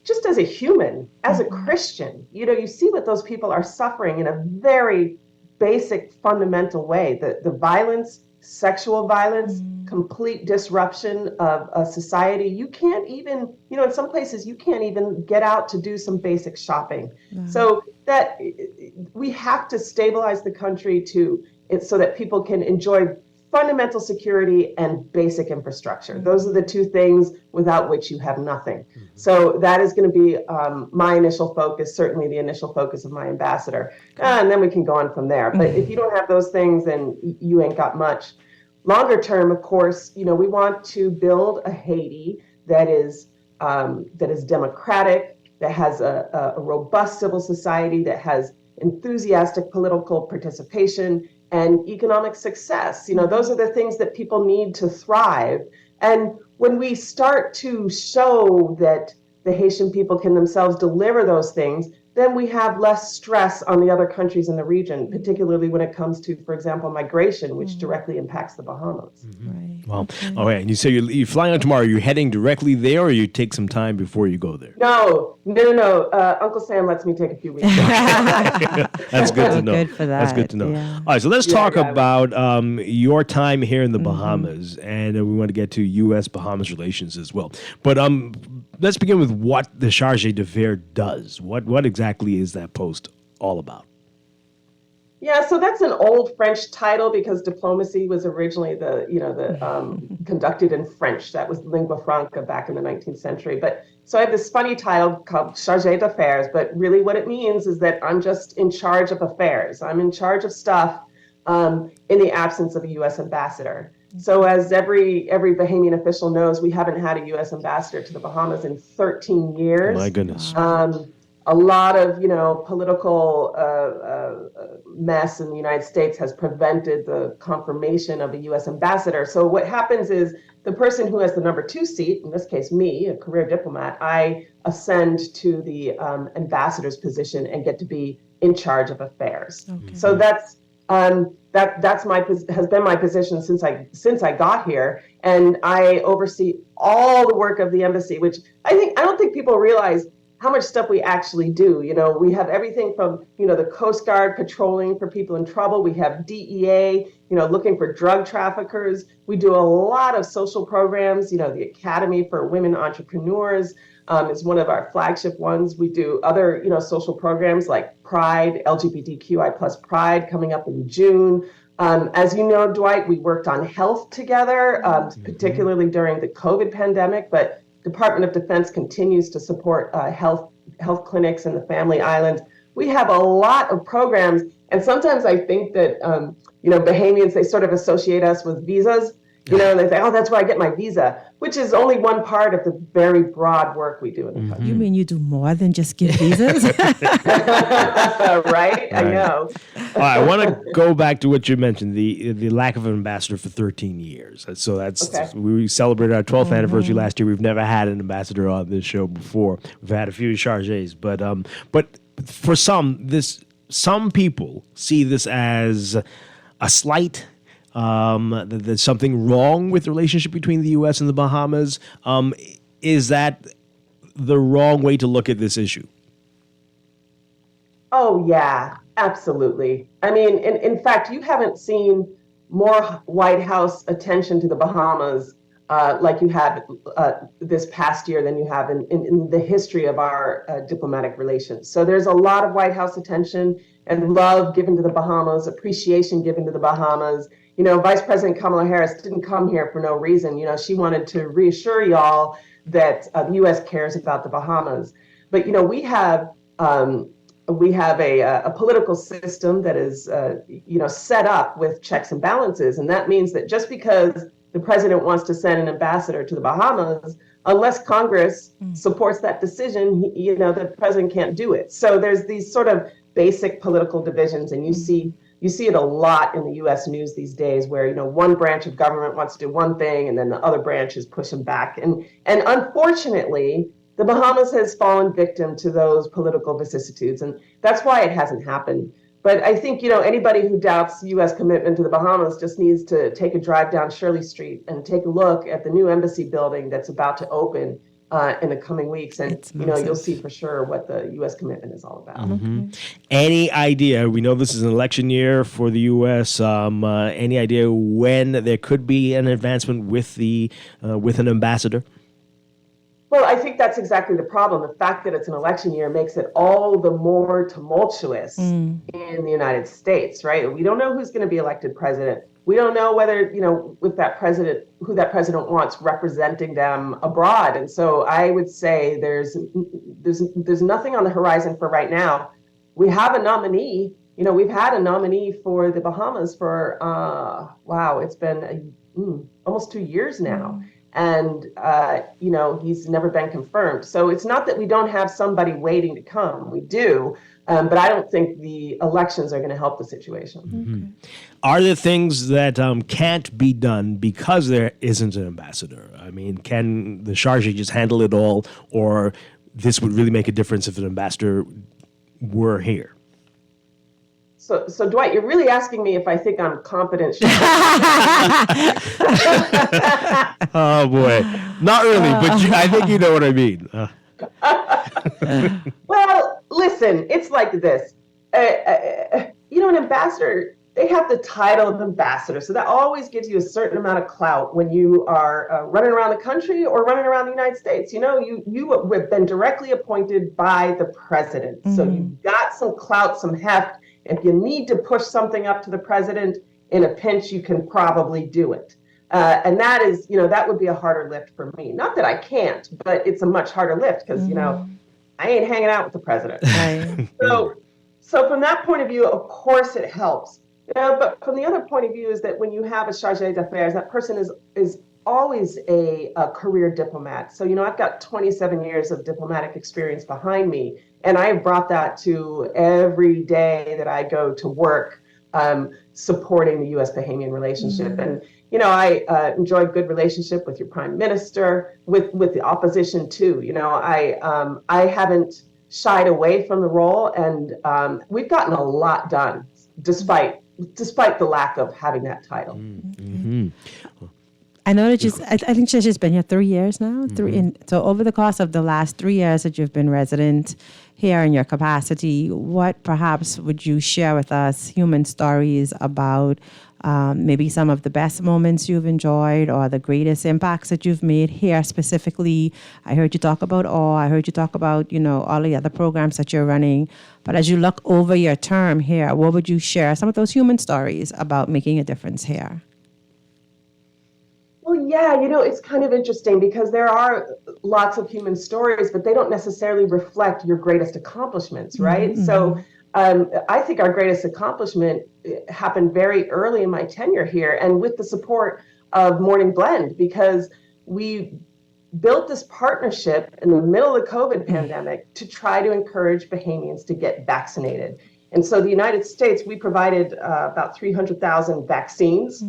just as a human, as a Christian, you see what those people are suffering in a very basic, fundamental way. The violence, sexual violence, complete disruption of a society. You can't even, in some places, you can't even get out to do some basic shopping. So that we have to stabilize the country so that people can enjoy fundamental security and basic infrastructure. Those are the two things without which you have nothing. So that is going to be my initial focus, certainly the initial focus of my ambassador. And then we can go on from there. But if you don't have those things, then you ain't got much. Longer term, of course, we want to build a Haiti that is democratic, that has a robust civil society, that has enthusiastic political participation, and economic success. Those are the things that people need to thrive. And when we start to show that the Haitian people can themselves deliver those things, then we have less stress on the other countries in the region, particularly when it comes to, for example, migration, which directly impacts the Bahamas. Right. Well, all right. And you say you're flying out tomorrow. You're heading directly there, or you take some time before you go there? No. Uncle Sam lets me take a few weeks. That's good to know. Good for that. That's good to know. Yeah. All right. So let's talk about your time here in the Bahamas, and we want to get to U.S.-Bahamas relations as well. But let's begin with what the Chargé d'Affaires does. What exactly is that post all about? Yeah, so that's an old French title because diplomacy was originally conducted in French. That was lingua franca back in the 19th century. But so I have this funny title called Chargé d'Affaires, but really what it means is that I'm just in charge of affairs. I'm in charge of stuff in the absence of a U.S. ambassador. So as every Bahamian official knows, we haven't had a U.S. ambassador to the Bahamas in 13 years. My goodness. A lot of, political mess in the United States has prevented the confirmation of a U.S. ambassador. So what happens is the person who has the number 2 seat, in this case me, a career diplomat, I ascend to the ambassador's position and get to be in charge of affairs. Okay. So that's has been my position since I got here, and I oversee all the work of the embassy, which I don't think people realize. how much stuff we actually do. We have everything from, the Coast Guard patrolling for people in trouble. We have DEA, looking for drug traffickers. We do a lot of social programs. The Academy for Women Entrepreneurs is one of our flagship ones. We do other, social programs like Pride, LGBTQI plus Pride coming up in June. As you know, Dwight, we worked on health together, particularly during the COVID pandemic, but Department of Defense continues to support health clinics in the Family Islands. We have a lot of programs, and sometimes I think that Bahamians, they sort of associate us with visas. They say, "Oh, that's where I get my visa," which is only one part of the very broad work we do in the country. You mean you do more than just give visas? Right? I know. I want to go back to what you mentioned, the lack of an ambassador for 13 years. So that's we celebrated our 12th anniversary last year. We've never had an ambassador on this show before. We've had a few chargés, but for some people see this as a slight. There's something wrong with the relationship between the U.S. and the Bahamas. Is that the wrong way to look at this issue? Oh, yeah, absolutely. I mean, in fact, you haven't seen more White House attention to the Bahamas like you have this past year than you have in the history of our diplomatic relations. So there's a lot of White House attention and love given to the Bahamas, appreciation given to the Bahamas. Vice President Kamala Harris didn't come here for no reason. She wanted to reassure y'all that the U.S. cares about the Bahamas. But, we have a political system that is, set up with checks and balances. And that means that just because the president wants to send an ambassador to the Bahamas, unless Congress supports that decision, the president can't do it. So there's these sort of basic political divisions, and you see it a lot in the U.S. news these days, where one branch of government wants to do one thing, and then the other branch is pushing back. And unfortunately, the Bahamas has fallen victim to those political vicissitudes, and that's why it hasn't happened. But I think anybody who doubts U.S. commitment to the Bahamas just needs to take a drive down Shirley Street and take a look at the new embassy building that's about to open in the coming weeks, and you'll see for sure what the U.S. commitment is all about. Any idea? We know this is an election year for the U.S. Any idea when there could be an advancement with an ambassador? Well, I think that's exactly the problem. The fact that it's an election year makes it all the more tumultuous in the United States, right? We don't know who's going to be elected president. We don't know whether, who that president wants representing them abroad. And so I would say there's nothing on the horizon for right now. We have a nominee. We've had a nominee for the Bahamas for, it's been almost 2 years now. And, he's never been confirmed. So it's not that we don't have somebody waiting to come. We do. But I don't think the elections are going to help the situation. Are there things that can't be done because there isn't an ambassador? I mean, can the Chargé just handle it all, or this would really make a difference if an ambassador were here? So Dwight, you're really asking me if I think I'm competent. Oh boy, not really, but I think you know what I mean. Well, listen, it's like this. An ambassador, they have the title of ambassador, so that always gives you a certain amount of clout when you are running around the country or running around the United States. You have been directly appointed by the president, so you've got some clout, some heft. If you need to push something up to the president in a pinch, you can probably do it. And that is, that would be a harder lift for me. Not that I can't, but it's a much harder lift because, I ain't hanging out with the president. So from that point of view, of course it helps. But from the other point of view is that when you have a chargé d'affaires, that person is always a career diplomat. So, I've got 27 years of diplomatic experience behind me, and I have brought that to every day that I go to work supporting the U.S.-Bahamian relationship. And, I enjoy a good relationship with your prime minister, with the opposition too. I haven't shied away from the role, and we've gotten a lot done despite the lack of having that title. I know that I think she's just been here 3 years now. So over the course of the last 3 years that you've been resident here in your capacity, what perhaps would you share with us human stories about maybe some of the best moments you've enjoyed or the greatest impacts that you've made here specifically? I heard you talk about I heard you talk about, all the other programs that you're running. But as you look over your term here, what would you share some of those human stories about making a difference here? Well, yeah, it's kind of interesting because there are lots of human stories, but they don't necessarily reflect your greatest accomplishments, right? Mm-hmm. So I think our greatest accomplishment happened very early in my tenure here and with the support of Morning Blend, because we built this partnership in the middle of the COVID pandemic to try to encourage Bahamians to get vaccinated. And so the United States, we provided about 300,000 vaccines,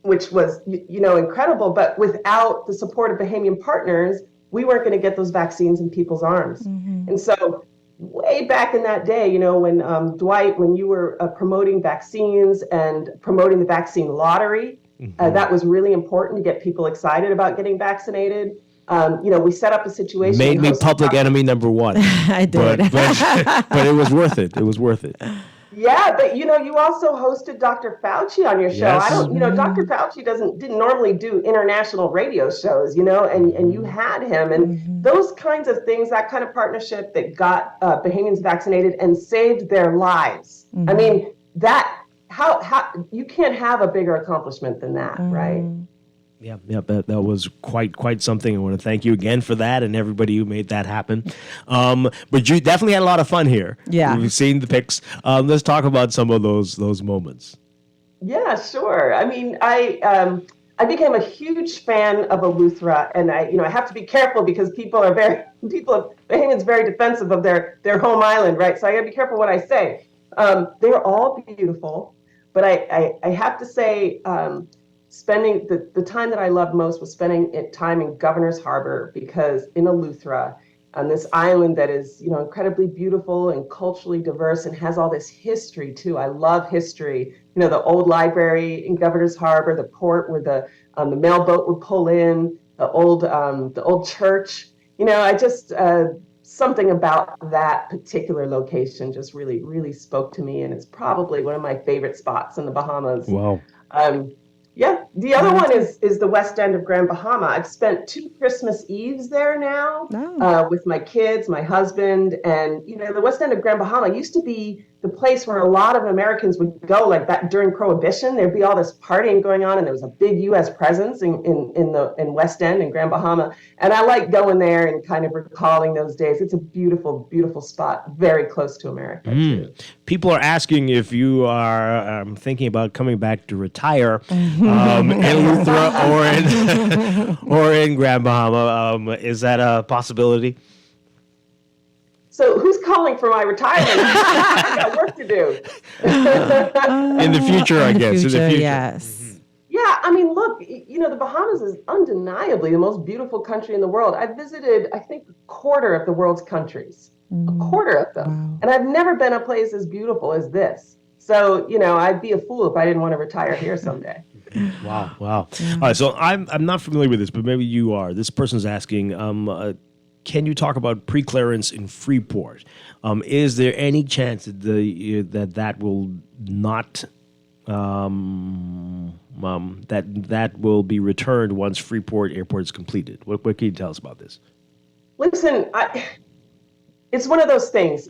which was, incredible. But without the support of Bahamian partners, we weren't going to get those vaccines in people's arms. And so way back in that day, when Dwight, when you were promoting vaccines and promoting the vaccine lottery, that was really important to get people excited about getting vaccinated. We set up a situation. Made me public enemy number one. I did. But it was worth it. It was worth it. Yeah, but you also hosted Dr. Fauci on your show. Yes. I don't, Dr. Fauci didn't normally do international radio shows, and you had him, and those kinds of things, that kind of partnership that got Bahamians vaccinated and saved their lives. I mean, how you can't have a bigger accomplishment than that, right? Yeah, that was quite something. I want to thank you again for that and everybody who made that happen. But you definitely had a lot of fun here. Yeah. We've seen the pics. Let's talk about some of those moments. Yeah, sure. I mean, I became a huge fan of Eleuthera, and I have to be careful because Bahamians very defensive of their home island, right? So I got to be careful what I say. They were all beautiful, but I have to say, spending the time that I loved most was spending time in Governor's Harbor, because in Eleuthera, on this island that is, incredibly beautiful and culturally diverse and has all this history too. I love history. The old library in Governor's Harbor, the port where the mailboat would pull in, the old church. I just something about that particular location just really, really spoke to me, and it's probably one of my favorite spots in the Bahamas. Wow. Yeah, the other one is the West End of Grand Bahama. I've spent 2 Christmas Eves there now with my kids, my husband, and the West End of Grand Bahama used to be the place where a lot of Americans would go, like that during Prohibition. There'd be all this partying going on, and there was a big U.S. presence in West End and Grand Bahama. And I like going there and kind of recalling those days. It's a beautiful, beautiful spot, very close to America. Too. People are asking if you are thinking about coming back to retire in Eleuthera or in Grand Bahama. Is that a possibility? So who's calling for my retirement? I got work to do. In the future, I guess. In the future, yes. Yeah, I mean, look, the Bahamas is undeniably the most beautiful country in the world. I've visited, I think, a quarter of the world's countries. A quarter of them. Wow. And I've never been a place as beautiful as this. So, I'd be a fool if I didn't want to retire here someday. Wow. All right, so I'm not familiar with this, but maybe you are. This person's asking, can you talk about preclearance in Freeport? Is there any chance that will not that will be returned once Freeport Airport is completed? What can you tell us about this? Listen, it's one of those things.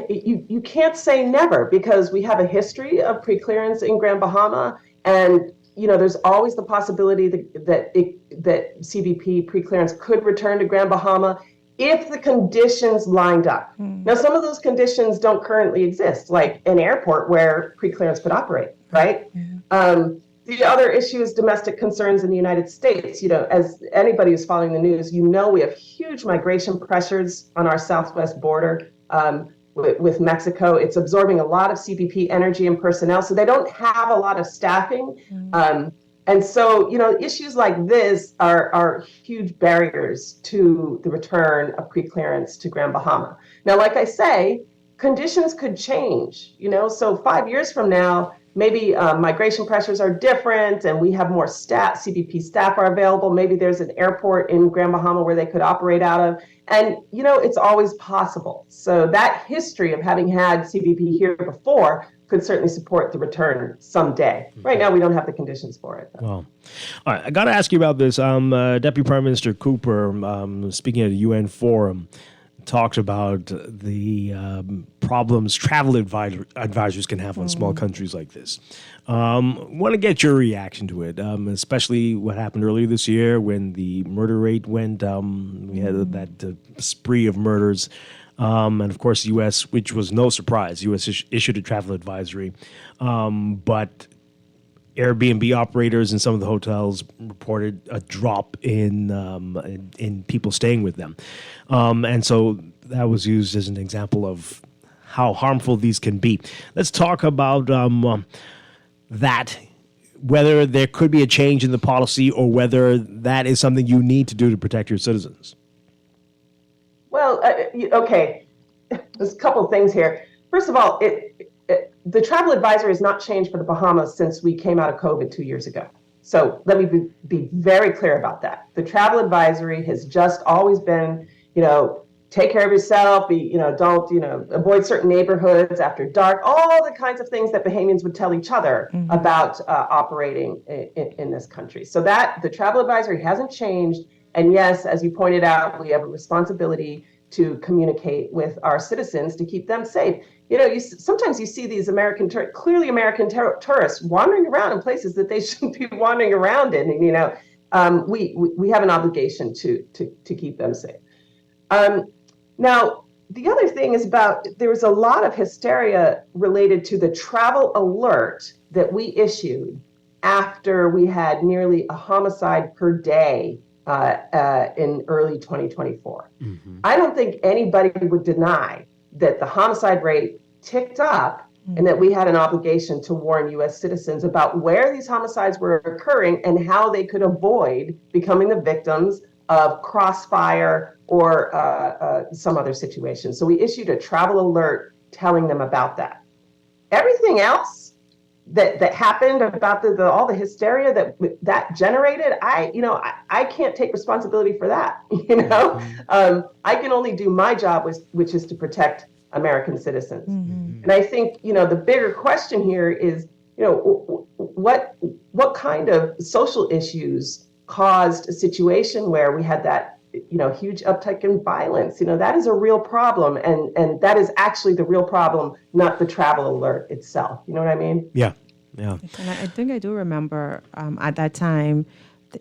You can't say never, because we have a history of preclearance in Grand Bahama, and there's always the possibility that CBP preclearance could return to Grand Bahama if the conditions lined up. Now, some of those conditions don't currently exist, like an airport where preclearance could operate, right? The other issue is domestic concerns in the United States. As anybody who's following the news, we have huge migration pressures on our southwest border with Mexico. It's absorbing a lot of CBP energy and personnel, so they don't have a lot of staffing. And so, issues like this are huge barriers to the return of preclearance to Grand Bahama. Now, like I say, conditions could change, so 5 years from now, maybe migration pressures are different and we have more staff, CBP staff are available. Maybe there's an airport in Grand Bahama where they could operate out of. And, it's always possible. So that history of having had CBP here before could certainly support the return someday. Right now, we don't have the conditions for it. Well, all right. I got to ask you about this. Deputy Prime Minister Cooper, speaking at a UN forum, talked about the problems travel advisors can have on small countries like this. Want to get your reaction to it, especially what happened earlier this year when the murder rate went. We had that spree of murders. And of course, the U.S., which was no surprise, U.S. issued a travel advisory. But Airbnb operators in some of the hotels reported a drop in people staying with them. And so that was used as an example of how harmful these can be. Let's talk about that, whether there could be a change in the policy or whether that is something you need to do to protect your citizens. Well, okay, there's a couple of things here. First of all, the travel advisory has not changed for the Bahamas since we came out of COVID 2 years ago. So let me be very clear about that. The travel advisory has just always been, take care of yourself, don't, avoid certain neighborhoods after dark, all the kinds of things that Bahamians would tell each other about operating in this country. So that the travel advisory hasn't changed. And yes, as you pointed out, we have a responsibility to communicate with our citizens to keep them safe. Sometimes you see these clearly American tourists wandering around in places that they shouldn't be wandering around in. And, we have an obligation to keep them safe. Now, the other thing is there was a lot of hysteria related to the travel alert that we issued after we had nearly a homicide per day in early 2024. I don't think anybody would deny that the homicide rate ticked up and that we had an obligation to warn U.S. citizens about where these homicides were occurring and how they could avoid becoming the victims of crossfire or some other situation. So we issued a travel alert telling them about that. Everything else that happened about all the hysteria that generated, I can't take responsibility for that. I can only do my job, which is to protect American citizens. And I think the bigger question here is what kind of social issues caused a situation where we had that huge uptick in violence. That is a real problem, and that is actually the real problem, not the travel alert itself. You know what I mean? Yeah. And I think I do remember at that time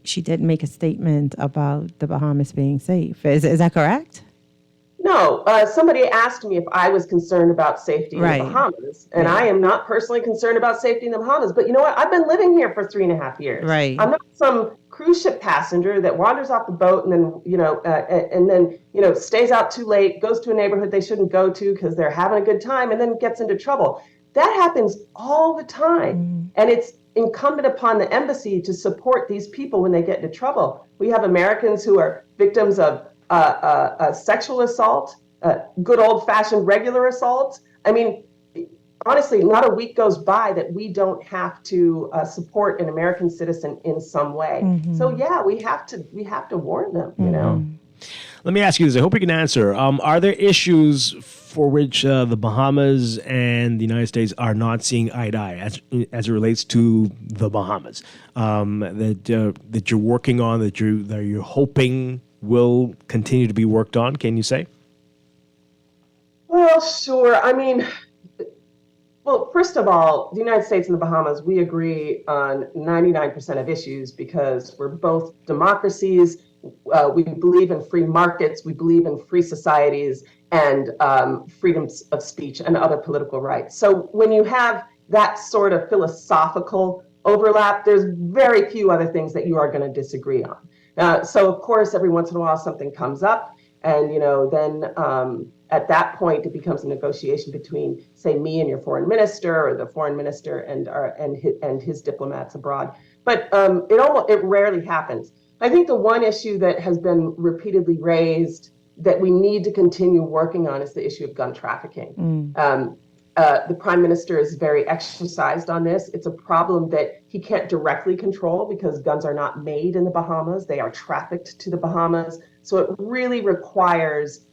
she did make a statement about the Bahamas being safe. Is that correct? No, somebody asked me if I was concerned about safety in the Bahamas, and I am not personally concerned about safety in the Bahamas. But you know what? I've been living here for 3.5 years. Right. I'm not some cruise ship passenger that wanders off the boat and then stays out too late, goes to a neighborhood they shouldn't go to because they're having a good time, and then gets into trouble. That happens all the time, and it's incumbent upon the embassy to support these people when they get into trouble. We have Americans who are victims of sexual assault, good old-fashioned regular assault. I mean, honestly, not a week goes by that we don't have to support an American citizen in some way. So yeah, we have to warn them. Let me ask you this. I hope you can answer. Are there issues for which the Bahamas and the United States are not seeing eye to eye as it relates to the Bahamas that you're working on, that you're hoping will continue to be worked on? Can you say? Well, sure. I mean, first of all, the United States and the Bahamas, we agree on 99% of issues because we're both democracies. We believe in free markets. We believe in free societies and freedoms of speech and other political rights. So when you have that sort of philosophical overlap, there's very few other things that you are going to disagree on. So of course, every once in a while something comes up, and then at that point it becomes a negotiation between, say, me and your foreign minister, or the foreign minister and his diplomats abroad. But it rarely happens. I think the one issue that has been repeatedly raised that we need to continue working on is the issue of gun trafficking. The prime minister is very exercised on this. It's a problem that he can't directly control because guns are not made in the Bahamas. They are trafficked to the Bahamas. So it really requires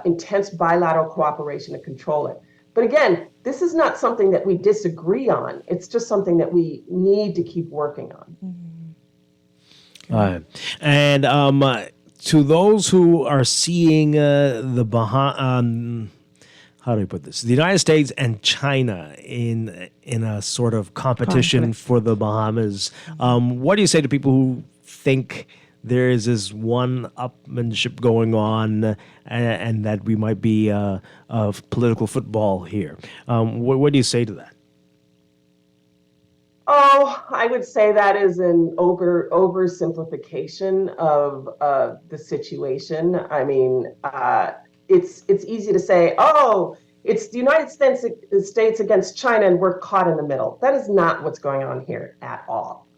intense bilateral cooperation to control it. But again, this is not something that we disagree on. It's just something that we need to keep working on. And to those who are seeing the how do I put this? The United States and China in a sort of competition for the Bahamas. What do you say to people who think there is this one-upmanship going on and that we might be of political football here? What do you say to that? Oh, I would say that is an oversimplification of the situation. I mean, it's easy to say, oh, it's the United States against China and we're caught in the middle. That is not what's going on here at all.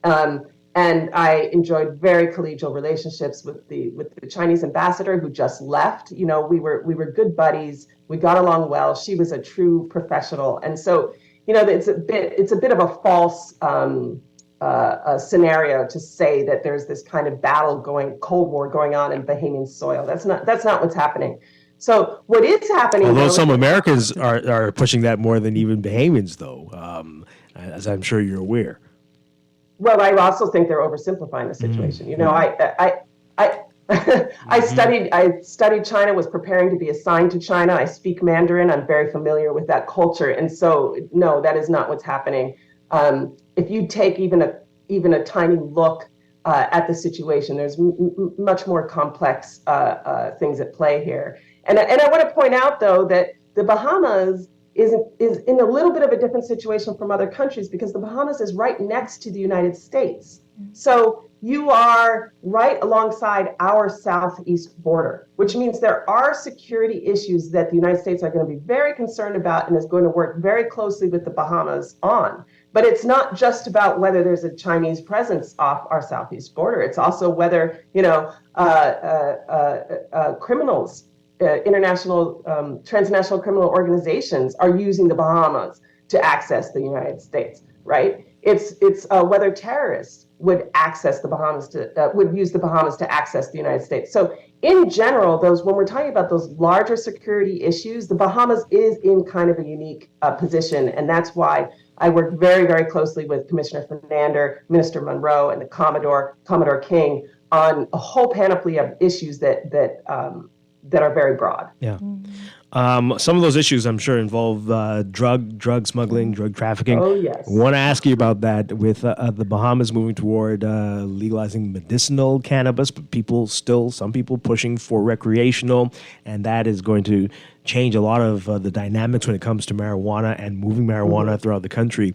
And I enjoyed very collegial relationships with the Chinese ambassador who just left. You know, we were good buddies. We got along well. She was a true professional, and so you know it's a bit of a false scenario to say that there's this kind of Cold War going on in Bahamian soil. That's not what's happening. So what is happening? Although some Americans are pushing that more than even Bahamians, though, as I'm sure you're aware. Well, I also think they're oversimplifying the situation. You know, I studied China, was preparing to be assigned to China. I speak Mandarin. I'm very familiar with that culture, and so no, that is not what's happening. If you take even a tiny look at the situation, there's much more complex things at play here. And I want to point out though that the Bahamas is in a little bit of a different situation from other countries because the Bahamas is right next to the United States. So you are right alongside our southeast border, which means there are security issues that the United States are going to be very concerned about and is going to work very closely with the Bahamas on. But it's not just about whether there's a Chinese presence off our southeast border. It's also whether, you know, criminals, transnational criminal organizations are using the Bahamas to access the United States, right? It's whether terrorists would access the Bahamas would use the Bahamas to access the United States. So in general, when we're talking about those larger security issues, the Bahamas is in kind of a unique position, and that's why I work very, very closely with Commissioner Fernander, Minister Monroe, and the Commodore King on a whole panoply of issues that are very broad. Yeah. Some of those issues, I'm sure, involve drug smuggling, drug trafficking. Oh, yes. I want to ask you about that with the Bahamas moving toward legalizing medicinal cannabis, but some people pushing for recreational, and that is going to change a lot of the dynamics when it comes to marijuana and moving marijuana throughout the country.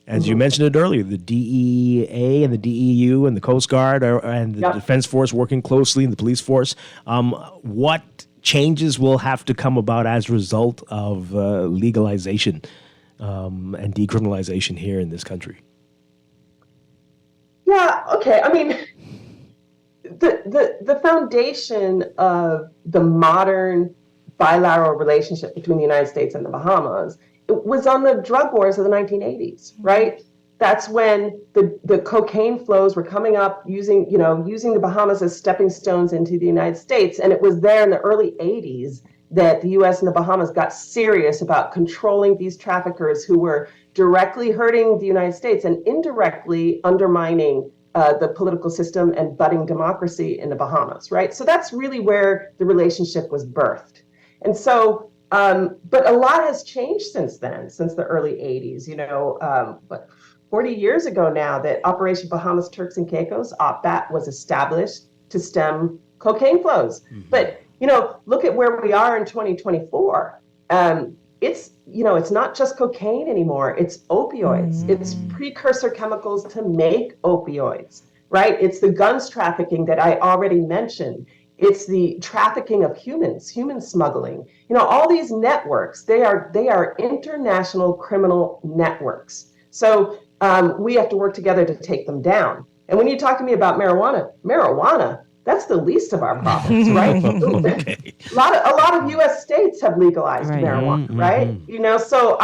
As you mentioned it earlier, the DEA and the DEU and the Coast Guard and the Defense Force working closely, and the police force. What changes will have to come about as a result of legalization and decriminalization here in this country? Yeah, okay. I mean, the foundation of the modern bilateral relationship between the United States and the Bahamas, it was on the drug wars of the 1980s, right? That's when the cocaine flows were coming up using the Bahamas as stepping stones into the United States. And it was there in the early 80s that the U.S. and the Bahamas got serious about controlling these traffickers who were directly hurting the United States and indirectly undermining the political system and budding democracy in the Bahamas, right? So that's really where the relationship was birthed. And so, but a lot has changed since then, since the early 80s, 40 years ago now that Operation Bahamas Turks and Caicos, OPBAT, was established to stem cocaine flows. Mm-hmm. But, look at where we are in 2024. It's not just cocaine anymore. It's opioids. Mm-hmm. It's precursor chemicals to make opioids, right? It's the guns trafficking that I already mentioned. It's the trafficking of humans, human smuggling. All these networks, they are international criminal networks. So we have to work together to take them down. And when you talk to me about marijuana, that's the least of our problems, right? Okay. A lot of U.S. states have legalized marijuana, right? You know, so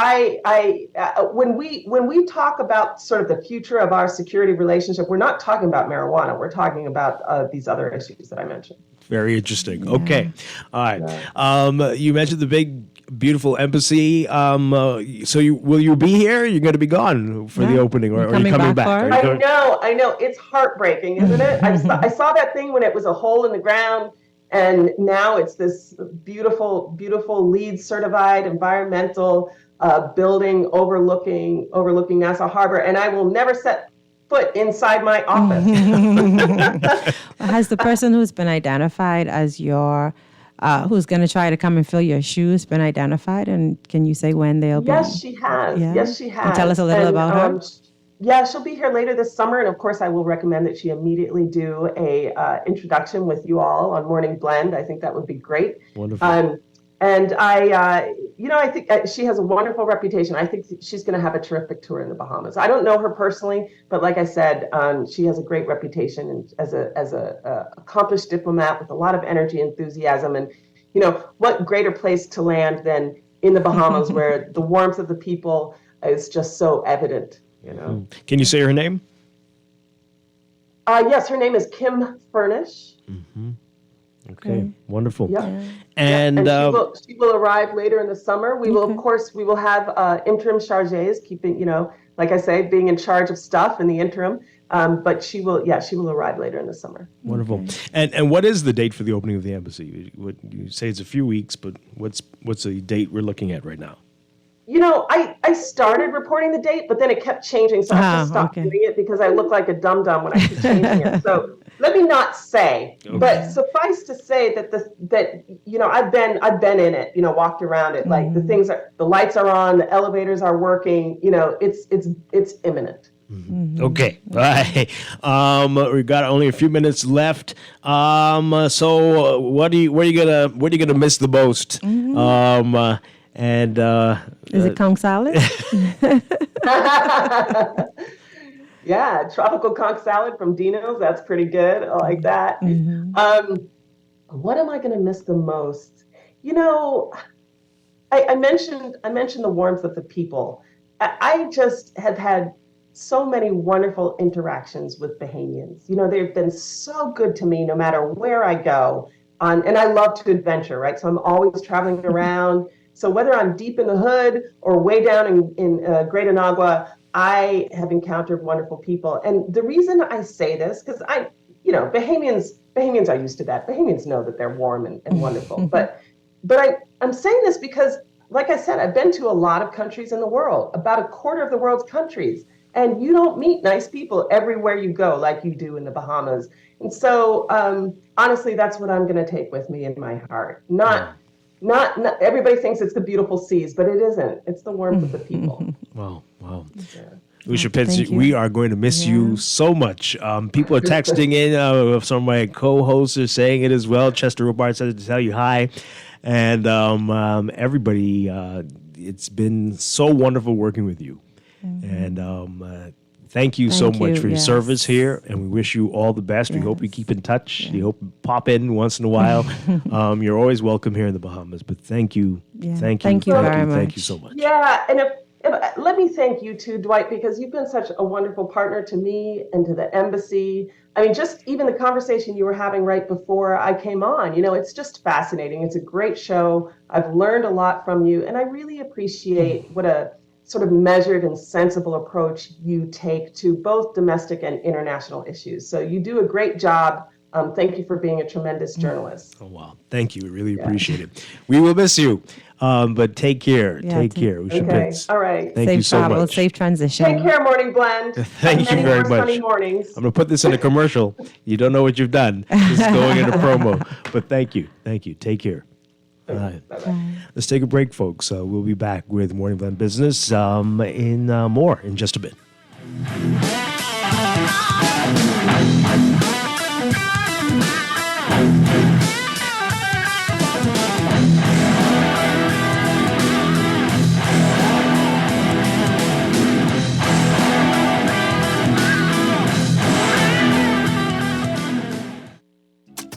when we talk about sort of the future of our security relationship, we're not talking about marijuana. We're talking about these other issues that I mentioned. Very interesting. Okay. All right. You mentioned the big, beautiful embassy. So will you be here? You're going to be gone for the opening, or are you coming back? I know. It's heartbreaking, isn't it? I saw that thing when it was a hole in the ground, and now it's this beautiful, beautiful LEED certified environmental building overlooking Nassau Harbor, and I will never set foot inside my office. Has the person who's been identified as your who's going to try to come and fill your shoes been identified, and can you say when they'll be? Yes, she has. Yeah? Yes, she has. Can you tell us a little about her? Yeah, she'll be here later this summer, and of course, I will recommend that she immediately do a introduction with you all on Morning Blend. I think that would be great. Wonderful. And I think she has a wonderful reputation. I think she's going to have a terrific tour in the Bahamas. I don't know her personally, but like I said, she has a great reputation as a accomplished diplomat with a lot of energy, enthusiasm, and you know what greater place to land than in the Bahamas, where the warmth of the people is just so evident. You know. Can you say her name? Yes, her name is Kim Furnish. Okay, wonderful. Yeah. And, she will arrive later in the summer. We will, of course, have interim charges, keeping, you know, like I say, being in charge of stuff in the interim. But she will arrive later in the summer. Wonderful. And what is the date for the opening of the embassy? You say it's a few weeks, but what's the date we're looking at right now? You know, I started reporting the date, but then it kept changing, so I have to stop doing it because I look like a dum-dum when I keep changing it. So let me not say, but suffice to say that you know I've been in it, you know, walked around it, like the lights are on, the elevators are working, you know, it's imminent. Okay. All right. We got only a few minutes left. So what are you gonna miss the most? And is it conch salad? Yeah, tropical conch salad from Dino's. That's pretty good. I like that. What am I going to miss the most? You know, I mentioned the warmth of the people. I just have had so many wonderful interactions with Bahamians. You know, they've been so good to me no matter where I go. And I love to adventure, right? So I'm always traveling around. So whether I'm deep in the hood or way down in Great Anagua, I have encountered wonderful people. And the reason I say this, because Bahamians are used to that. Bahamians know that they're warm and wonderful. But I'm saying this because, like I said, I've been to a lot of countries in the world, about a quarter of the world's countries. And you don't meet nice people everywhere you go like you do in the Bahamas. And so, honestly, that's what I'm going to take with me in my heart. Not everybody thinks it's the beautiful seas, but it isn't. It's the warmth of the people. Wow. Lucia Pitts, we are going to miss you so much. People are texting in. Some of my co-hosts are saying it as well. Chester Robart said to tell you hi. And everybody, it's been so wonderful working with you. And thank you so much for your service here, and we wish you all the best. We hope you keep in touch. We hope you pop in once in a while. You're always welcome here in the Bahamas, but thank you. Thank you very much. Thank you so much. Yeah, and let me thank you too, Dwight, because you've been such a wonderful partner to me and to the embassy. I mean, just even the conversation you were having right before I came on, you know, it's just fascinating. It's a great show. I've learned a lot from you, and I really appreciate what a sort of measured and sensible approach you take to both domestic and international issues. So you do a great job. Thank you for being a tremendous journalist. Oh, wow. Thank you. We really appreciate it. We will miss you, but take care. Take care. Okay. All right. Thank you so much. Safe transition. Take care, Morning Blend. Thank you very much. Sunny mornings. I'm going to put this in a commercial. You don't know what you've done. This is going in a promo. But thank you. Take care. All right. Let's take a break, folks. We'll be back with Morning Blend Business in more in just a bit.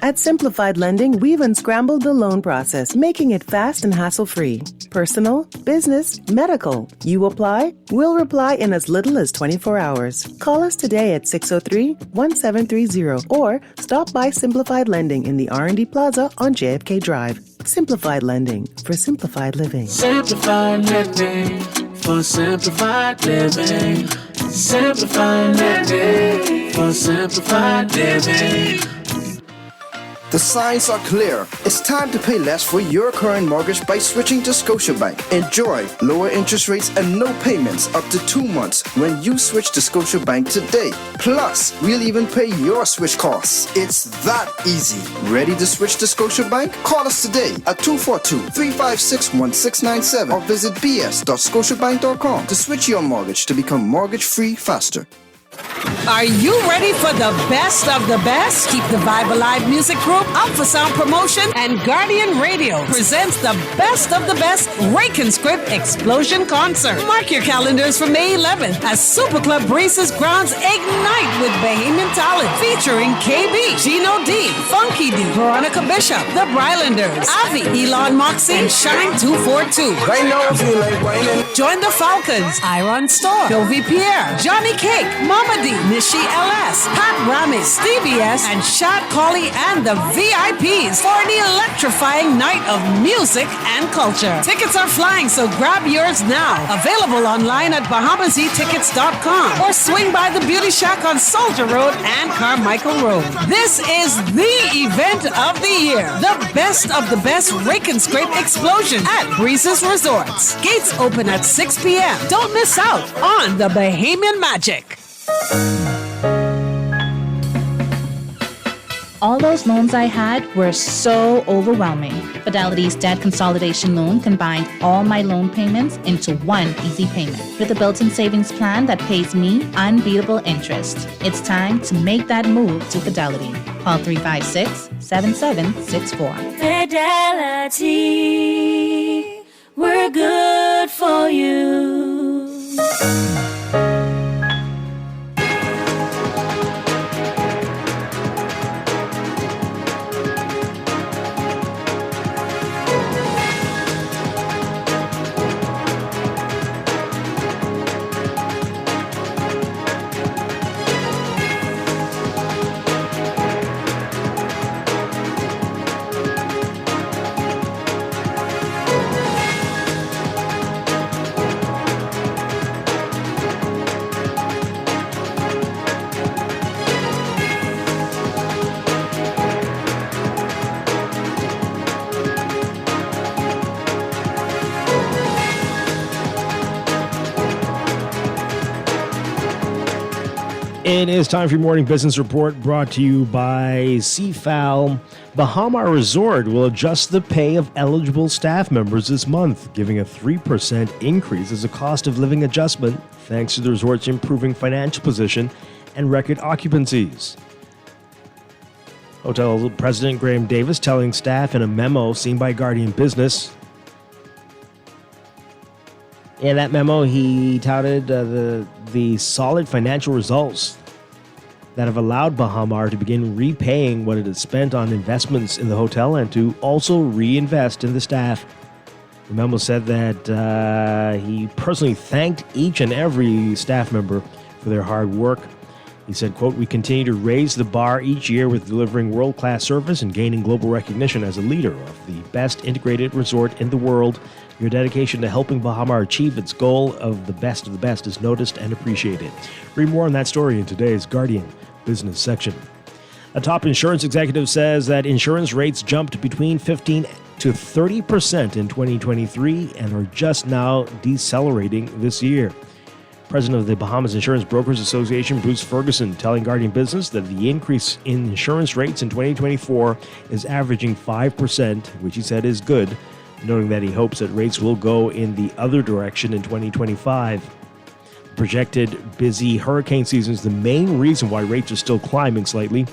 At Simplified Lending, we've unscrambled the loan process, making it fast and hassle-free. Personal, business, medical. You apply, we'll reply in as little as 24 hours. Call us today at 603-1730 or stop by Simplified Lending in the R&D Plaza on JFK Drive. Simplified Lending for simplified living. Simplified Lending for simplified living. Simplified Lending for simplified living. The signs are clear. It's time to pay less for your current mortgage by switching to Scotiabank. Enjoy lower interest rates and no payments up to 2 months when you switch to Scotiabank today. Plus, we'll even pay your switch costs. It's that easy. Ready to switch to Scotiabank? Call us today at 242-356-1697 or visit bs.scotiabank.com to switch your mortgage to become mortgage-free faster. Are you ready for the best of the best? Keep the Vibe Alive Music Group up for sound promotion, and Guardian Radio presents the best of the best Rake and Script Explosion Concert. Mark your calendars for May 11th as Super Club Breezes grounds ignite with Bahamian talent featuring KB, Gino D, Funky D, Veronica Bishop, The Brylanders, Avi, Elon Moxie, and Shine 242. Right now, I feel like whining. Join the Falcons, Iron Storm, Jovi Pierre, Johnny Cake, Mama D, Nishi LS, Pat Rami, Stevie S, and Shad Colley and the VIPs for an electrifying night of music and culture. Tickets are flying, so grab yours now. Available online at BahamaZTickets.com or swing by the Beauty Shack on Soldier Road and Carmichael Road. This is the event of the year. The best of the best Rake and Scrape Explosion at Breezes Resorts. Gates open at 6 p.m. Don't miss out on the Bahamian Magic. All those loans I had were so overwhelming. Fidelity's debt consolidation loan combined all my loan payments into one easy payment with a built-in savings plan that pays me unbeatable interest. It's time to make that move to Fidelity. Call 356-7764. Fidelity, we're good for you. It is time for your morning business report brought to you by CFAL. Bahama Resort will adjust the pay of eligible staff members this month, giving a 3% increase as a cost of living adjustment thanks to the resort's improving financial position and record occupancies. Hotel President Graham Davis telling staff in a memo seen by Guardian Business. In that memo, he touted the solid financial results that have allowed Bahamar to begin repaying what it has spent on investments in the hotel and to also reinvest in the staff. The memo said that he personally thanked each and every staff member for their hard work. He said, quote, "We continue to raise the bar each year with delivering world-class service and gaining global recognition as a leader of the best integrated resort in the world. Your dedication to helping Bahamar achieve its goal of the best is noticed and appreciated." Read more on that story in today's Guardian Business section. A top insurance executive says that insurance rates jumped between 15 to 30% in 2023 and are just now decelerating this year. President of the Bahamas Insurance Brokers Association, Bruce Ferguson, telling Guardian Business that the increase in insurance rates in 2024 is averaging 5%, which he said is good, noting that he hopes that rates will go in the other direction in 2025. The projected busy hurricane season is the main reason why rates are still climbing slightly.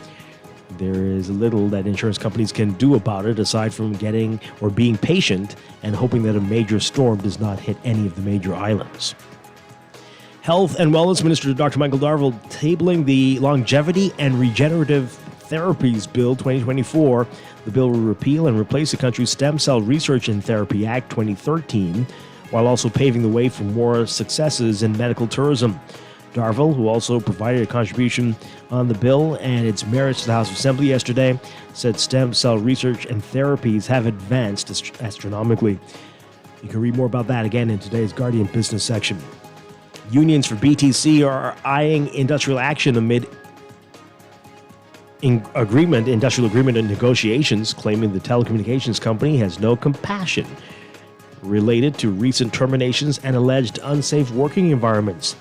There is little that insurance companies can do about it aside from getting or being patient and hoping that a major storm does not hit any of the major islands. Health and Wellness Minister Dr. Michael Darville tabling the longevity and regenerative Therapies Bill 2024. The bill will repeal and replace the country's Stem Cell Research and Therapy Act 2013, while also paving the way for more successes in medical tourism. Darville, who also provided a contribution on the bill and its merits to the House of Assembly yesterday, said stem cell research and therapies have advanced astronomically. You can read more about that again in today's Guardian business section. Unions for BTC are eyeing industrial action amid industrial agreement and negotiations, claiming the telecommunications company has no compassion related to recent terminations and alleged unsafe working environments.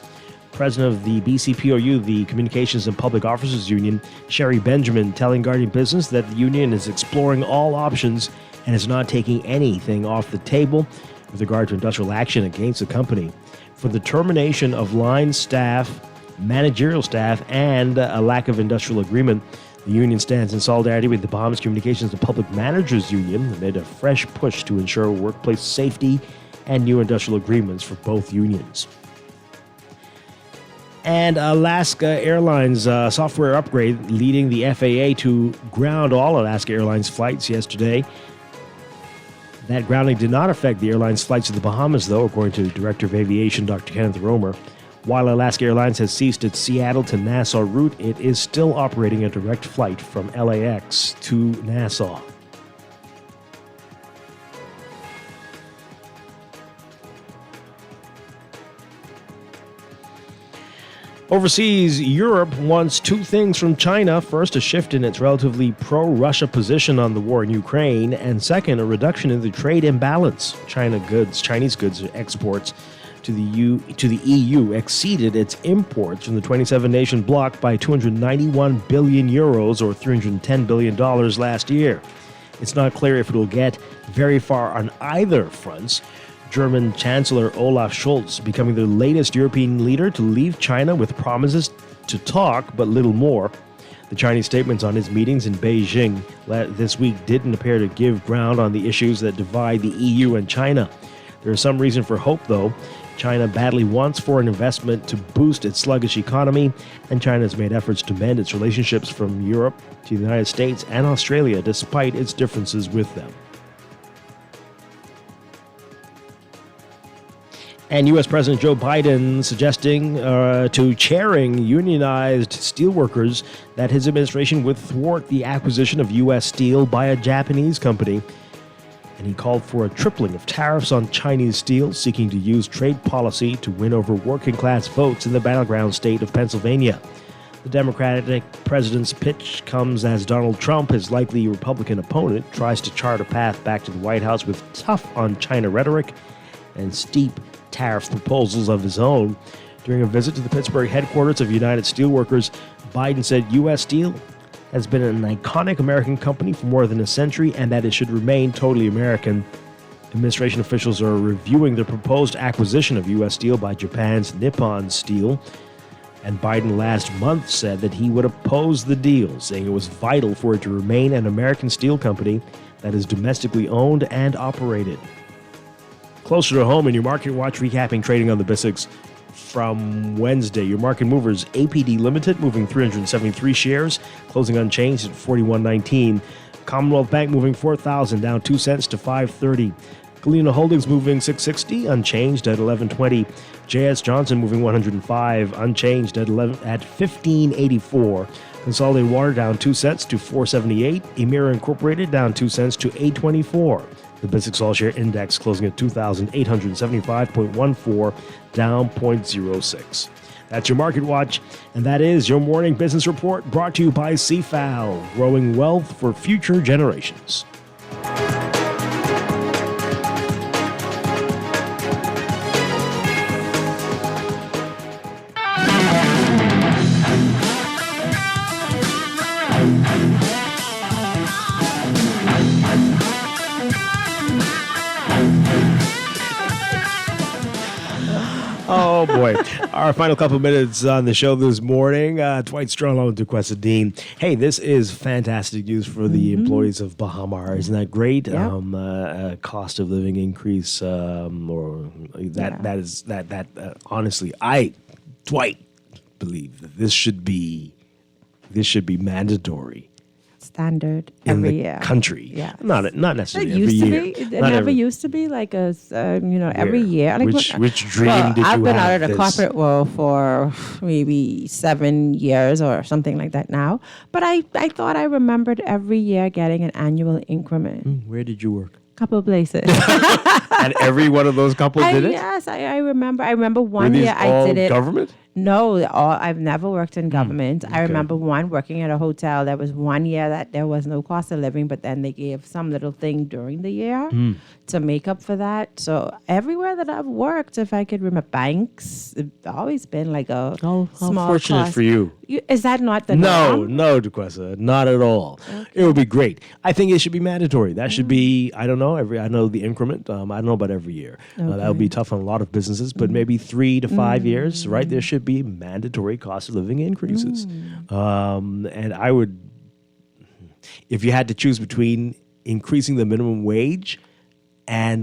President of the BCPOU, the Communications and Public Officers Union, Sherry Benjamin, telling Guardian Business that the union is exploring all options and is not taking anything off the table with regard to industrial action against the company for the termination of line staff, managerial staff, and a lack of industrial agreement. The union stands in solidarity with the Bahamas Communications and Public Managers Union amid a fresh push to ensure workplace safety and new industrial agreements for both unions. And Alaska Airlines software upgrade leading the FAA to ground all Alaska Airlines flights yesterday. That grounding did not affect the airline's flights to the Bahamas, though, according to Director of Aviation Dr. Kenneth Romer. While Alaska Airlines has ceased its Seattle to Nassau route, it is still operating a direct flight from LAX to Nassau. Overseas, Europe wants two things from China. First, a shift in its relatively pro-Russia position on the war in Ukraine, and second, a reduction in the trade imbalance. Chinese goods exports to the EU exceeded its imports from the 27-nation bloc by 291 billion euros or $310 billion last year. It's not clear if it will get very far on either fronts. German Chancellor Olaf Scholz becoming the latest European leader to leave China with promises to talk, but little more. The Chinese statements on his meetings in Beijing this week didn't appear to give ground on the issues that divide the EU and China. There is some reason for hope, though. China badly wants foreign investment to boost its sluggish economy, and China has made efforts to mend its relationships from Europe to the United States and Australia, despite its differences with them. And U.S. President Joe Biden suggesting to chairing unionized steelworkers that his administration would thwart the acquisition of U.S. steel by a Japanese company. And he called for a tripling of tariffs on Chinese steel, seeking to use trade policy to win over working-class votes in the battleground state of Pennsylvania. The Democratic president's pitch comes as Donald Trump, his likely Republican opponent, tries to chart a path back to the White House with tough on China rhetoric and steep tariff proposals of his own. During a visit to the Pittsburgh headquarters of United Steelworkers, Biden said U.S. Steel has been an iconic American company for more than a century and that it should remain totally American. Administration officials are reviewing the proposed acquisition of U.S. Steel by Japan's Nippon Steel. And Biden last month said that he would oppose the deal, saying it was vital for it to remain an American steel company that is domestically owned and operated. Closer to home in your Market Watch, recapping trading on the BISX from Wednesday. Your market movers, APD Limited moving 373 shares, closing unchanged at 41.19. Commonwealth Bank moving 4,000, down 2 cents to 5.30. Galena Holdings moving 660, unchanged at 11.20. J.S. Johnson moving 105, unchanged at 15.84. Consolidated Water down 2 cents to 4.78. Emira Incorporated down 2 cents to 8.24. The BISX All-Share Index closing at 2,875.14, down 0.06. That's your Market Watch, and that is your morning business report brought to you by CFAL, growing wealth for future generations. Oh, boy. Our final couple of minutes on the show this morning. Dwight Strachan and Duquesne. Hey, this is fantastic news for the employees of Bahamar. Isn't that great? Yep. Cost of living increase, honestly, Dwight, believe that this should be mandatory standard in every the year. country. Yeah. Not It necessarily used every to year. be. It Not never every- used to be like every year. Like Which dream did I've you been have? out of the corporate world for maybe 7 years or something like that now. But I thought I remembered every year getting an annual increment. Where did you work? Couple of places. And every one of those couples did it? Yes, I remember. I remember Were one these year I all did it. government? No, I've never worked in government. I remember one working at a hotel. There was 1 year that there was no cost of living, but then they gave some little thing during the year to make up for that. So everywhere that I've worked, if I could remember, banks, it's always been like a How small fortunate cost. for you. Is that not the No, norm? no, DeQuesta, not at all. It would be great. I think it should be mandatory. That should be, I don't know, I know the increment. I don't know about every year. That would be tough on a lot of businesses, but maybe 3 to 5 years, right? There should be mandatory cost of living increases. And I would, if you had to choose between increasing the minimum wage and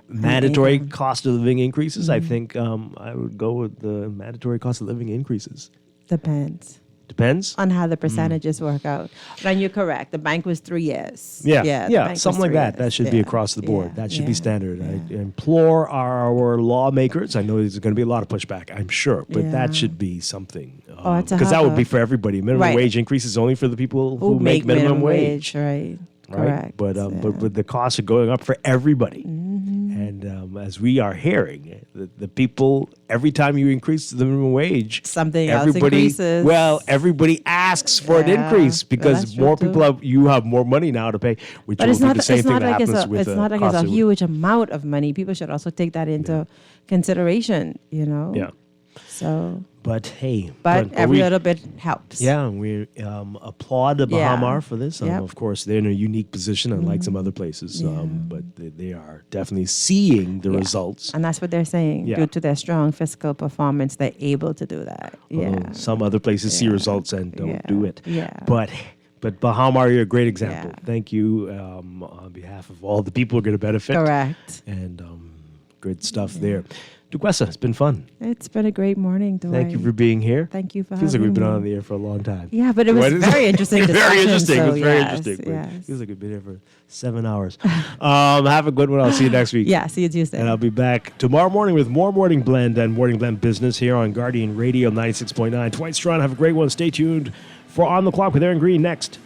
mandatory cost of living increases, I think I would go with the mandatory cost of living increases. Depends. Depends on how the percentages work out. And you're correct. The bank was 3 years. Yeah, the bank was something like 3 that. That years. should be Yeah. across the board. That should be yeah. standard. I implore our lawmakers. I know there's going to be a lot of pushback, I'm sure, but that should be something. Because that would be for everybody. Minimum wage increase is only for the people who make minimum wage. Right. Right. But the costs are going up for everybody. And as we are hearing, the people, every time you increase the minimum wage, something else increases. Well, everybody asks for an increase because more people you have more money now to pay, which But will it's be not, the same it's thing not that like happens with it's not like cost it's a of- huge amount of money. People should also take that into consideration, you know? Yeah. So. But hey. But every little bit helps. Yeah, we applaud the Bahamar for this. Yep. Of course, they're in a unique position, unlike some other places. But they are definitely seeing the results. And that's what they're saying. Yeah. Due to their strong fiscal performance, they're able to do that. Although some other places see results and don't do it. Yeah. But Bahamar, you're a great example. Thank you on behalf of all the people who are going to benefit. Correct. And good stuff there. DeQuesta, it's been fun. It's been a great morning, Dwight. Thank you for being here. Thank you for Feels like having we've been me. on the air for a long time. Yeah, but it was very interesting Very discussion, interesting. so It was very yes, interesting. but yes. Feels like we've been here for 7 hours. Have a good one. I'll see you next week. Yeah, see you Tuesday. And I'll be back tomorrow morning with more Morning Blend and Morning Blend Business here on Guardian Radio 96.9. Dwight Strachan, have a great one. Stay tuned for On the Clock with Aaron Green next.